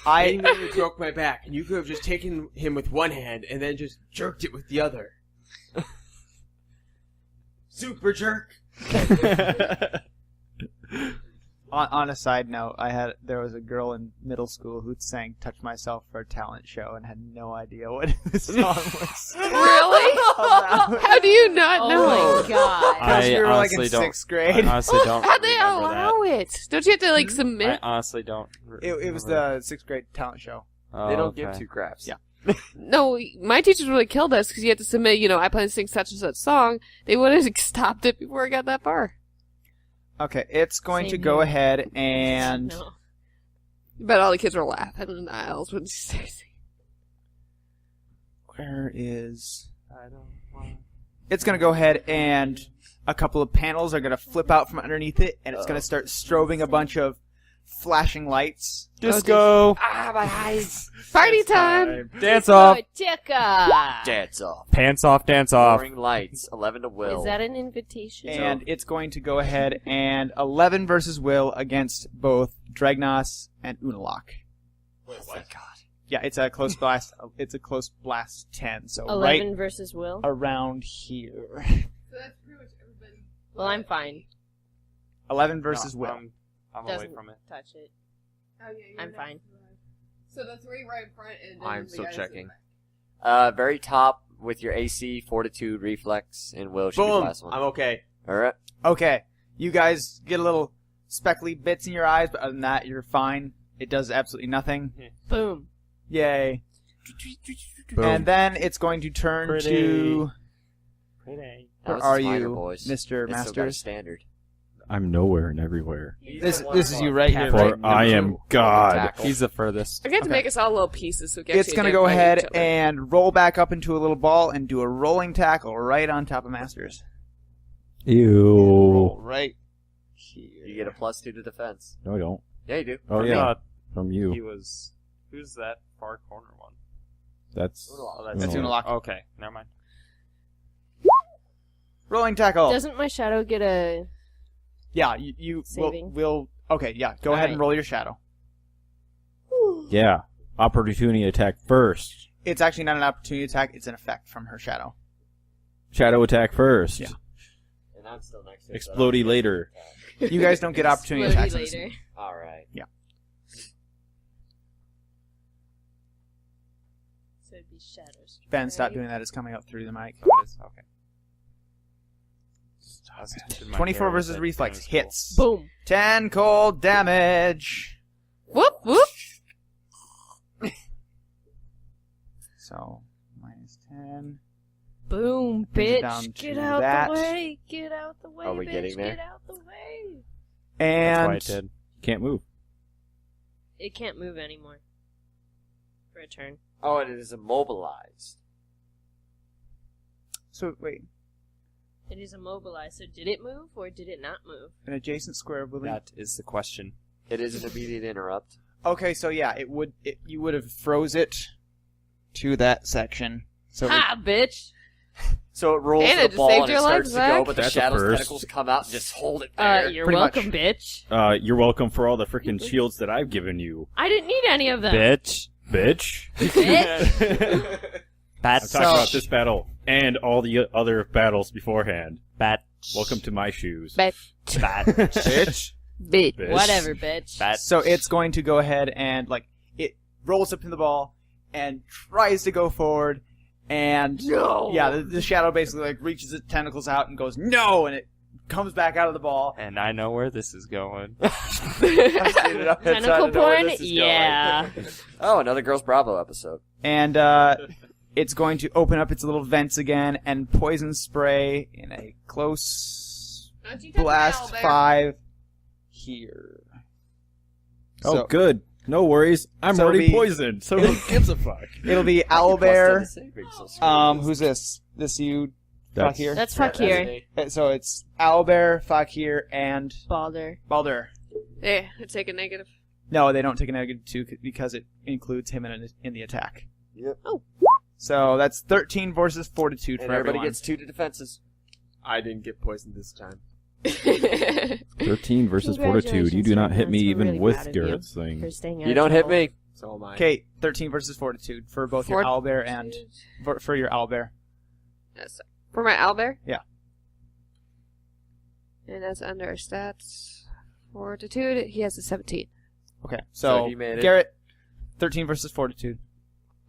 I nearly broke my back, and you could have just taken him with one hand and then just jerked it with the other. Super jerk. On a side note, there was a girl in middle school who sang "Touch Myself" for a talent show and had no idea what this song was. Really? about. How do you not Oh know? my god. Because we I were like in honestly don't. 6th grade. I honestly don't. How'd they remember allow it? Don't you have to like that. I submit? honestly don't. It was remember. the 6th grade talent show. Oh, They don't okay. give two craps. Yeah. No, my teachers would have killed us because you had to submit. I plan to sing such and such song. They would have stopped it before I got that far. Okay, it's going Same to go here. ahead and No. But all the kids were laughing in the aisles when she started singing. where is? I don't want. It's going to go ahead and a couple of panels are going to flip out from underneath it, and it's going to start strobing a bunch of flashing lights. Disco. Ah, my eyes. Party time! Dance off. Tika! Dance off. Pants off. Dance off. Boring lights. 11 to Will. Is that an invitation? And it's going to go ahead and 11 versus Will against both Dragnos and Unalak. Wait, what? God. Yeah, it's a close blast. It's a close blast 10. So 11 right versus Will? around here. So that's pretty much everybody. Well, I'm fine. 11 versus Will. I'm away Doesn't from it. touch it. Oh, yeah, I'm fine. So the three right in front and then I'm the still guys checking. Very top with your AC, Fortitude, Reflex, and Will should be the Boom! last one. I'm okay. Alright. Okay, you guys get a little speckly bits in your eyes, but other than that, you're fine. It does absolutely nothing. Boom. Yay. Boom. And then it's going to turn Pretty. to... Now Where this are is minor, you, boys. Mr. It's still got a Masters? standard. I'm nowhere and everywhere. This is you right here. For Right? I am God. Tackle. He's the furthest. I got to Okay. make us all little pieces so we can It's actually going to go identify ahead each other. and roll back up into a little ball and do a rolling tackle right on top of Masters. Ew. Right here. You get a +2 to defense. No, I don't. Yeah, you do. Oh, I yeah. thought From he you. was. Who's that far corner one? That's. Oh, That's Unalak. Unalak. Okay, never mind. Rolling tackle. Doesn't my shadow get a... Yeah, you Saving? will. Okay, yeah. Go ahead and Alright. roll your shadow. Yeah. Opportunity attack first. It's actually not an opportunity attack. It's an effect from her shadow. Shadow attack first. Yeah. And I'm still next to it. Explodey later. You guys don't get opportunity Slowly attacks. on this. later. Alright. So it'd be shadows. Ben, stop doing that. It's coming up through the mic. Okay. Stop. 24 versus reflex hits. Boom. 10 cold damage. Whoop, whoop. So, minus 10. Boom, Brings it down bitch. to Get out that. the way. Get out the way, Are we bitch. getting there? Get out the way. That's why And it did. Can't move. It can't move anymore. For a turn. Oh, it is immobilized. so wait, It is immobilized. So did it move or did it not move? an adjacent square will. That is the question. It is an immediate interrupt. Okay, so yeah, you would have froze it to that section. So it Ha, bitch! So it rolls Anna the just ball saved and your it starts life, to go, Zach. but the That's a shadow's first. tentacles come out and just hold it there. You're pretty welcome, much. bitch. You're welcome for all the freaking shields that I've given you, I didn't need any of them. Bitch. bitch. Bitch. That's I'm talking about this battle and all the other battles beforehand. Bat. Welcome to my shoes. Bitch. Bat. bitch. Bitch. Bitch. Whatever, bitch. Bat. So it's going to go ahead and it rolls up in the ball and tries to go forward, And the shadow basically like reaches its tentacles out and goes no, and it comes back out of the ball. And I know where this is going. Tentacle porn? Yeah. Oh, another Girls Bravo episode. And it's going to open up its little vents again and poison spray in a close Don't you touch my blast owlbear. 5 here. Oh, So- good. No worries. I'm So already be- poisoned, so who gives a fuck? It'll be Owlbear. Who's this? This you? That's- Fakir? That's Fakir. So it's Owlbear, Fakir, and Balder. Balder. Yeah, I take a negative. No, they don't take a negative 2 because it includes him in the attack. Yep. Oh. So that's 13 versus Fortitude And for everybody everyone. gets 2 to defenses. I didn't get poisoned this time. 13 versus Fortitude. You do not hit me Congratulations, even we're really with proud of you Garrett's thing. For staying out You of don't hit trouble. me. So am I. Okay, 13 versus Fortitude for both your Owlbear and for your Owlbear. Yes, for my owlbear? Yeah. And that's under our stats. Fortitude, he has a 17. Okay, So so he made it. Garrett, 13 versus Fortitude.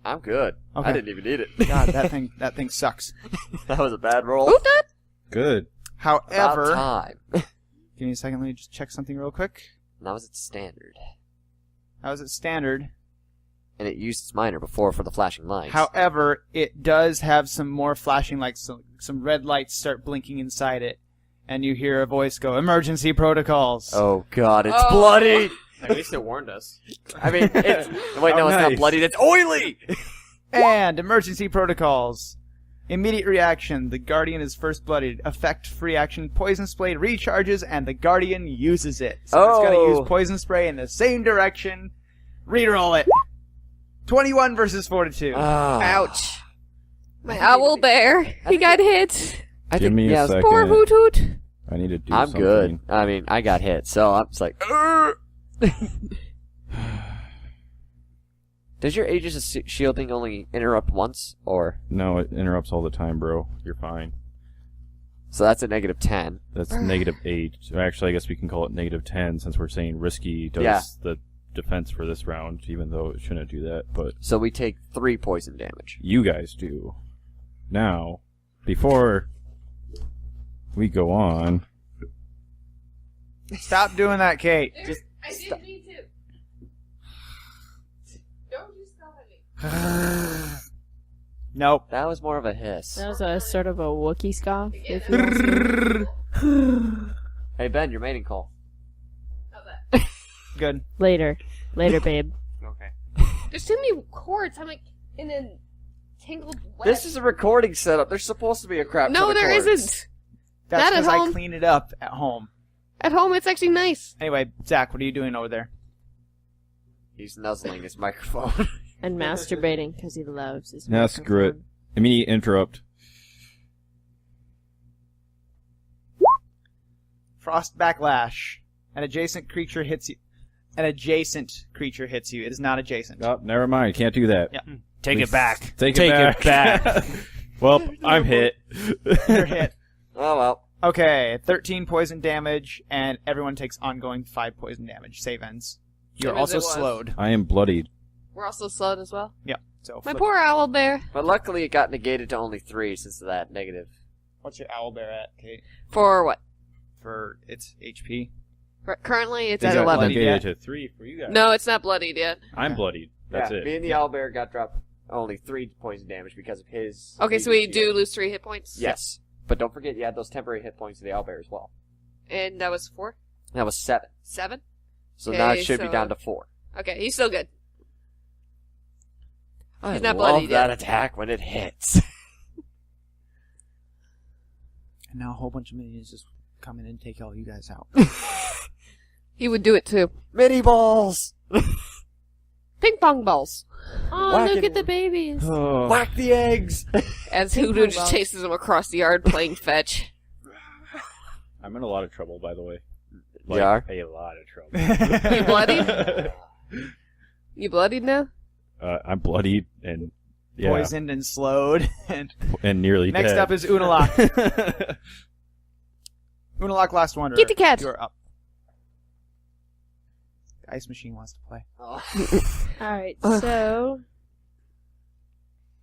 I'm good. Okay. I didn't even need it. God, that thing sucks. That was a bad roll. Who that? Good. However, About time. give me a second. Let me just check something real quick. That was its standard. How is it standard? And it used its minor before for the flashing lights. However, it does have some more flashing lights. Some red lights start blinking inside it, and you hear a voice go, "Emergency protocols." Oh god, it's Oh. bloody! At least it warned us. I mean, it's... Wait, no, Oh, it's not nice. bloody, it's oily! And emergency protocols. Immediate reaction. The Guardian is first blooded. Effect free action. Poison spray recharges, and the Guardian uses it. So it's going to Oh. use poison spray in the same direction. Reroll it. 21 versus Fortitude. Ah. Ouch. My owlbear, he got hit. I Give me a yeah, second. Poor Hoot Hoot. I need to do I'm something. good. I mean, I got hit, so I'm just like, "Urgh." Does your Aegis of shielding only interrupt once, or? No, it interrupts all the time, bro. You're fine. So that's a negative 10. That's -8. Actually, I guess we can call it -10 since we're saying Risky does Yeah. the defense for this round, even though it shouldn't do that. But So we take 3 poison damage. you guys do. Now, before we go on, Stop doing that, Kate. I didn't mean to. Don't you stop at me. Nope. That was more of a hiss. That was a sort of a Wookiee scoff. If you will see. Hey Ben, your mating call. How's that? Good. Later, babe. Okay. There's too many cords. I'm like in a tangled web. This is a recording setup. There's supposed to be a crap No, ton of there cords. isn't. That's Not at because I home. clean it up at home. At home, it's actually nice. Anyway, Zach, what are you doing over there? He's nuzzling his microphone. And masturbating because he loves his Nah, screw it. microphone. Immediate interrupt. Frost backlash. An adjacent creature hits you. An adjacent creature hits you. It is not adjacent. Oh, never mind. Can't do that. Yeah. Take Please it back. Take Take it it back. back. Well, I'm hit. You're hit. Oh well. Okay, 13 poison damage, and everyone takes ongoing 5 poison damage. Save ends. You're Same as also it was. slowed. I am bloodied. We're also slowed as well. Yeah. So My flip- poor owlbear. But luckily it got negated to only 3 since of that negative. What's your owlbear at, Kate? For what? For its HP. Currently, it's Is at that 11. bloody? Negated yet? to 3 for you guys. No, it's not bloodied yet. I'm bloodied. That's yeah, it. Me and the owlbear got dropped only 3 poison damage because of his... Okay, so we Aegis do shield. lose 3 hit points? Yes. But don't forget you had those temporary hit points of the owlbear as well. And that was 4? That was 7. 7? So now it Okay, should be so- down to 4. Okay, he's still good. I He's not love bloodied that yet. attack when it hits. And now a whole bunch of minions just come in and take all you guys out. He would do it too. Mini balls! Ping pong balls. Oh, Whack look it. at the babies. Oh. Whack the eggs! As Ping Hoodoo pong just balls. chases him across the yard playing fetch. I'm in a lot of trouble, by the way. You are? A lot of trouble. You bloodied? You bloodied now? I'm bloodied and yeah, Poisoned and slowed. And nearly next dead. up is Unalak. Unalak, Last Wanderer. Kitty cat. You're up. The ice machine wants to play. Alright, so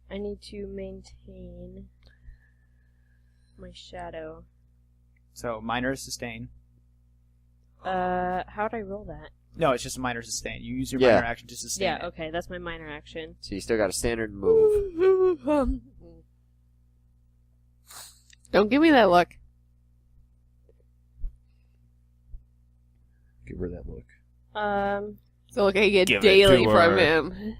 I need to maintain my shadow. So minor sustain. How'd I roll that? No, it's just a minor sustain. You use your Yeah. minor action to sustain. Yeah, okay, that's my minor action. So you still got a standard move. Don't give me that look. Give her that look. It's the look I get Give it daily to from her. him.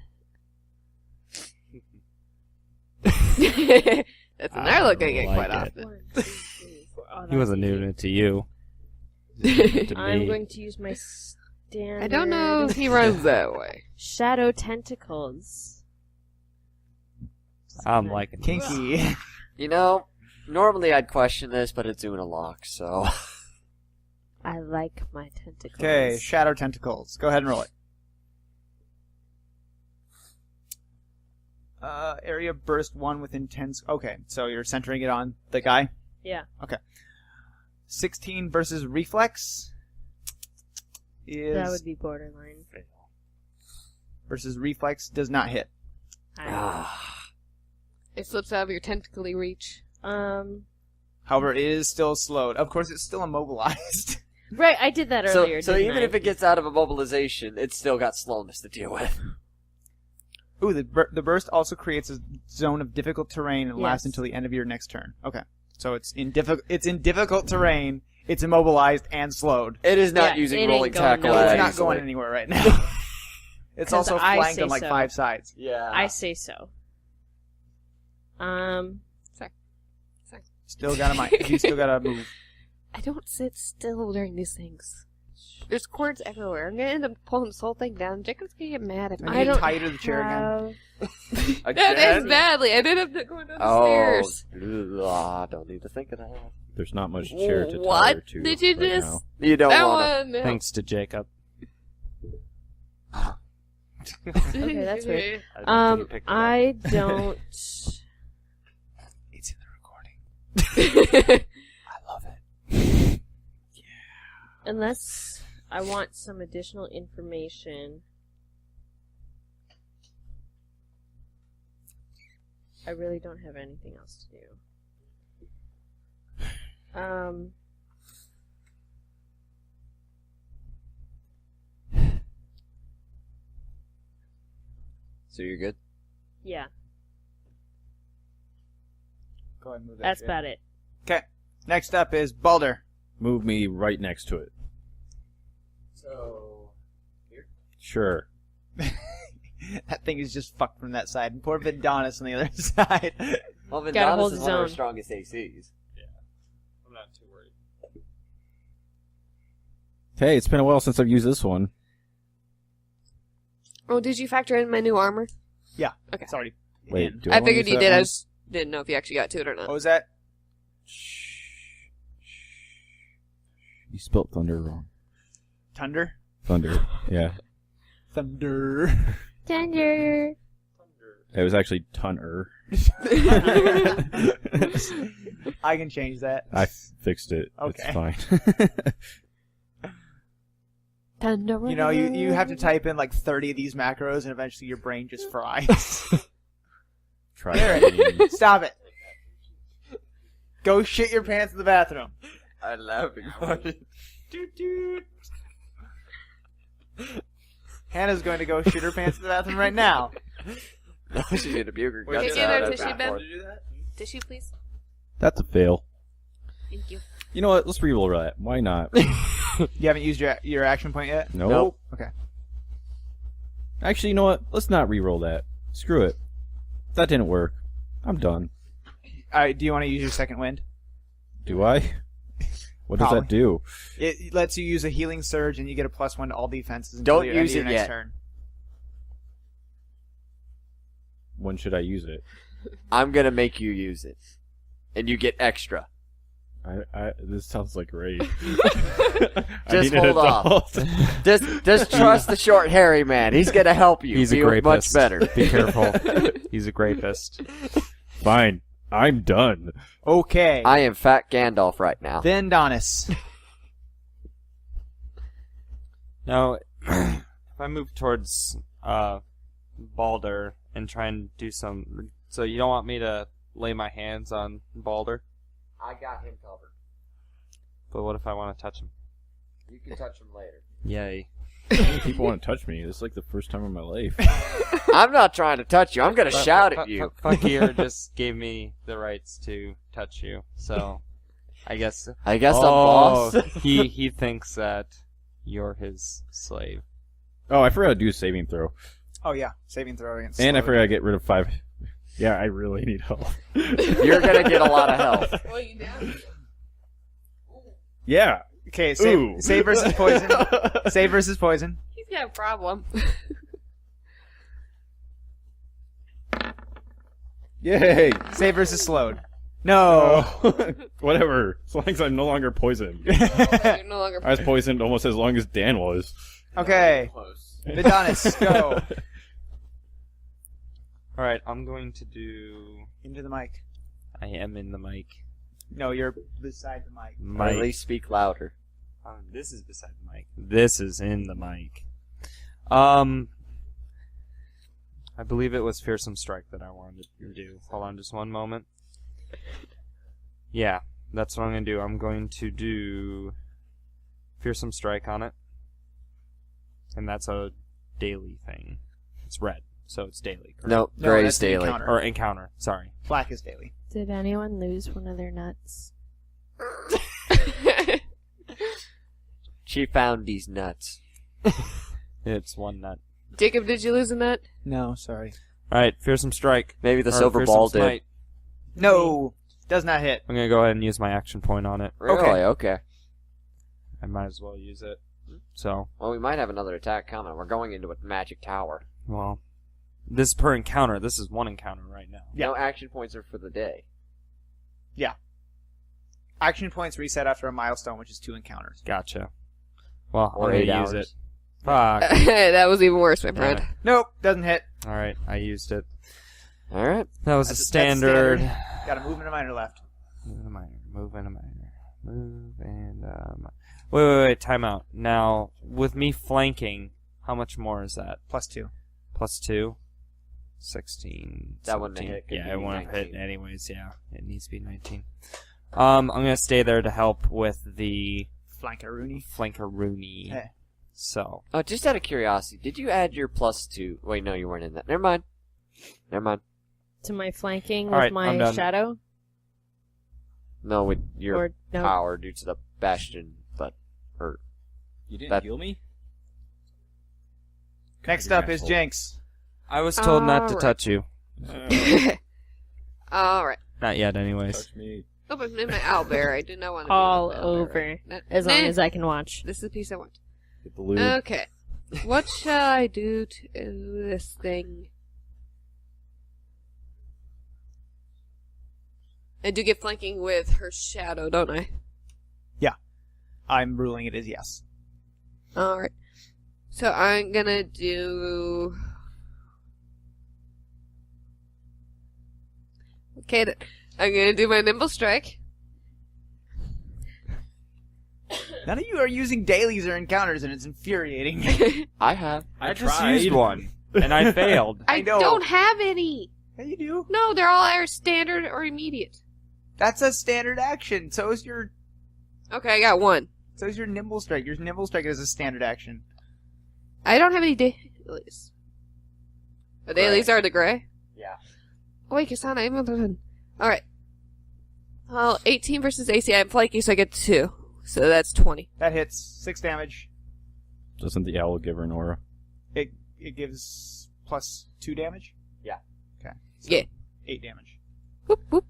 That's another look I get like quite it. often. 1, 2, 3, 4. Oh, He wasn't doing it to you. To I'm me. going to use my standard. I don't know if he runs that way. Shadow tentacles. I'm liking this. Kinky. You know, normally I'd question this, but it's Una lock, so. I like my tentacles. Okay, shadow tentacles. Go ahead and roll it. Area burst 1 within 10. Okay, so you're centering it on the guy. Yeah. 16 versus reflex is That would be borderline. versus reflex does not hit. It slips out of your tentacly reach. However, it is still slowed. Of course, it's still immobilized. Right, I did that So, earlier. so didn't even I? if it gets out of immobilization, it's still got slowness to deal with. Ooh, the burst also creates a zone of difficult terrain and lasts Yes. until the end of your next turn. Okay, so it's in difficult terrain. It's immobilized and slowed. It is not Yeah, using it ain't rolling going tackle. nowhere. It's that not easily. going anywhere right now. It's 'Cause also I flanked say on like so. 5 sides. Yeah. I say so. Still got a mic. You still got to move. I don't sit still during these things. There's cords everywhere. I'm gonna end up pulling this whole thing down. Jacob's gonna get mad if I I don't don't. tighter the chair again. have- That ends Again? badly. I ended up going down the Oh, stairs. don't need to think of that. There's not much chair to What tire to did you right just- now. You don't That want one. Thanks to Jacob. Okay, that's weird. to. I picked it up. I don't. It's in the recording. I love it. Unless I want some additional information. I really don't have anything else to do. So you're good? Yeah, Go ahead and move that that's shit. about it. Okay. Next up is Balder. Move me right next to it. So. Sure. That thing is just fucked from that side. And poor Vindanis on the other side. Well, Gotta hold Vindanis is his one of our own. strongest ACs. I'm not too worried. Hey, it's been a while since I've used this one. Oh, did you factor in my new armor? Yeah. Okay. It's already Wait, in. do I wanna figured use you that did. I one? just didn't know if you actually got to it or not. What was that? You spelled thunder wrong. Thunder? Thunder. Yeah. Thunder. Thunder. It was actually tunner. I can change that. I fixed it. Okay. It's fine. Thunder. You know, you have to type in like 30 of these macros and eventually your brain just fries. Try Garrett. that. Stop it. Go shit your pants in the bathroom. I'm laughing about it. Hannah's going to go shit her pants in the bathroom right now. No, she's gonna puke her Wait, guts Take it out. there, That's tissue, not Ben. for- Did you do that? Tissue, please. That's a fail. Thank you. You know what? Let's reroll that. Why not? You haven't used your action point yet? Nope. Nope. Okay. Actually, you know what? Let's not reroll that. Screw it. That didn't work. I'm done. Alright, do you want to use your second wind? Do I? What does that do? It lets you use a healing surge and you get a +1 to all defenses Don't until the end use of your it next yet. turn. When should I use it? I'm gonna make you use it, and you get extra. This sounds like rage. Just hold off. Just trust the short hairy man. He's gonna help you. He's a be grapist. much better. Be careful. He's a grapist. Fine. I'm done. Okay. I am Fat Gandalf right now. Then Donis. Now, if I move towards Balder and try and do some So you don't want me to lay my hands on Balder? I got him covered. But what if I want to touch him? You can touch him later. Yay. People want to touch me. This is like the first time in my life. I'm not trying to touch you. I'm gonna shout at you. Fakir just gave me the rights to touch you, so I guess. I'm boss. he thinks that you're his slave. Oh, I forgot to do a saving throw. Oh yeah, saving throw against. And I slowed. forgot to get rid of 5. Yeah, I really need help. You're gonna get a lot of help. Well, you down? Yeah. Okay, Ooh. save versus poison. Save versus poison. He's got a problem. Yay. Save versus slowed. No. Whatever. As long as I'm no longer poisoned. You're no longer. I was poisoned almost as long as Dan was. Okay. Close. Vidonis, go. Alright, I'm going to do... Into the mic. I am in the mic. No, you're beside the mic. Or at least speak louder. This is beside the mic. This is in the mic. I believe it was Fearsome Strike that I wanted to do. Hold on just one moment. Yeah, that's what I'm going to do. I'm going to do Fearsome Strike on it. And that's a daily thing. It's red, so it's daily. Correct? No, No, Gray's that's the daily. encounter. Or encounter, sorry. Black is daily. Did anyone lose one of their nuts? She found these nuts. It's one nut. Jacob, did you lose a nut? No, sorry. Alright, Fearsome Strike. Maybe the Or silver Fearsome ball did. Smite. No, does not hit. I'm going to go ahead and use my action point on it. Really? Okay. I might as well use it. So, Well, we might have another attack coming. We're going into a magic tower. well, this is per encounter. This is one encounter right now. Yeah. No action points are for the day. Action points reset after a milestone, which is 2 encounters. Gotcha. Well, Or I'm 8 going to use hours. it. Fuck. That was even worse, my friend. Nope, doesn't hit. Alright, I used it. Alright. That was That's a standard. Got a movement and a minor left. Move and a minor. Move and a minor. Move and wait, time out. Now, with me flanking, how much more is that? +2. Plus 2? 16. That wouldn't 17. hit, could Yeah, be it wouldn't have hit 19. anyways, yeah. It needs to be 19. I'm going to stay there to help with the Flankaroonie. flankaroonie. Eh. So, Oh, just out of curiosity, did you add your +2? Wait, no, you weren't in that. Never mind. To my flanking with Alright, I'm my done. shadow? No, with your Or no? power due to the bastion, but You didn't That- heal me? Next You're up is asshole. Jinx. I was told not to Alright. touch you. Alright. Not yet, anyways. Touch me. Oh, but in my owlbear, I do not want to All be an owlbear. over. No, As long nah, as I can watch. This is the piece I want. Get the lube. Okay. What shall I do to this thing? I do get flanking with her shadow, don't I? I'm ruling it as yes. Alright. So I'm gonna do... Okay, then. I'm gonna do my Nimble Strike. None of you are using dailies or encounters, and it's infuriating. I have. I just used one, and I failed. I know. don't have any! Yeah, you do. No, they're all either standard or immediate. That's a standard action. So is your Okay, I got one. nimble strike. Your nimble strike is a standard action. I don't have any dailies. The dailies are the gray? Yeah. Oh, wait, Kasana, I'm done. Alright. Well, 18 versus AC, I'm flanking, so I get 2. So that's 20. That hits 6 damage. Doesn't the owl give her an aura? It gives +2 damage. Yeah. Okay. Yeah. 8 damage. Whoop, whoop.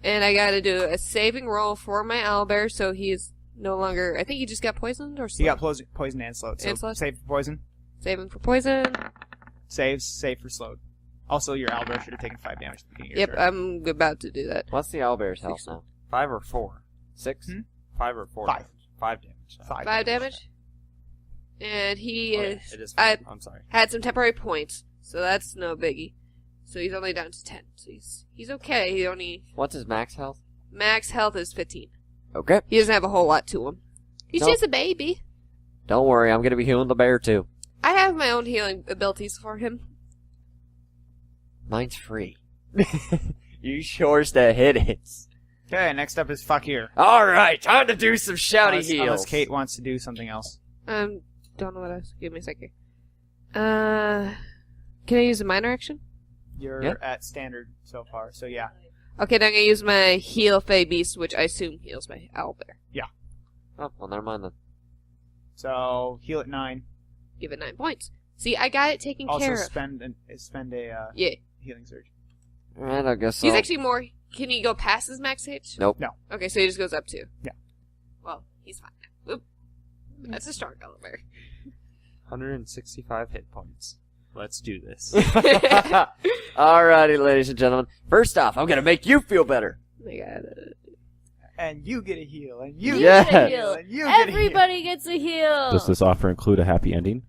And I gotta do a saving roll for my owlbear, so he's no longer... I think he just got poisoned or He got slowed? poison and slowed. So And slowed? save for poison. Saving for poison. Save for slowed. Also, your owlbear should have taken 5 damage at the beginning of Yep, your turn. I'm about to do that. What's the owlbear's health now? 5 or 4? 6? 5 or 4? 5. Damage? 5 damage. 5 damage. And he Oh, yeah, is... it is I 5. I'm sorry. had some temporary points, so that's no biggie. So he's only down to 10. So he's okay. He only... What's his max health? Max health is 15. Okay. He doesn't have a whole lot to him. He's Nope. just a baby. Don't worry, I'm gonna be healing the bear too. I have my own healing abilities for him. Mine's free. You sures to hit it. Okay, next up is Fakir. Alright, time to do some shouty Unless heals. Kate wants to do something else. Don't know what else. Give me a second. Can I use a minor action? You're Yeah. at standard so far, so yeah. Okay, then I'm gonna use my heal Fey Beast, which I assume heals my owlbear. Oh, well, never mind then. So heal at 9. Give it 9 points. See, I got it taken Also care of. spend a Yeah. healing surge. Alright, I guess so. He's actually more. Can he go past his max H? Nope. No. Okay, so he just goes up 2. Yeah. Well, he's fine now. Oop. That's a strong owlbear. 165 hit points. Let's do this. Alrighty, ladies and gentlemen. First off, I'm gonna make you feel better. I got it. And you get a heal, and you Yeah. get a heal, and you get a heal. Everybody gets a heal. Does this offer include a happy ending?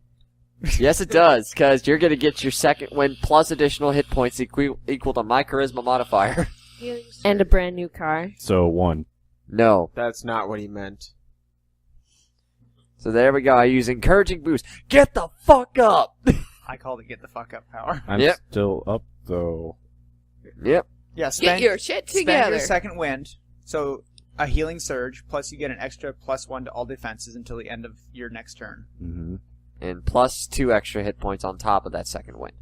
Yes, it does, because you're gonna get your second win plus additional hit points equal to my charisma modifier. And a brand new car. So 1. No. That's not what he meant. So there we go. I use encouraging boost. Get the fuck up! I called it get the fuck up power. I'm Yep. still up, though. Yep. Yeah, Get spend your shit spend together. your second wind. So a healing surge, plus you get an extra +1 to all defenses until the end of your next turn. Mm-hmm. And plus 2 extra hit points on top of that second win.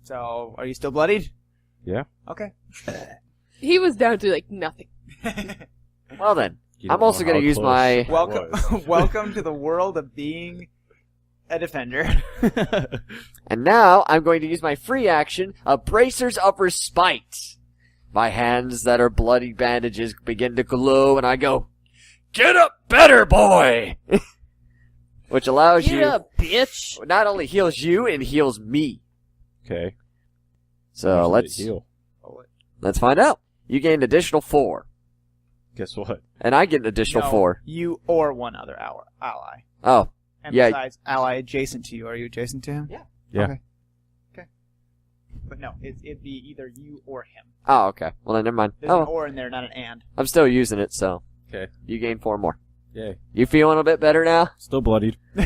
So are you still bloodied? Yeah. Okay. He was down to like nothing. Well then, You I'm don't also know gonna how use close my... it Welcome, was. welcome to the world of being a defender. And now, I'm going to use my free action, a Bracers of Respite. My hands that are bloody bandages begin to glow, and I go, "Get up better, boy!" Which allows Get you... up, bitch. Not only heals you, it heals me. Okay. So How much did it heal. let's find out. You gain an additional 4. Guess what? And I get an additional No, 4. You or one other ally. Oh, And Yeah. besides, ally adjacent to you. Are you adjacent to him? Yeah. Yeah. Okay. But no, it'd be either you or him. oh, okay. Well then, never mind. There's an Oh, or in there, not an and. I'm still using it, so Okay. you gain 4 more. Yay. You feeling a bit better now? Still bloodied. He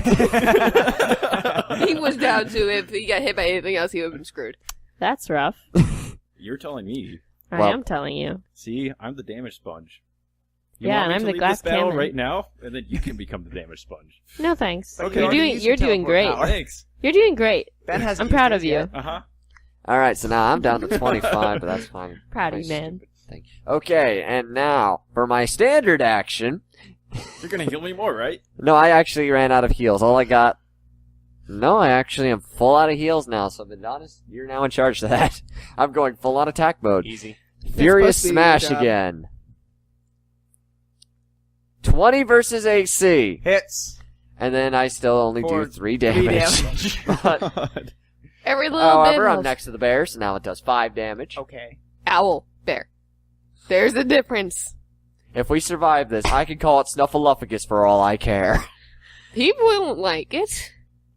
was down to if he got hit by anything else, he would have been screwed. That's rough. You're telling me. I Well- am telling you. See, I'm the damage sponge. You Yeah, want me and I'm to the lead glass this battle cannon. right now, and then you can become the damage sponge. No thanks. But Okay. you already used You're your doing teleport great. power. Thanks. You're doing great. Ben hasn't I'm used proud his of you. yet. Uh-huh. Alright, so now I'm down to 25, but that's fine. Proud of My you, man. stupid thing. Okay, and now, for my standard action... You're gonna heal me more, right? No, I actually ran out of heals. All I got... No, I actually am full out of heals now, so Adonis, you're now in charge of that. I'm going full on attack mode. Easy. Furious supposed to be your Smash job. again. 20 versus AC. Hits. And then I still only For do 3 3 damage. damage. But, Every little however, bit I'm of next to the bear, so now it does 5 damage. Okay. owl, bear. There's a difference. If we survive this, I can call it Snuffleupagus for all I care. He won't like it.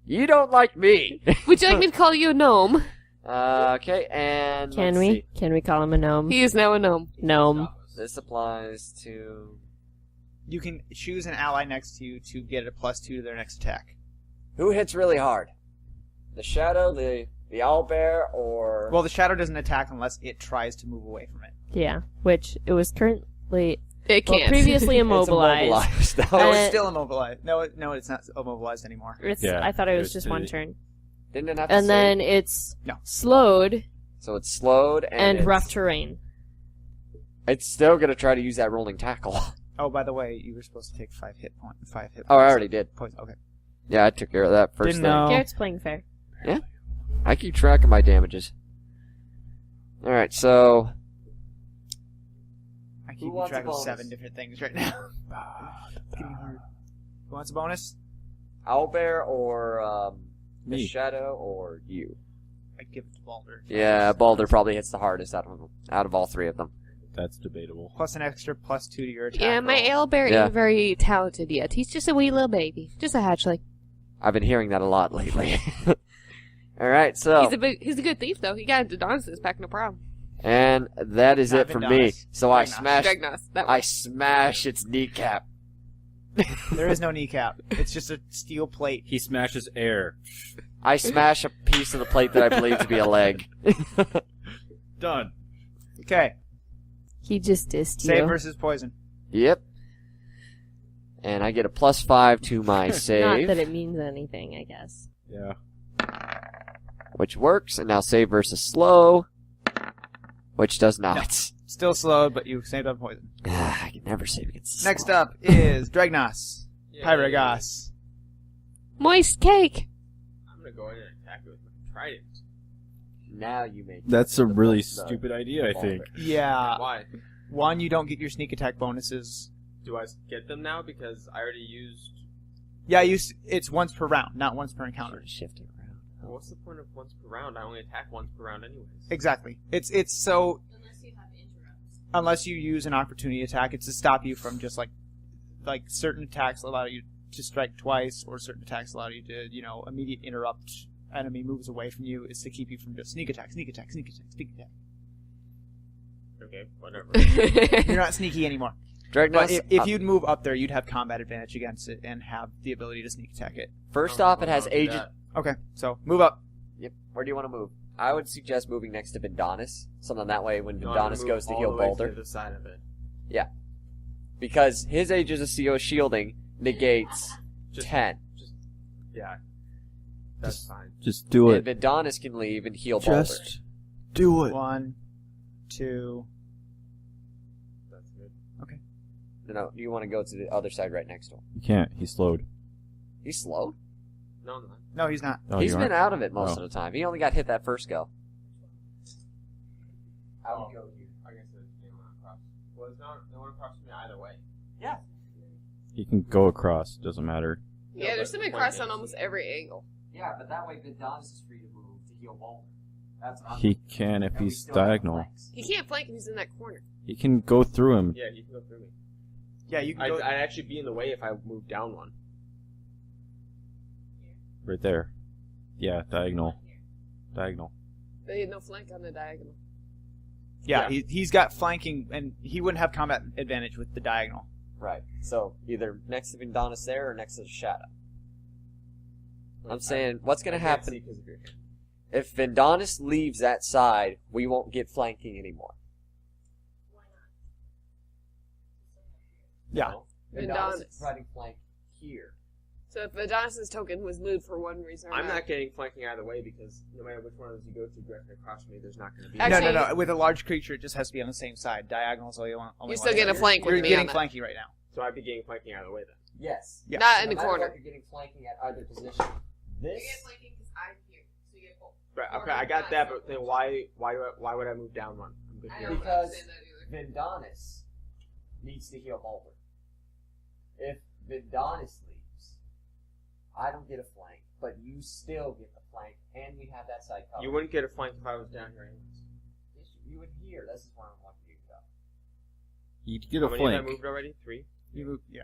You don't like me. Would you like me to call you a gnome? Okay, and Can let's we? see. Can we call him a gnome? He is now a gnome. Gnome. This applies to... You can choose an ally next to you to get a +2 to their next attack. Who hits really hard? The Shadow, the Owlbear, or... Well, the shadow doesn't attack unless it tries to move away from it. Yeah. Which it was currently It well, can't. previously It's immobilized. immobilized. No, Uh, it's still immobilized. No, it's not immobilized anymore. It's, Yeah, I thought it was it's just the- one turn. Didn't it have to And save? then it's No. slowed So it's slowed, and and rough terrain. It's still gonna try to use that rolling tackle. Oh, by the way, you were supposed to take 5 hit points. Oh, I already did. Points. Okay. Yeah, I took care of that first Didn't thing. know. Garrett's playing fair. I keep track of my damages. Alright, so... I keep Who wants track a of bonus? 7 different things right now. It's getting hard. Who wants a bonus? Owlbear, or, the Me. Shadow, or you? I give it to Balder. Yeah, Balder probably hits the hardest out of all 3 of them. That's debatable. Plus an extra +2 to your attack. Yeah, my roll. owlbear Yeah. ain't very talented yet. He's just a wee little baby. Just a hatchling. I've been hearing that a lot lately. Alright, so... He's a good thief, though. He got into Adonis' pack, no problem. And that is Not it for even me. Adonis. So I Dragnos. smash... Dragnos. That I one. smash its kneecap. There is no kneecap. It's just a steel plate. He smashes air. I smash a piece of the plate that I believe to be a leg. Done. Okay. He just dissed you. Save versus poison. Yep. And I get a +5 to my Not save, that it means anything, I guess. Yeah. which works. And now save versus slow, which does not. Still slowed, but you saved on poison. I can never save against Next slow. up is Dragnos. Yeah, Pyragos. Moist cake! I'm gonna go in and attack it with my trident. Now you make That's a the really the stupid idea, I think. Yeah. Why? One, you don't get your sneak attack bonuses. Do I get them now because I already used? Yeah, it's once per round, not once per encounter. Shifting around. Well, what's the point of once per round? I only attack once per round anyways. Exactly. It's so Unless you have interrupts. unless you use an opportunity attack, it's to stop you from just like certain attacks allow you to strike twice, or certain attacks allow you to immediate interrupt enemy moves away from you. It's to keep you from just sneak attack, sneak attack, sneak attack, sneak attack. Okay, whatever. You're not sneaky anymore. Dragnos, But if you'd move up there, you'd have combat advantage against it and have the ability to sneak attack it. first Oh, off, it I'll has do agent. that. Okay, so move up. Yep. Where do you want to move? I would suggest moving next to Vindanis. Something that way when No, I'm gonna Vindanis move goes to all heal the way Boulder. To the other side of it. Because his Aegis of CO shielding negates Just 10. Yeah. That's fine. Just do And it. Vindanis can leave and heal Boulder. Just do it. 1, 2. That's good. No, you want to go to the other side right next to him. You can't. He's slowed. He's slow. No, no. No, he's not. Oh, He's you been aren't? out of it most Oh. of the time. He only got hit that first go. I would go here. I guess there's no one across. Well, there's no one across from me either way. Yeah. He can go across. Doesn't matter. Yeah, No, there's but something the across point on is- almost every angle. Yeah, but that way Vindanis is free to move to heal Boulder. That's what I'm He can if and we he's still have diagonal. flanks. He can't flank if he's in that corner. He can go through him. Yeah, you can go through me. Yeah, you can I'd, go. I'd actually be in the way if I moved down one. Right there. Yeah, diagonal. Diagonal. They had no flank on the diagonal. Yeah, Yeah. he's got flanking, and he wouldn't have combat advantage with the diagonal. Right. So either next to Vindanis there or next to the shadow. I'm saying what's going to I can't happen see 'cause of your hand. if Vindanis leaves that side, we won't get flanking anymore. Yeah. No? Vindanis. Vindanis is providing flank here. So if Adonis' token was moved for one reason or I'm another. not getting flanking either way because no matter which one of those you go to directly across from me, there's not going to be. Actually- No. With a large creature, it just has to be on the same side. Diagonals only one. You still get a flank with You're me getting on that. flanky right now. So I'd be getting flanking either way then. Yes. Yeah. Not in the No matter corner. what, you're getting flanking at either position. This. flanking because I'm here, so you get both. Right, okay, I got that, but then why would I move down one? I'm good I here. don't Because- understand that either. Vindanis needs to heal Boulder. If Vindanis leaves, I don't get a flank, but you still get the flank, and we have that side covered. You wouldn't get a flank if I was down here anyways. You would hear. This is where I want you to go. You'd get How a many have I flank. moved already? 3? You move. Yeah.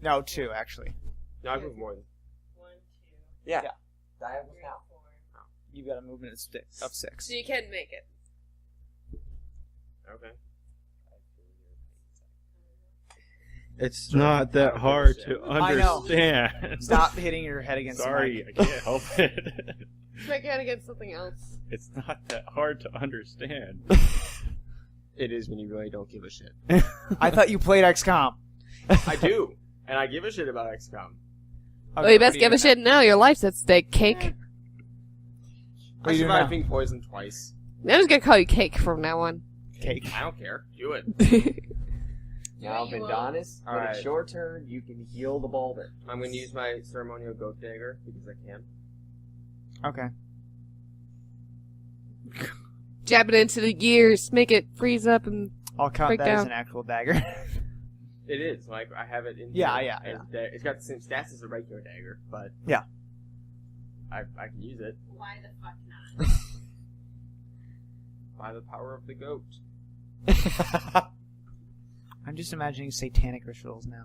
No, 2 actually. No, I've moved more than. 1, 2, Yeah. Yeah. Diagonal 3, count. 4. You've got a movement of 6. So you can make it. Okay. It's not that I don't hard understand. to I know. understand. Stop hitting your head against Sorry, the I can't help it. Make it against something else. It's not that hard to understand. It is when you really don't give a shit. mic. I thought you played XCOM. I do, and I give a shit about XCOM. Well, you best give a shit now. Your life's at stake, Cake. What I are you doing survived now? being poisoned twice. I'm just gonna call you Cake from now on. Cake. I don't care. Do it. Now, Yeah, you will. Vindanis, when Alright. it's your turn, you can heal the Boulder. I'm going to use my ceremonial goat dagger because I can. Okay. Jab it into the gears. Make it freeze up and I'll count Break that as down. an actual dagger. It is. Like, I have it in Yeah, here yeah, as it's got the same stats as a regular dagger, but... Yeah. I can use it Why the fuck not? by the power of the goat. I'm just imagining satanic rituals now.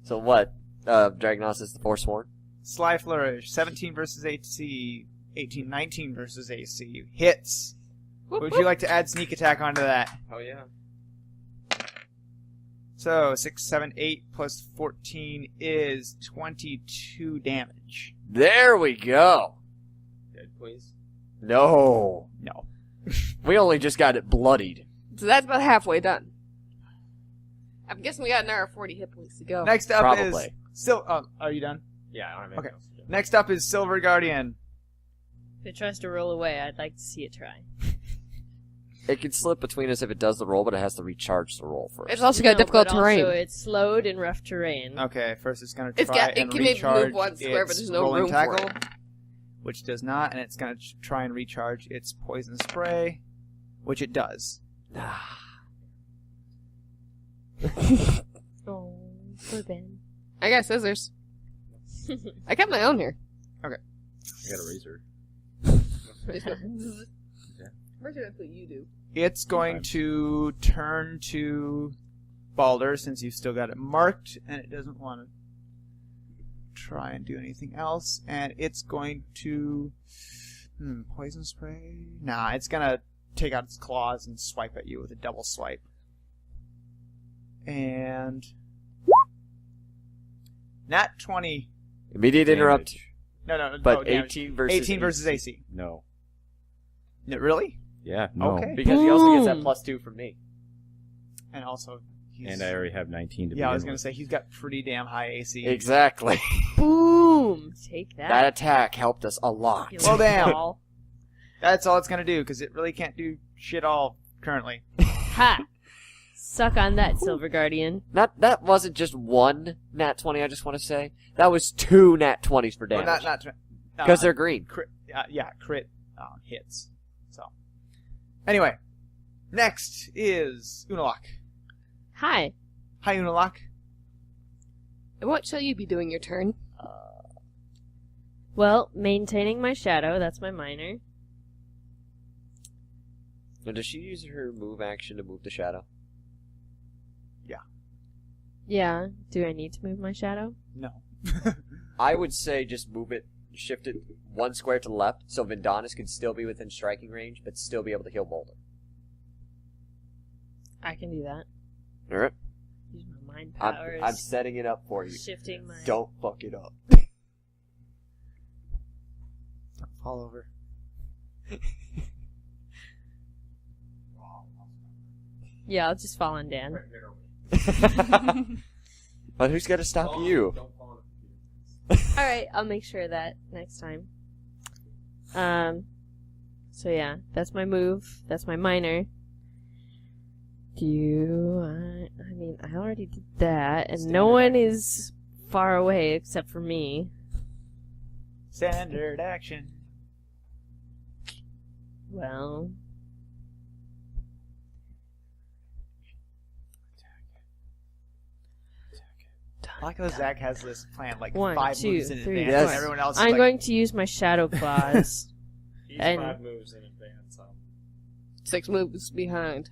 So what? Dragnos is the Forsworn? Sly Flourish, 17 versus AC, 18, 19 versus AC. Hits. Would you like to add sneak attack onto that? Hell yeah. So 6, 7, 8 plus 14 is 22 damage. There we go. Dead, please. No. No. We only just got it bloodied. So that's about halfway done. I'm guessing we got another 40 hit points to go. Next up Probably. is are you done? Yeah, I don't have anything Okay. else to do. Next up is Silver Guardian. If it tries to roll away, I'd like to see it try. It can slip between us if it does the roll, but it has to recharge the roll first. It's also got difficult but terrain. Also, it's slowed in rough terrain. Okay, first it's going to It's try got- it and can maybe move recharge one square, but its there's no rolling room for tackle, it. which does not, and it's going to try and recharge its poison spray, which it does. Oh, poor Ben. I got scissors. I got my own here. I got a razor. Where should I put you do? It's going to turn to Balder, since you've still got it marked, and it doesn't want to try and do anything else, and it's going to... poison spray? Nah, it's going to take out its claws and swipe at you with a double swipe. And... Nat 20. Immediate interrupt, No, but damage. 18 versus 18 versus AC. No. No, really? Yeah, no. Okay. Because he also gets that Boom. +2 from me. And also, he's... And I already have 19 to Yeah, I was begin going to with. say, he's got pretty damn high AC. Exactly. Boom! Take that. That attack helped us a lot. You Well, damn. ball. That's all it's going to do, because it really can't do shit all currently. Ha! Suck on that, Silver Guardian. That wasn't just one nat 20, I just want to say. That was 2 nat 20s for Well, damage. not Because they're green. crit, crit hits. So, anyway, next is Unalak. Hi. Hi, Unalak. And what shall you be doing your turn? Well, maintaining my shadow, that's my minor. Now, does she use her move action to move the shadow? Yeah, do I need to move my shadow? No. I would say just move it, shift it 1 square to the left, so Vindanis can still be within striking range, but still be able to heal Boulder. I can do that. Alright? Use my mind powers. I'm setting it up for you. Shifting my... Don't fuck it up. Fall over. Yeah, I'll just fall on Dan. But who's gonna stop you? Don't fall on the computer. Alright, I'll make sure of that next time. So yeah, that's my move. That's my minor. I mean, I already did that, and no one is far away except for me. Standard action. Well... I like how Zach has this plan like 1, 5 2, moves in 3, advance, Yes. and everyone else is I'm like, going to use my shadow claws. He's And- 5 moves in advance. 6 moves behind.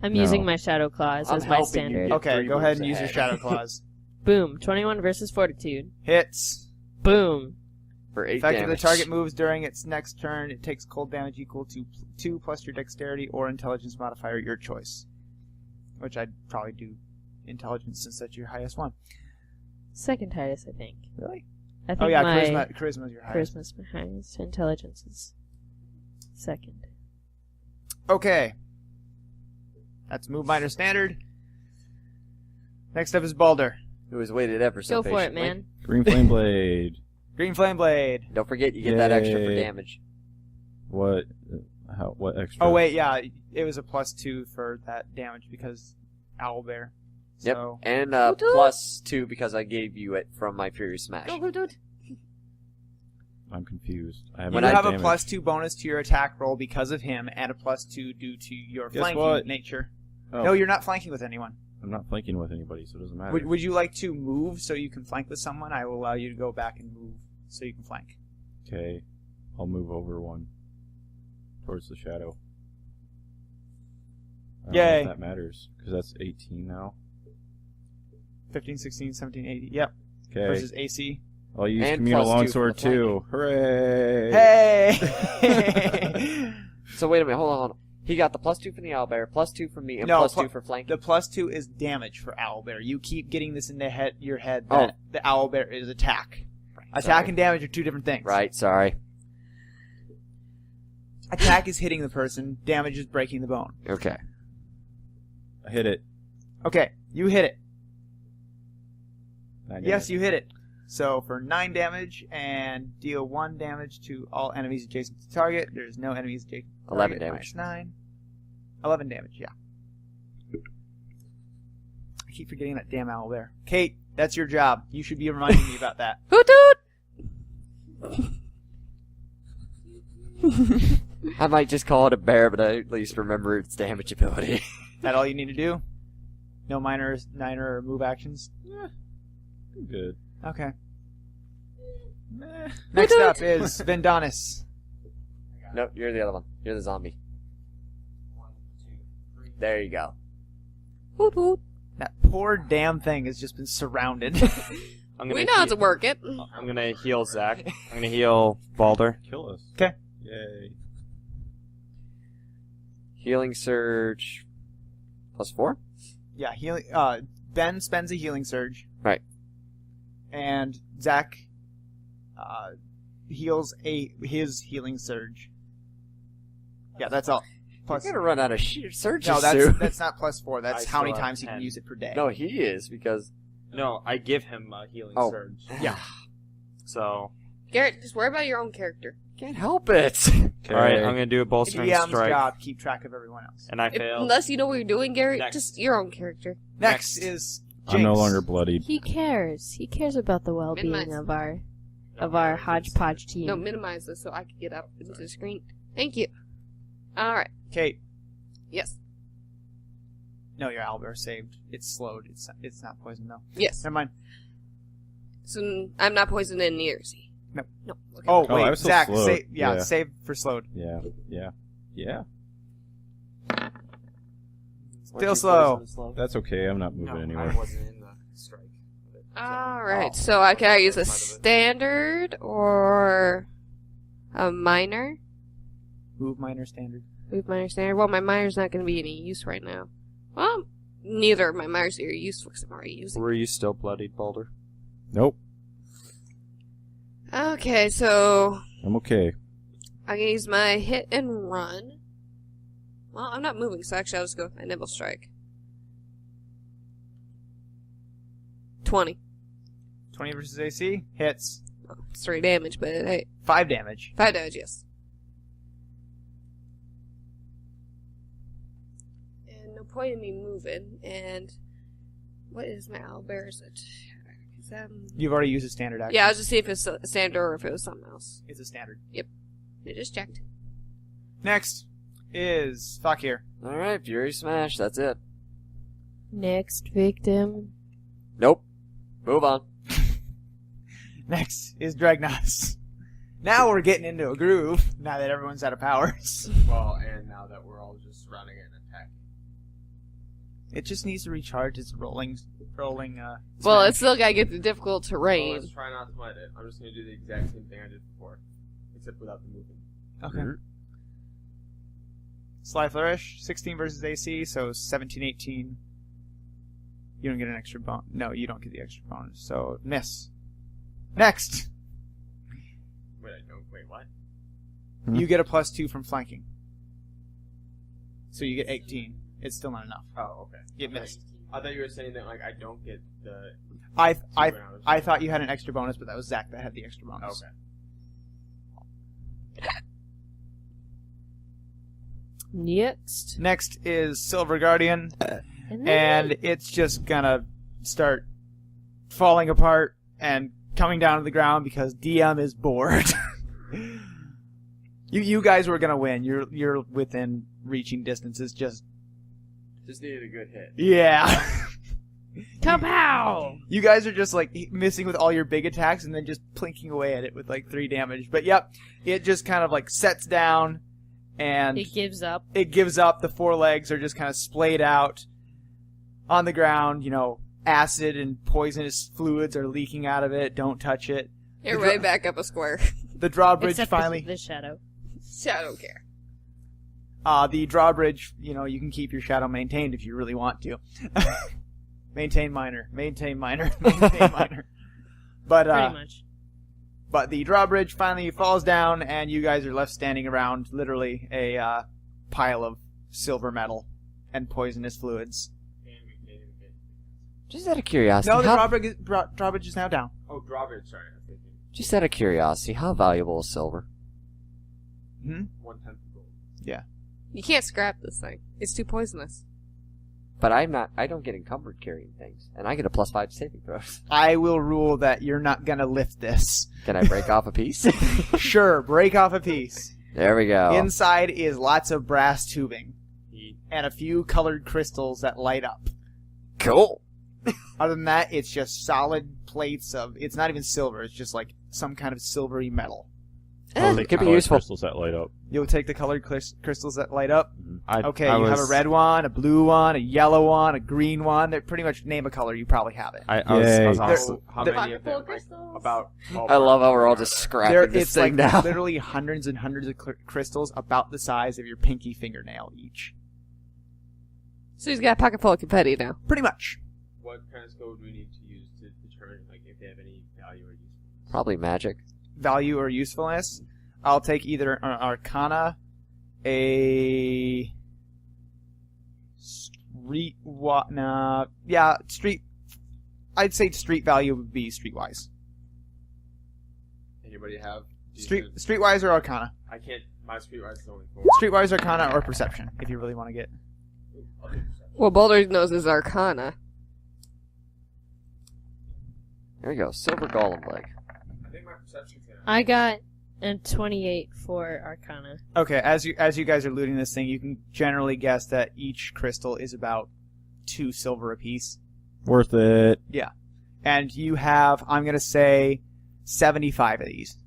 I'm No. using my shadow claws I'm as my helping you standard. get- Okay, 3 go ahead moves and use your ahead. shadow claws. Boom. 21 versus Fortitude. Hits. Boom. For 8 Effective, the damage. target moves during its next turn. It takes cold damage equal to 2 plus your dexterity or intelligence modifier, your choice. Which I'd probably do intelligence since that's your highest one. Second highest, I think. Really? I think Oh yeah, my charisma's your highest. charisma's my highest. Intelligence is second. Okay. That's move minor standard. Next up is Balder. Who has waited ever so Go for it, patiently. man. Green Flame Blade. Green Flame Blade. Don't forget you get that extra for Yay. damage. What? What extra? Oh wait, yeah, it was a +2 for that damage because Owlbear. Yep. So And Who do it? +2 because I gave you it from my Furious Smash. Go, do it. I'm confused. I have you When I have a damage. +2 bonus to your attack roll because of him, and a +2 due to your Guess flanking what? nature. Oh, No, you're not flanking with anyone. I'm not flanking with anybody, so it doesn't matter. Would you like to move so you can flank with someone? I will allow you to go back and move so you can flank. Okay, I'll move over 1 towards the shadow. I don't know Yay. if that matters because that's 18 now. 15, 16, 17, 18. Yep. Okay, Versus AC. I'll use And communal +2 for longsword the too. Hooray! Hey! So wait a minute, hold on. He got the +2 from the owlbear, +2 from me, and No, +2 for flanking. The +2 is damage for owlbear. You keep getting this in your head that the owlbear is attack. Attack Sorry. and damage are two different things. Right, sorry. Attack is hitting the person. Damage is breaking the bone. Okay. I hit it. Okay, you hit it. 9 Yes, damage. you hit it. So for 9 damage and deal 1 damage to all enemies adjacent to target. There's no enemies adjacent to target. 11 damage. -9. 11 damage, yeah. I keep forgetting that damn owl there. Kate, that's your job. You should be reminding me about that. Hoot toot! I might just call it a bear, but I at least remember its damage ability. That all you need to do? No minor or move actions? Good. Okay. Next up is Vendanis. Nope, you're the other one. You're the zombie. There you go. Hoot toot! That poor damn thing has just been surrounded. I'm gonna We know how to work it. I'm gonna heal Zach. I'm gonna heal Balder. Kill us. 'Kay. Yay. Healing surge +4? Yeah, healing. Ben spends a healing surge. Right. And Zach heals his healing surge. Yeah, that's all. You're Plus, gonna run out of surges no, soon. that's not +4. That's I how many still have times he can 10. use it per day. No, he is, because... No, I give him a healing Oh. surge. Yeah. So, Garrett, just worry about your own character. Can't help it. all right, I'm gonna do a It's bolstering DM's strike, job. Keep track of everyone else. and I failed. Unless you know what you're doing, Garrett, Next. just your own character. Next Next. is Jinx. I'm no longer bloodied. He cares. He cares about the well-being Minimize. of our hodgepodge team. No, minimize this so I can get out into the screen. Thank you. Alright. Kate. Yes. No, your owlbear saved. It's slowed. It's not poisoned though. Yes. Never mind. So I'm not poisoned in near, see? Nope. No. Okay. Oh, Oh, wait, I was still Zach, slowed. yeah, Yeah. save for slowed. Yeah. Still slow. That's okay. I'm not moving anywhere. wasn't in the strike. Alright, so can I use a standard or a minor? Move minor standard. Move minor standard. Well, my minor's not going to be any use right now. Well, neither of my minors are useful because I'm already using Were you still bloodied, Balder? Nope. Okay, so I'm okay. I'm going to use my hit and run. Well, I'm not moving, so actually I'll just go with my nibble strike. 20. 20 versus AC hits. Oh, it's 3 damage, but hey, 5 damage. 5 damage, yes. And no point in me moving, and what is my owlbear's attack? Is that... You've already used a standard action. Yeah, I'll just see if it's a standard or if it was something else. It's a standard. I just checked. Next is Fakir. Alright, Fury Smash, that's it. Next victim. Nope. Move on. Next is Dragnos. Now we're getting into a groove, now that everyone's out of powers. Well, and now that we're all just running and attacking. It just needs to recharge its rolling Well, smash. it's still gotta get the difficult Well, terrain. let's try not to let it. I'm just gonna do the exact same thing I did before, except without the moving. Okay. Sly Flourish, 16 versus AC, so 17, 18. You don't get an extra bonus. No, you don't get the extra bonus, so miss. Next! Wait, I don't. Wait, what? You get a +2 from flanking. So you get 18. It's still not enough. Oh, okay. You missed. I thought you were saying that like I don't get the. I thought you had an extra bonus, but that was Zach that had the extra bonus. Okay. Next. Next is Silver Guardian, and it's just gonna start falling apart and coming down to the ground because DM is bored. You guys were gonna win. You're within reaching distances. Just needed a good hit. yeah. Kapow! You guys are just like missing with all your big attacks and then just plinking away at it with like 3 damage. But yep, it just kind of like sets down and It gives up. it gives up. The 4 legs are just kind of splayed out on the ground. You know, acid and poisonous fluids are leaking out of it. Don't touch it. You're right back up a square. The drawbridge Except finally. the shadow. So I don't care. The drawbridge, you can keep your shadow maintained if you really want to. Maintain minor. Maintain minor. Maintain minor. But, Pretty much. But the drawbridge finally falls down, and you guys are left standing around literally a pile of silver metal and poisonous fluids. Just out of curiosity. No, the how, drawbridge is now down. Oh, drawbridge, sorry. I was thinking just out of curiosity, how valuable is silver? 1/10 of gold. You can't scrap this thing. It's too poisonous. But I don't get encumbered carrying things. And I get a +5 saving throws. I will rule that you're not gonna lift this. Can I break off a piece? Sure, break off a piece. There we go. Inside is lots of brass tubing and a few colored crystals that light up. Cool. Other than that, it's just solid plates of. It's not even silver. It's just like some kind of silvery metal. It could be Colored useful. crystals that light up. You'll take the colored crystals that light up. Okay, I you have a was- red one, a blue one, a yellow one, a green one. They pretty much name a color. You probably have it. I Yay. was They're- also, How They're- many of Pocket full them? of crystals. About. I love how we're all just scrapping this It's thing like now. literally hundreds and hundreds of crystals about the size of your pinky fingernail each. So he's got a pocket full of confetti now. Pretty much. What kind of skill do we need to use to determine if they have any value or use? Probably magic. Value or usefulness. I'll take either an Arcana, a street street. I'd say street value would be streetwise. Anybody have? Streetwise or Arcana. I can't. My streetwise is only 4. Streetwise, Arcana, or Perception, if you really want to get. I'll do perception. Well, Boulder knows his Arcana. There we go. Silver golem leg. I think my perception's gonna. I got a 28 for Arcana. Okay, as you guys are looting this thing, you can generally guess that each crystal is about 2 silver apiece. Worth it. And you have, I'm gonna say, 75 of these.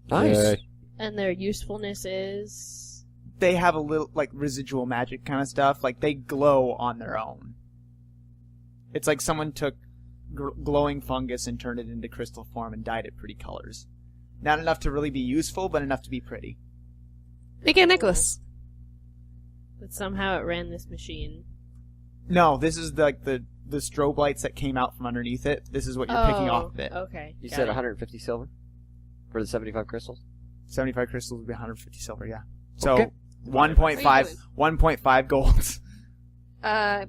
Nice. Yay. And their usefulness is... They have a little, like, residual magic kind of stuff. Like, they glow on their own. It's like someone took glowing fungus and turned it into crystal form and dyed it pretty colors. Not enough to really be useful, but enough to be pretty. Make a necklace. But somehow it ran this machine. No, this is like the strobe lights that came out from underneath it. This is what you're picking off of it. Okay. You got said it. 150 silver? For the 75 crystals? 75 crystals would be 150 silver, yeah. So, Okay. 1.5 gold.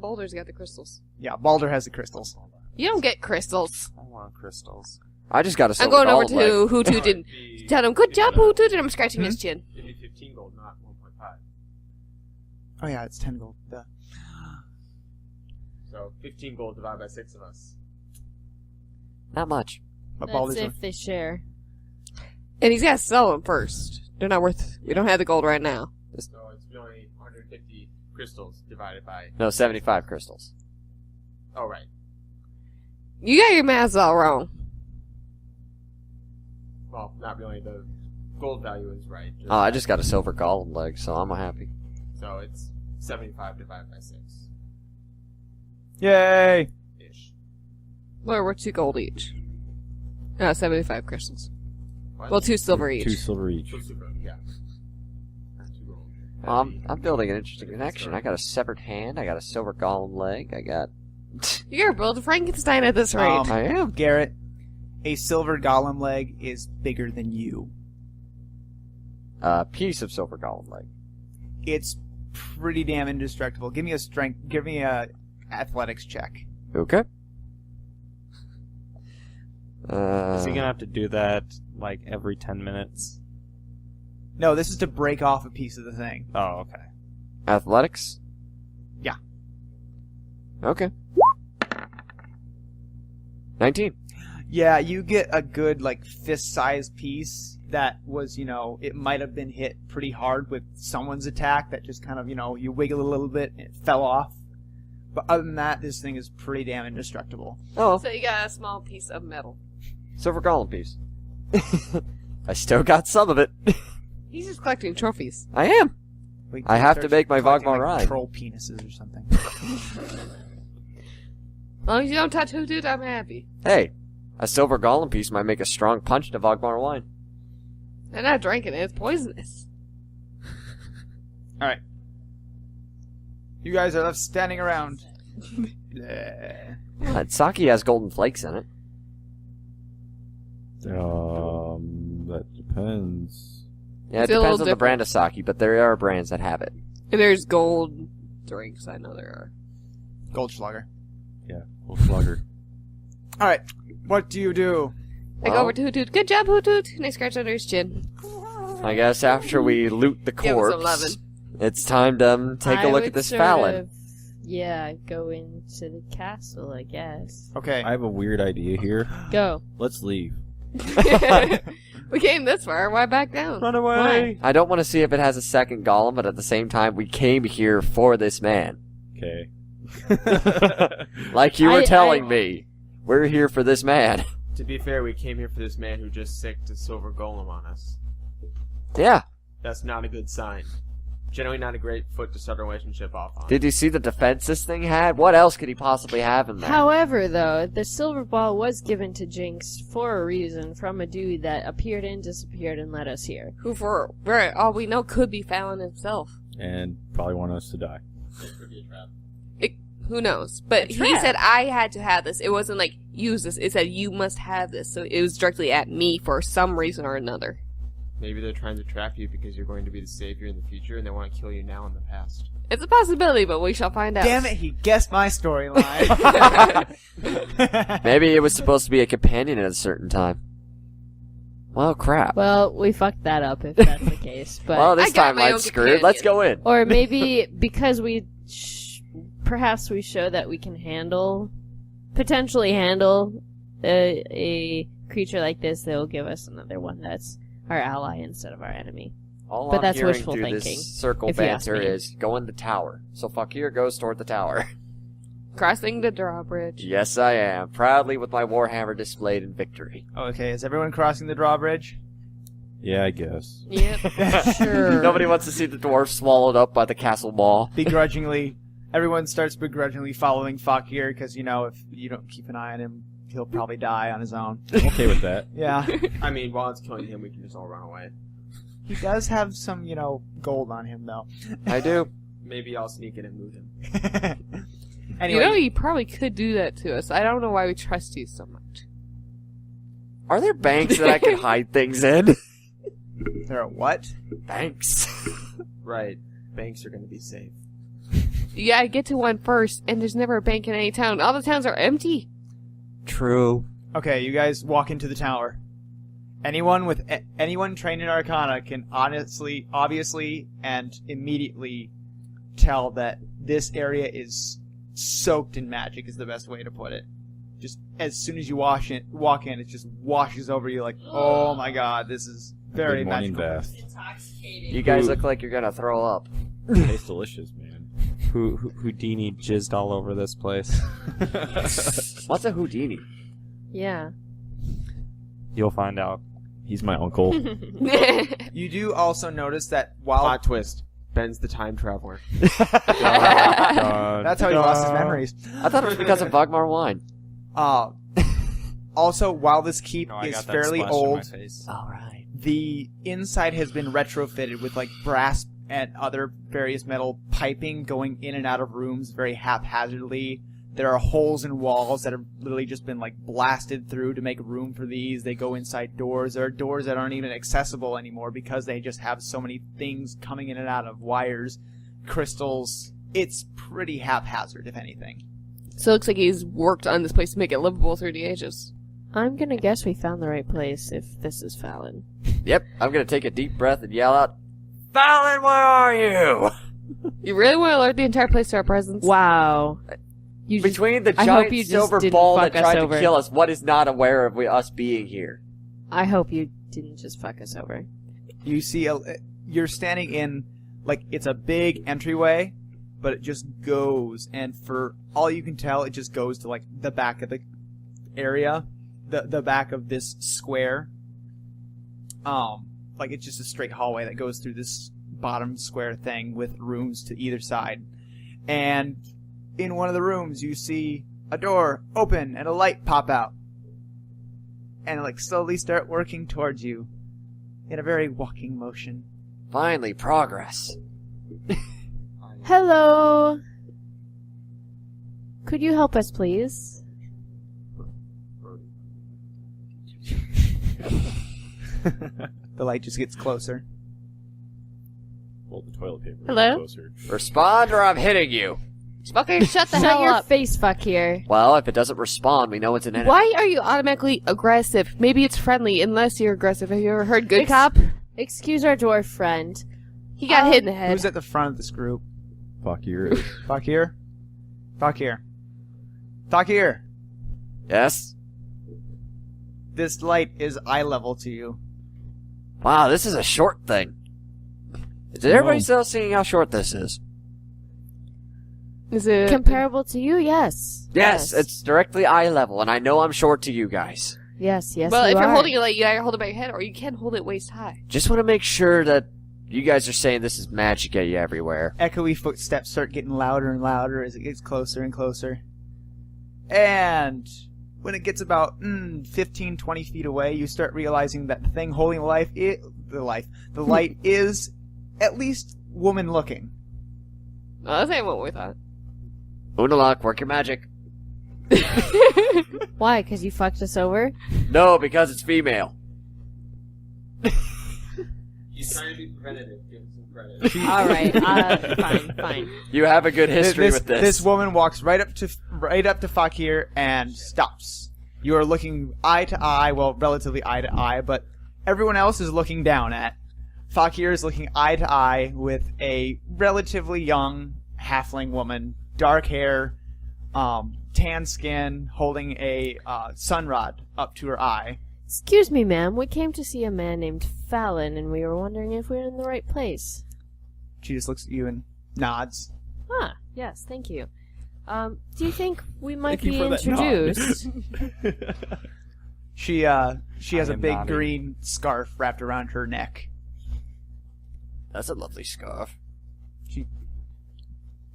Boulder's got the crystals. Yeah, Baldur has the crystals. You don't get crystals. I want crystals. I just got a I'm silver going over golem leg. to Hutu didn't tell him, good job, Hutu did. I'm scratching his chin. Give me 15 gold, not 1.5. Oh yeah, it's 10 gold. Duh. So 15 gold divided by 6 of us. Not much. But That's Baldur's if they share. And he's got to sell them first. They're not worth... We don't have the gold right now. So it's only 150 crystals divided by. No, 75 crystals. Oh right. You got your math all wrong. Well, not really. The gold value is right. Oh, I just got a silver golem leg, so I'm happy. So it's 75 divided by 6 Yay! ish. Well, we're 2 gold each. 75 crystals. What? Well, 2 silver each. 2 silver each. So super, yeah. 2 gold. Well, I'm building an interesting connection. I got a severed hand. I got a silver golem leg. I got... You're building Frankenstein at this rate. I am. Garrett, a silver golem leg is bigger than you. A piece of silver golem leg. It's pretty damn indestructible. Give me a athletics check. Okay. Is he gonna have to do that like every 10 minutes? No, this is to break off a piece of the thing. Oh, okay. Athletics? Yeah. Okay. 19. Yeah, you get a good, like, fist-sized piece that was, it might have been hit pretty hard with someone's attack that just kind of, you wiggle a little bit and it fell off. But other than that, this thing is pretty damn indestructible. Oh, So you got a small piece of metal. silver golem piece. I still got some of it. He's just collecting trophies. I am. We I can have start to make my collecting, Vogmar like, rhyme. troll penises or something. As long as you don't touch Hutu, I'm happy. Hey, a silver golem piece might make a strong punch to Vogmar wine. I'm not drinking it. It's poisonous. Alright. You guys are left standing around. Yeah. Sake has golden flakes in it. That depends. Yeah, it It's a little depends on the different. brand of sake, but there are brands that have it. And there's gold drinks. I know there are. Goldschlager. Yeah, full slugger. Alright. What do you do? I go over to Hoot Hoot. Good job, Hoot Hoot. And I scratch under his chin. I guess after we loot the Yeah, it was corpse, 11. it's time to take a I look would at this sort Fallon. of, yeah, go into the castle, I guess. Okay. I have a weird idea here. Go. Let's leave. We came this far. Why back down? Run away! I don't want to see if it has a second golem, but at the same time, we came here for this man. Okay. Like you were I- telling me. We're here for this man. To be fair, we came here for this man who just sicked a silver golem on us. Yeah. That's not a good sign. Generally not a great foot to start a relationship off on. Did you see the defense this thing had? What else could he possibly have in there? However, though, the silver ball was given to Jinx for a reason from a dude that appeared and disappeared and led us here. Who, for all we know, could be Fallon himself. And probably want us to die. Who knows? But A he trap. said I had to have this. It wasn't like, use this. It said you must have this. So it was directly at me for some reason or another. Maybe they're trying to trap you because you're going to be the savior in the future and they want to kill you now in the past. It's a possibility, but we shall find out. Damn it, he guessed my storyline. Maybe it was supposed to be a companion at a certain time. Well, crap. Well, we fucked that up if that's the case. But Well, I this got time my own I'm screwed. Let's go in. or maybe because we, perhaps we show that we can potentially handle a creature like this. They'll give us another one that's our ally instead of our enemy. All But I'm that's hearing wishful through thinking, this circle if you ask banter me. is go in the tower. So Fakir goes toward the tower. Crossing the drawbridge. Yes, I am. Proudly with my warhammer displayed in victory. Okay, is everyone crossing the drawbridge? Yeah, I guess. Yep. Sure. Nobody wants to see the dwarf swallowed up by the castle maw. Begrudgingly, everyone starts begrudgingly following Fakir because, you know, if you don't keep an eye on him, he'll probably die on his own. I'm okay with that. Yeah. I mean, while it's killing him, we can just all run away. He does have some, you know, gold on him, though. I do. Maybe I'll sneak in and loot him. Anyway, You know, you probably could do that to us. I don't know why we trust you so much. Are there banks that I can hide things in? there are what? Banks. Right. Banks are going to be safe. You gotta get to one first, and there's never a bank in any town. All the towns are empty. True. Okay, you guys walk into the tower. Anyone trained in Arcana can obviously, and immediately tell that this area is soaked in magic. Is the best way to put it. Just as soon as you walk in, it just washes over you like, oh my god, this is very Good morning magical. bath. Intoxicating. You guys Ooh. look like you're gonna throw up. Tastes delicious, man. Houdini jizzed all over this place. What's a Houdini? Yeah. You'll find out. He's my uncle. You do also notice that while Plot twist. Ben's the time traveler. that's how he lost his memories. I thought it was because of Vagmar wine. Also, while this keep No, I is got that fairly splashed in my old, face. Alright. the inside has been retrofitted with like brass and other various metal piping going in and out of rooms very haphazardly. There are holes in walls that have literally just been like blasted through to make room for these. They go inside doors. There are doors that aren't even accessible anymore because they just have so many things coming in and out of wires, crystals. It's pretty haphazard, if anything. So it looks like he's worked on this place to make it livable through the ages. I'm gonna guess we found the right place if this is Fallon. Yep, I'm gonna take a deep breath and yell out, Fallon, where are you? You really want to alert the entire place to our presence? Wow. You just, Between the I giant hope you just silver didn't ball fuck that us tried over. to kill us, what is not aware of us being here? I hope you didn't just fuck us over. You see, you're standing in, like, it's a big entryway, but it just goes, and for all you can tell, it just goes to, like, the back of the area, the back of this square. Like, it's just a straight hallway that goes through this bottom square thing with rooms to either side. And in one of the rooms, you see a door open and a light pop out. And, like, slowly start working towards you in a very walking motion. Finally, progress. Hello. Could you help us, please? The light just gets closer. Well, the toilet paper. Hello? Closer. Respond or I'm hitting you. Okay, shut the Shut hell your up. face, fuck here. Well, if it doesn't respond, we know it's an enemy. Why are you automatically aggressive? Maybe it's friendly, unless you're aggressive. Have you ever heard good cop? Excuse our dwarf friend. He got hit in the head. Who's at the front of this group? Fuck yours. Fakir? Fakir. Fakir! Yes? This light is eye level to you. Wow, this is a short thing. Is everybody still seeing how short this is? Is it Comparable to you, yes. Yes, it's directly eye level, and I know I'm short to you guys. Yes, yes. Well, you if you're are. holding it like you gotta hold it by your head, or you can hold it waist high. Just want to make sure that you guys are saying this is magic at you everywhere. Echoey footsteps start getting louder and louder as it gets closer and closer. And when it gets about 15, 20 feet away, you start realizing that the thing holding the light is at least woman-looking. Oh, that ain't what we thought. Unalak, work your magic. Why? Because you fucked us over? No, because it's female. He's trying to be preventative. Give him some credit. Alright, fine. You have a good history with this. This woman walks right up to Fakir and stops. You are looking eye to eye, well, relatively eye to eye, but everyone else is looking down at. Fakir is looking eye to eye with a relatively young halfling woman, dark hair, tan skin, holding a sun rod up to her eye. Excuse me, ma'am. We came to see a man named Fallon, and we were wondering if we're in the right place. She just looks at you and nods. Ah, yes, thank you. Do you think we might Thank you be for that nod. introduced? She has I a am big nodding. green scarf wrapped around her neck. That's a lovely scarf. She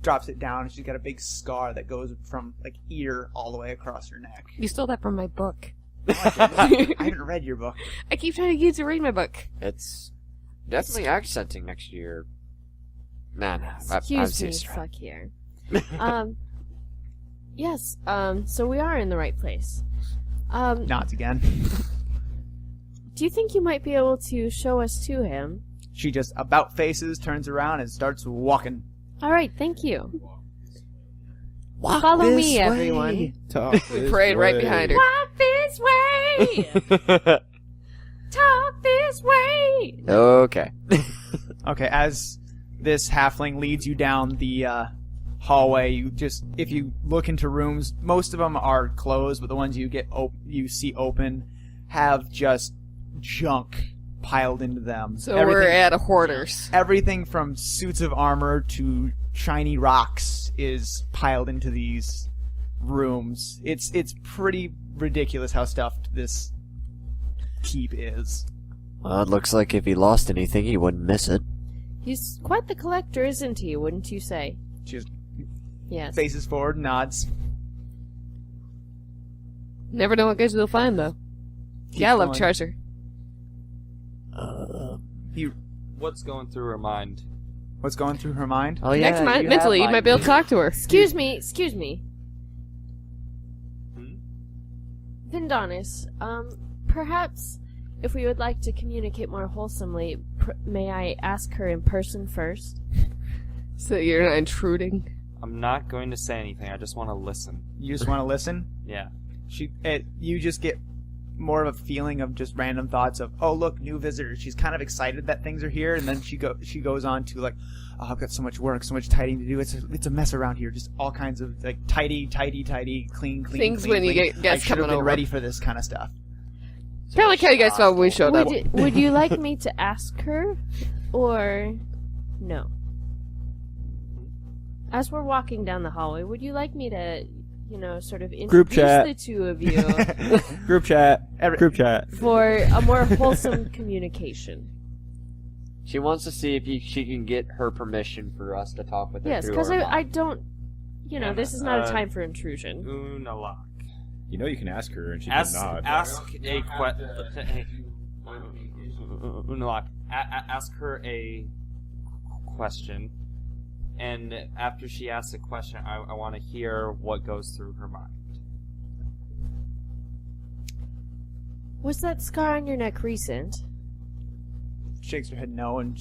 drops it down, and she's got a big scar that goes from like ear all the way across her neck. You stole that from my book. I haven't read your book. I keep trying to get you to read my book. It's definitely accenting next year. Nah. I'm Excuse me, serious. fuck here. Yes, so we are in the right place. Nods again. Do you think you might be able to show us to him? She just about faces, turns around, and starts walking. Alright, thank you. Walk Follow this me, way. everyone. We parade right behind her. Walk this way! Talk this way! Okay. Okay, as this halfling leads you down the hallway, if you look into rooms, most of them are closed, but the ones you see open have just junk piled into them. So we're at a hoarders. Everything from suits of armor to shiny rocks is piled into these rooms. It's pretty ridiculous how stuffed this keep is. Well, it looks like if he lost anything, he wouldn't miss it. He's quite the collector, isn't he? Wouldn't you say? She just Yes. faces forward, nods. Never know what guys we'll find, though. Yeah, I love going. treasure. What's going through her mind? What's going through her mind? Oh yeah. Mentally, you might be able to talk to her. Excuse me. Hmm? Vindonis, perhaps if we would like to communicate more wholesomely, may I ask her in person first? So you're not intruding. I'm not going to say anything. I just want to listen. You just want to listen? Yeah. You just get more of a feeling of just random thoughts of, oh look, new visitors. She's kind of excited that things are here, and then she goes on to like, oh, I've got so much work, so much tidying to do. It's a mess around here. Just all kinds of like tidy, clean. Things clean, when you clean. get guests I should have coming been over. ready for this kind of stuff. Kind of like how you guys felt when we showed up. Would you like me to ask her, or no? As we're walking down the hallway, would you like me to, sort of Group introduce chat. the two of you Group chat. Group chat. for a more wholesome communication? She wants to see if she can get her permission for us to talk with her. Yes, through because our I mind. don't, this is not a time for intrusion. Unalak. You know you can ask her and she Ask, can nod. ask a Unalak. Ask her a question. And after she asks a question, I want to hear what goes through her mind. Was that scar on your neck recent? Shakes her head no, and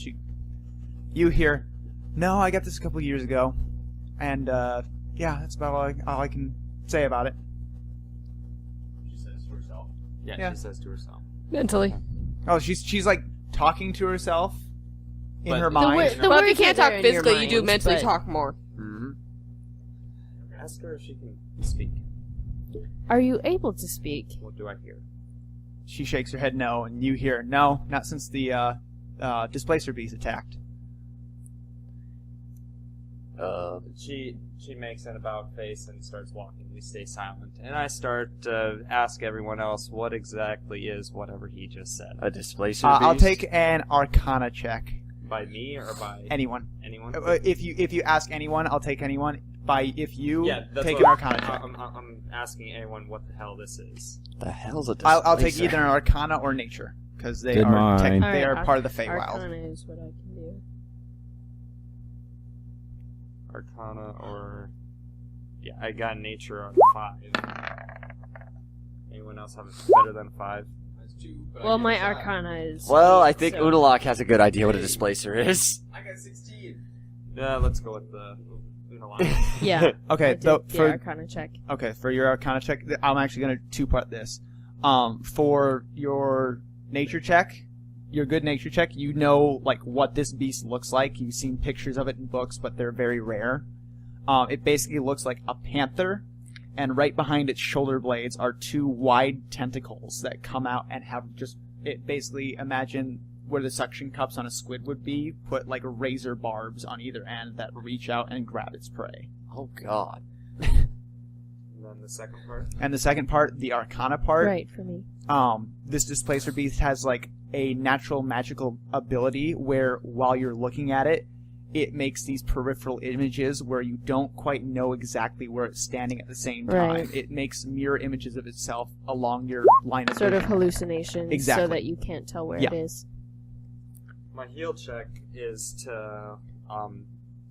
you hear, no, I got this a couple years ago, and yeah, that's about all I can say about it. She says to herself. Yeah. She says to herself. Mentally. Oh, she's like talking to herself in But her the mind. Well, if you words can't are talk there in your physically, you do mind, mentally but- talk more. Mm-hmm. Ask her if she can speak. Are you able to speak? What do I hear? She shakes her head no, and you hear, no, not since the displacer beast attacked. She makes an about face and starts walking. We stay silent, and I start to ask everyone else what exactly is whatever he just said. A displacer I'll beast? take an Arcana check. By me or by Anyone. anyone? If you ask anyone, I'll take anyone. If you That's take what an Arcana check. I'm asking anyone what the hell this is. The hell's a displacer? I'll take either an Arcana or Nature because they Good are mind. they are Alright, part of the Feywild. Arcana is what I can do. Arcana or yeah, I got nature on 5. Anyone else have better than 5? That's 2. But Well, I my get 5. Arcana is. Well, I 8, think so- Unalak has a good idea what a displacer is. I got 16. Yeah, let's go with the Unalak. Yeah. I Okay, did so the for Arcana check. for your Arcana check, I'm actually going to two-part this. For your Nature check, your good Nature check, you know like what this beast looks like. You've seen pictures of it in books, but they're very rare. It basically looks like a panther, and right behind its shoulder blades are 2 wide tentacles that come out and have just it basically imagine where the suction cups on a squid would be, put like razor barbs on either end that reach out and grab its prey. Oh, God. And then the second part. And the second part, the Arcana part, Right, for me. this displacer beast has like a natural magical ability where while you're looking at it, it makes these peripheral images where you don't quite know exactly where it's standing at the same time. Right. It makes mirror images of itself along your line of Sort of vision. hallucinations Exactly. so that you can't tell where Yeah. it is. My heal check is to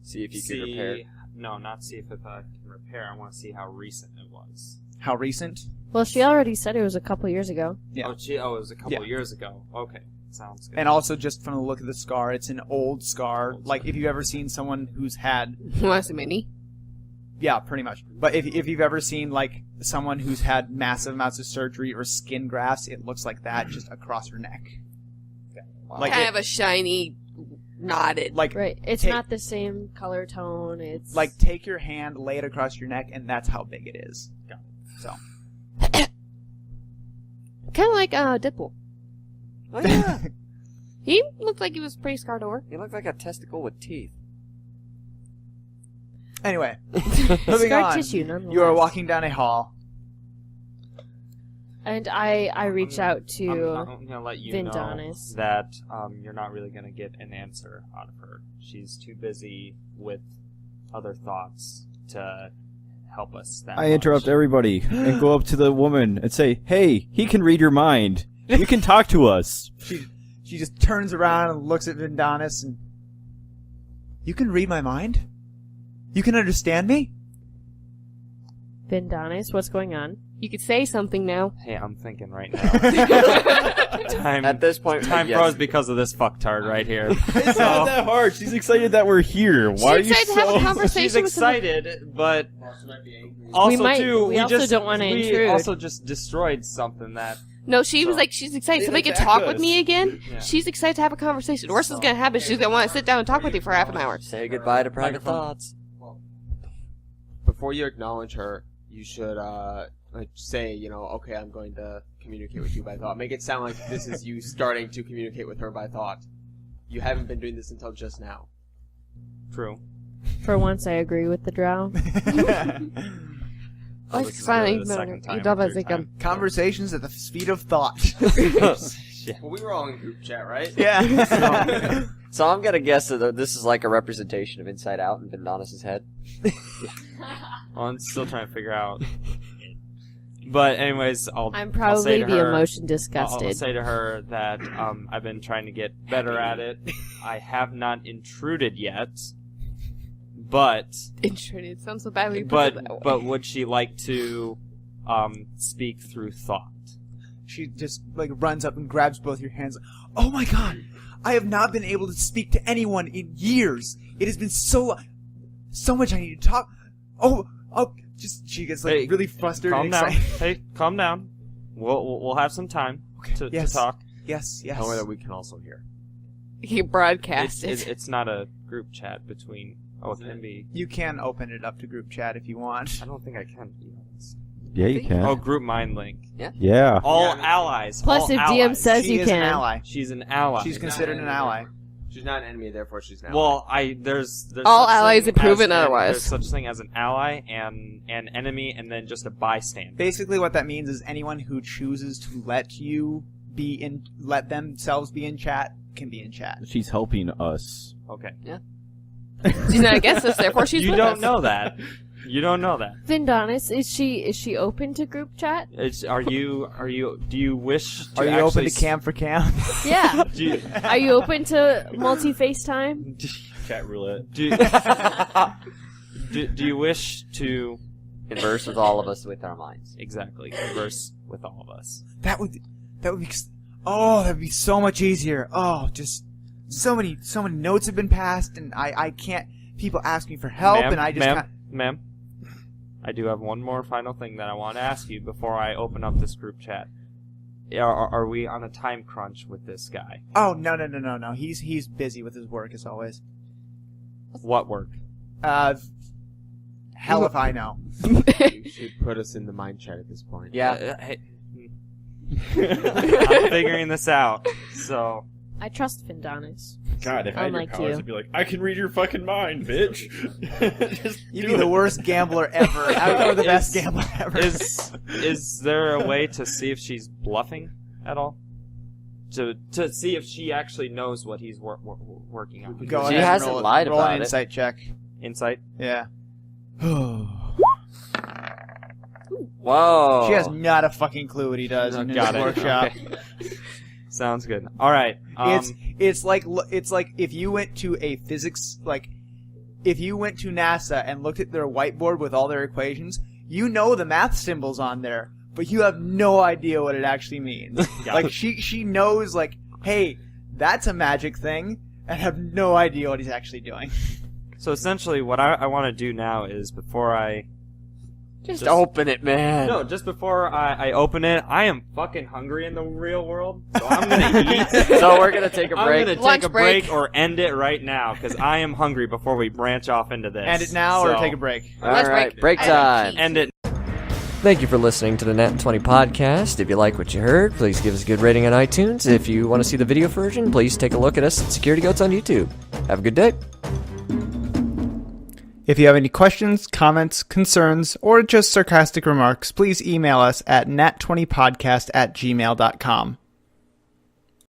See if you see. can repair. No, not see if I can repair. I want to see how recent it was. How recent? Well, she already said it was a couple years ago. Yeah. Oh, it was a couple Yeah. years ago. Okay, sounds good. And also, just from the look of the scar, it's an old scar. Old Like scar. if you've ever seen someone who's had, Was many? yeah, pretty much. But if you've ever seen like someone who's had massive amounts of surgery or skin grafts, it looks like that just across her neck. Like Kind it- of a shiny, knotted. Like Right. It's take- not the same color tone. It's like take your hand, lay it across your neck, and that's how big it is. So kind of like Deadpool. Oh, yeah. He looked like he was pretty scarred over. You look like a testicle with teeth. anyway, moving scar on. tissue, nonetheless. You are walking down a hall. And I reach out to. I'm gonna let you know Vindanis. that you're not really gonna get an answer out of her. She's too busy with other thoughts to help us. That I much. interrupt everybody and go up to the woman and say, "Hey, he can read your mind. You can talk to us." She just turns around and looks at Vindanis and. You can read my mind? You can understand me? Vindanis, what's going on? You could say something now. Hey, I'm thinking right now. time At this point, time yes. froze because of this fucktard right here. It's not that hard. She's excited that we're here. Why are She's you excited to have a so... conversation She's with excited, but Monster might be angry. also might- too, we also just don't wanna we intrude. also just destroyed something that No, she was So- like, she's excited. They Somebody can attack talk with us. me again. Yeah. She's excited to have a conversation. Worst is gonna happen. She's gonna want to sit down and talk with you for half an hour. Say goodbye to private Microphone. thoughts. Before you acknowledge her, you should like say, you know, okay, I'm going to communicate with you by thought. Make it sound like this is you starting to communicate with her by thought. You haven't been doing this until just now. true. For once, I agree with the drow. I'll Like, listen to finally, it the second time you or don't have third to time. Conversations at the speed of thought. Well, we were all in group chat, right? yeah. So I'm gonna guess that this is like a representation of Inside Out in Vindanis' head. Well, I'm still trying to figure out. But anyways, I'm I'll say probably to the her, emotion I'll disgusted. say to her that I've been trying to get better at it. I have not intruded yet, but Intriguing. It sounds so bad when you put it that way. but would she like to speak through thought? She just like runs up and grabs both your hands. Oh my god! I have not been able to speak to anyone in years. It has been so much. I need to talk. Oh, just she gets like Hey, really frustrated. Calm and down. excited. Hey, calm down. We'll have some time to Yes. talk. Yes, yes. Tell her that we can also hear. He broadcast it. It's not a group chat between. Oh, it can be. You can open it up to group chat if you want. I don't think I can. To be honest. Yeah, you can. Oh, group mind link. Yeah. All allies. Plus, all if DM allies. says She you is can. an ally. She's an ally. She's considered an ally. She's not an enemy, therefore she's an ally. Well, there's All such allies thing have proven as otherwise. There's such thing as an ally and an enemy, and then just a bystander. Basically, what that means is anyone who chooses to let themselves be in chat can be in chat. She's helping us. Okay. She's not against us, therefore she's You with don't us. know that. You don't know that. Vindonis, is she open to group chat? Do you wish to Are you open actually to cam for cam? Yeah. do you, Are you open to multi FaceTime? Chat roulette. do you wish to Converse with all of us with our minds. exactly converse with all of us? That would be. That'd be so much easier. Oh, just so many notes have been passed, and I can't. People ask me for help, and I just can't. Ma'am, I do have one more final thing that I want to ask you before I open up this group chat. Are we on a time crunch with this guy? Oh no. He's busy with his work as always. What work? Hell if I know. You should put us in the mind chat at this point. Yeah. Hey. I'm figuring this out. So I trust Vindonis. God, if I had your Unlike powers, you. I'd be like, I can read your fucking mind, bitch. Just You'd do be the it. worst gambler ever. Or the best gambler ever. is there a way to see if she's bluffing at all? To see if she actually knows what he's working on. Go She ahead and hasn't roll, lied roll about an it. insight check. Insight. Yeah. Whoa. She has not a fucking clue what he does in his Got it. workshop. Okay. Sounds good. All right. It's like if you went to a physics if you went to NASA and looked at their whiteboard with all their equations, you know the math symbols on there, but you have no idea what it actually means. Like she knows hey, that's a magic thing, and have no idea what he's actually doing. So essentially, what I want to do now is before I Just open it, man. No, just before I open it, I am fucking hungry in the real world, so I'm gonna eat. So we're gonna take a I'm break. gonna Lunch take a break. break or end it right now, because I am hungry before we branch off into this. End it now So, or take a break. All Lunch right, break. break I have time. End it. Thank you for listening to the Net 20 podcast. If you like what you heard, please give us a good rating on iTunes. If you want to see the video version, please take a look at us at Security Goats on YouTube. Have a good day. If you have any questions, comments, concerns, or just sarcastic remarks, please email us at nat20podcast@gmail.com.